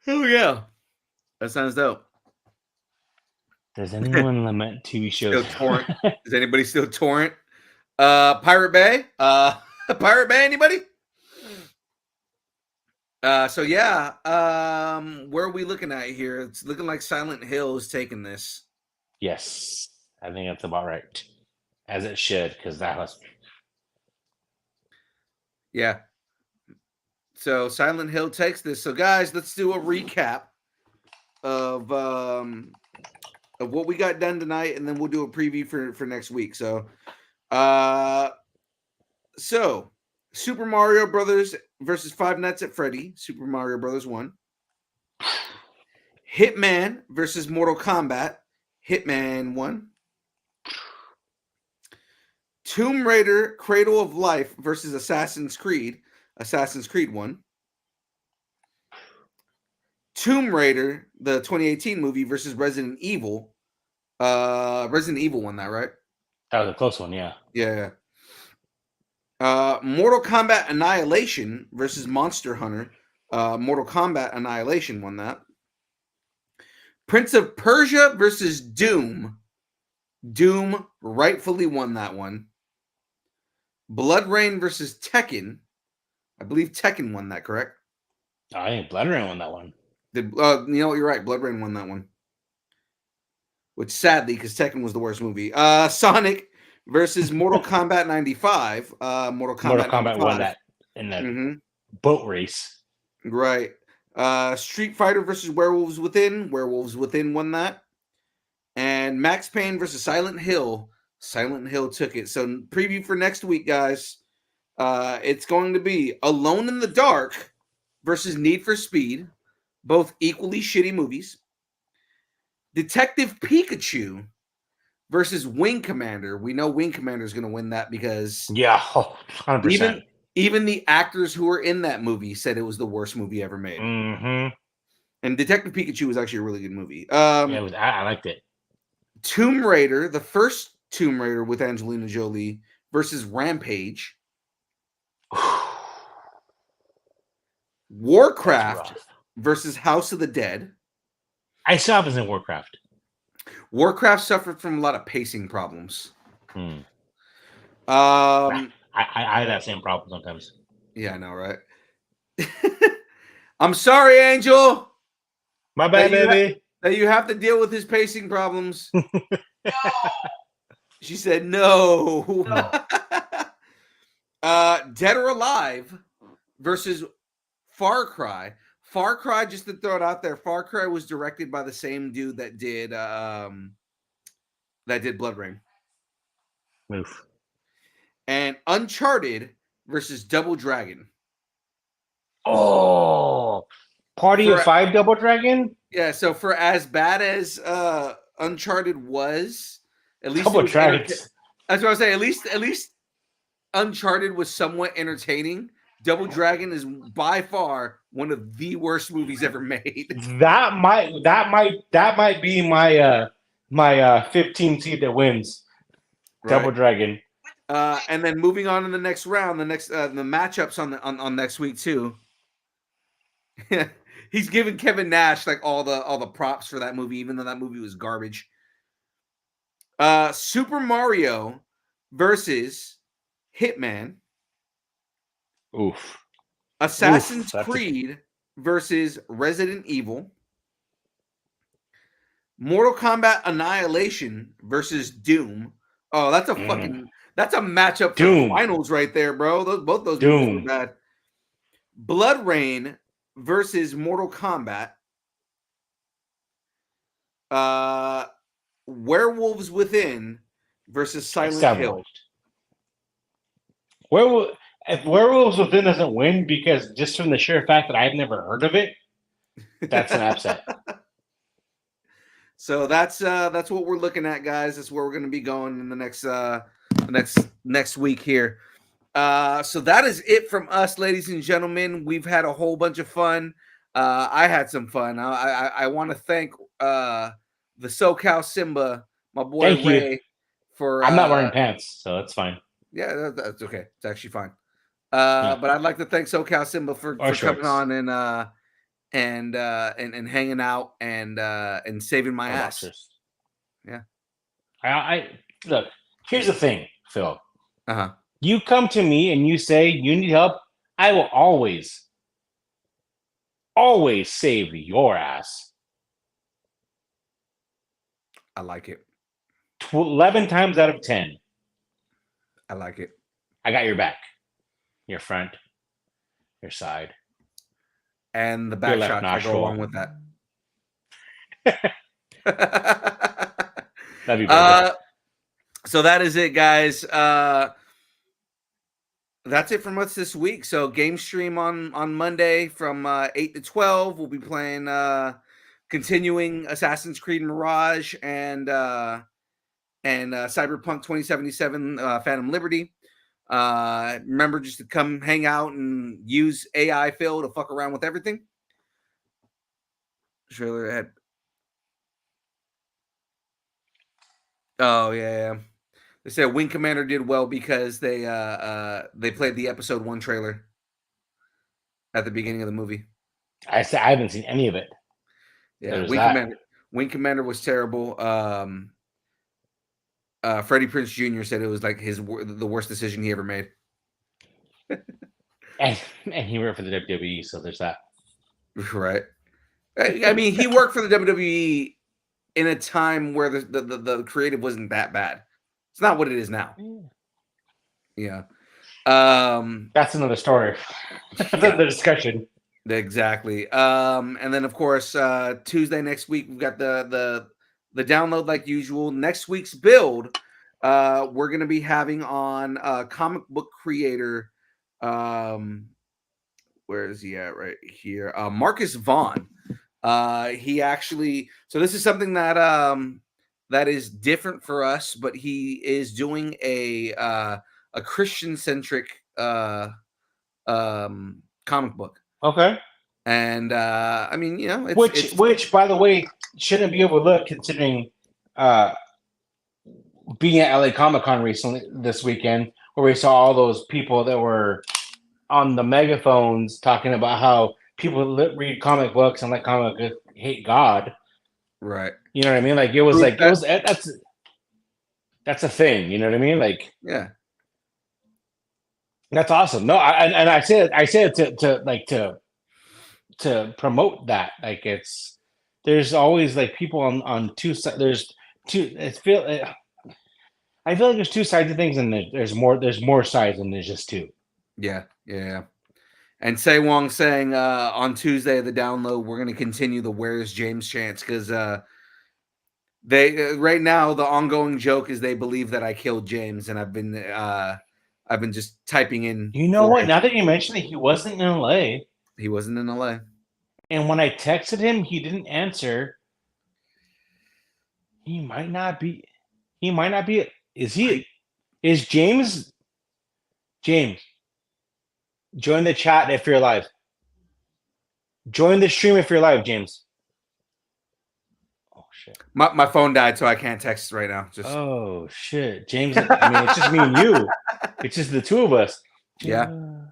Hell yeah, that sounds dope. Does anyone lament TV shows? Still torrent? Is anybody still torrent? Pirate Bay? Pirate Bay? Anybody? So yeah, where are we looking at here? It's looking like Silent Hill is taking this. Yes, I think that's about right, as it should, because that was Yeah. So Silent Hill takes this. So guys, let's do a recap of what we got done tonight, and then we'll do a preview for next week. Uh, so Super Mario Brothers versus Five Nights at Freddy. Super Mario Brothers won. Hitman versus Mortal Kombat. Hitman won. Tomb Raider Cradle of Life versus Assassin's Creed. Assassin's Creed won. Tomb Raider, the 2018 movie, versus Resident Evil. Resident Evil won that, right? that was a close one. Yeah, Yeah. Mortal Kombat Annihilation versus Monster Hunter. Mortal Kombat Annihilation won that. Prince of Persia versus Doom. Doom rightfully won that one. Blood Rain versus Tekken. I believe Tekken won that, correct? I think Blood Rain won that one. You know what? You're right. Blood Rain won that one. Which sadly, because Tekken was the worst movie. Sonic versus Mortal Kombat 95. Mortal Mortal Kombat Kombat 95. won that in the boat race. Right. Street Fighter versus Werewolves Within. Werewolves Within won that. And Max Payne versus Silent Hill. Silent Hill took it. So preview for next week, guys. It's going to be Alone in the Dark versus Need for Speed. Both equally shitty movies. Detective Pikachu versus Wing Commander. We know Wing Commander is going to win that because Yeah, 100%. even the actors who were in that movie said it was the worst movie ever made. Mm-hmm. And Detective Pikachu was actually a really good movie. Yeah, I liked it. Tomb Raider, the first Tomb Raider with Angelina Jolie versus Rampage. Warcraft versus House of the Dead. I still haven't seen Warcraft. Warcraft suffered from a lot of pacing problems. I have that same problem sometimes. Yeah, I know, right? I'm sorry, Angel. My bad, baby. That you have to deal with his pacing problems. No. She said no. Dead or Alive versus Far Cry. Far Cry, just to throw it out there, Far Cry was directed by the same dude that did Blood Rain. Move. And Uncharted versus Double Dragon. Oh, Party of 5 Double Dragon? Yeah, so for as bad as Uncharted was, at least Double Dragon. That's what I was saying. At least Uncharted was somewhat entertaining. Double Dragon is by far one of the worst movies ever made. That might be my my 15 seed that wins. Right. Double Dragon. And then moving on in the next round, the matchups on next week too. He's giving Kevin Nash like all the props for that movie, even though that movie was garbage. Super Mario versus Hitman. Oof. Assassin's Creed versus Resident Evil. Mortal Kombat Annihilation versus Doom. Oh, that's a that's a matchup for Doom. finals right there, bro. Both those Doom. movies were bad. Blood Rain versus Mortal Kombat. Werewolves Within versus Silent Hill. If Werewolves Within doesn't win because just from the sheer fact that I've never heard of it, that's an upset. So that's what we're looking at, guys. That's where we're going to be going in the next week here. So that is it from us, ladies and gentlemen. We've had a whole bunch of fun. I had some fun. I want to thank the SoCal Simba, my boy Thank Ray, you. for. I'm not wearing pants, so that's fine. Yeah, that's okay. It's actually fine. But I'd like to thank SoCal Simba for coming on and hanging out and saving my ass. Boxers. Yeah. I look. Here's the thing, Phil. Uh-huh. You come to me and you say you need help. I will always always save your ass. I like it. 11 times out of 10, I like it. I got your back, your front, your side, And the your back left shots that go nostril. along with that. Love you, brother. So that is it, guys. That's it from us this week. So game stream on Monday from 8 to 12. We'll be playing continuing Assassin's Creed Mirage and Cyberpunk 2077 Phantom Liberty. Remember just to come hang out and use AI Phil to fuck around with everything. Trailer ahead. Oh yeah. They said Wing Commander did well because they played the episode 1 trailer at the beginning of the movie. I haven't seen any of it. Yeah, There's Wing that. Wing Commander was terrible. Freddie Prinze Jr. said it was like the worst decision he ever made. And he worked for the WWE, so there's that. Right. I mean, he worked for the WWE in a time where the creative wasn't that bad. It's not what it is now. Yeah. That's another story. Yeah. The discussion. Exactly. And then of course, Tuesday next week we've got the download like usual. Next week's build, we're gonna be having on comic book creator. Where is he at? Right here. Marcus Vaughn. He actually. So this is something that that is different for us, but he is doing a Christian centric comic book. Okay. And I mean, you know, which by the way shouldn't be overlooked considering being at LA Comic Con recently this weekend, where we saw all those people that were on the megaphones talking about how people read comic books and like comic books hate God. Right. You know what I mean? Like it was that's a thing. You know what I mean? Like yeah, that's awesome. No, I say it to promote that. Like there's always like people on two sides. There's two. I feel like there's two sides of things, and there's more sides than there's just two. Yeah. And Say Wong saying on Tuesday the download we're going to continue the Where's James chants because they right now the ongoing joke is they believe that I killed James, and I've been just typing in. You know what? Now that you mention it, he wasn't in LA. He wasn't in LA. And when I texted him, he didn't answer. He might not be. Is he? Is James? James, join the chat if you're live. Join the stream if you're live, James. Oh shit! My phone died, so I can't text right now. Oh shit, James. I mean, it's just me and you. It's just the two of us. Yeah.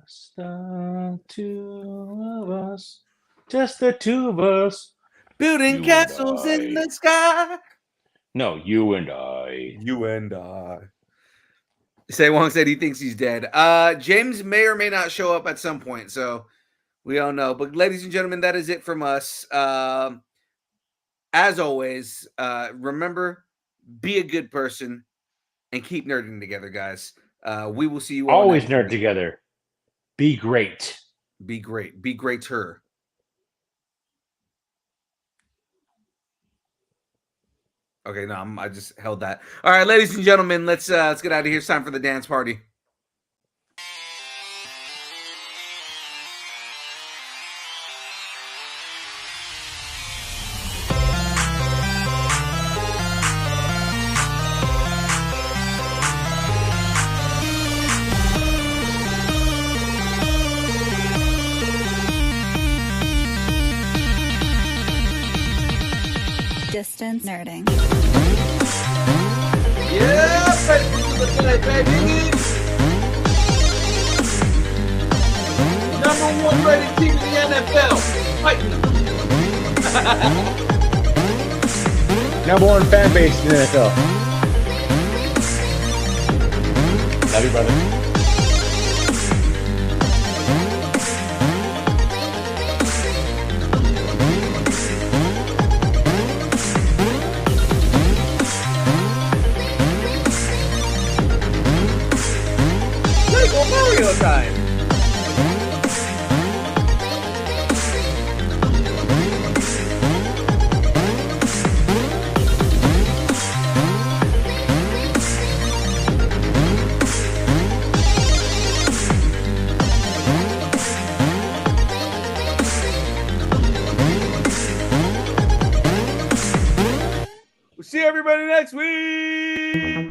Just the two of us. Just the two of us. Building castles in the sky. No, you and I. You and I. Say Wong said he thinks he's dead. James may or may not show up at some point, so we don't know. But ladies and gentlemen, that is it from us. As always, remember, be a good person and keep nerding together, guys. We will see you all always nerd together. Be great. Be great. Be greater. Okay, no, I just held that. All right, ladies and gentlemen, let's get out of here. It's time for the dance party. Distance nerding. Yeah, baby. Number 1 rated team in the NFL. Fighting. Number 1 fan base in the NFL. Love you, brother. See everybody next week.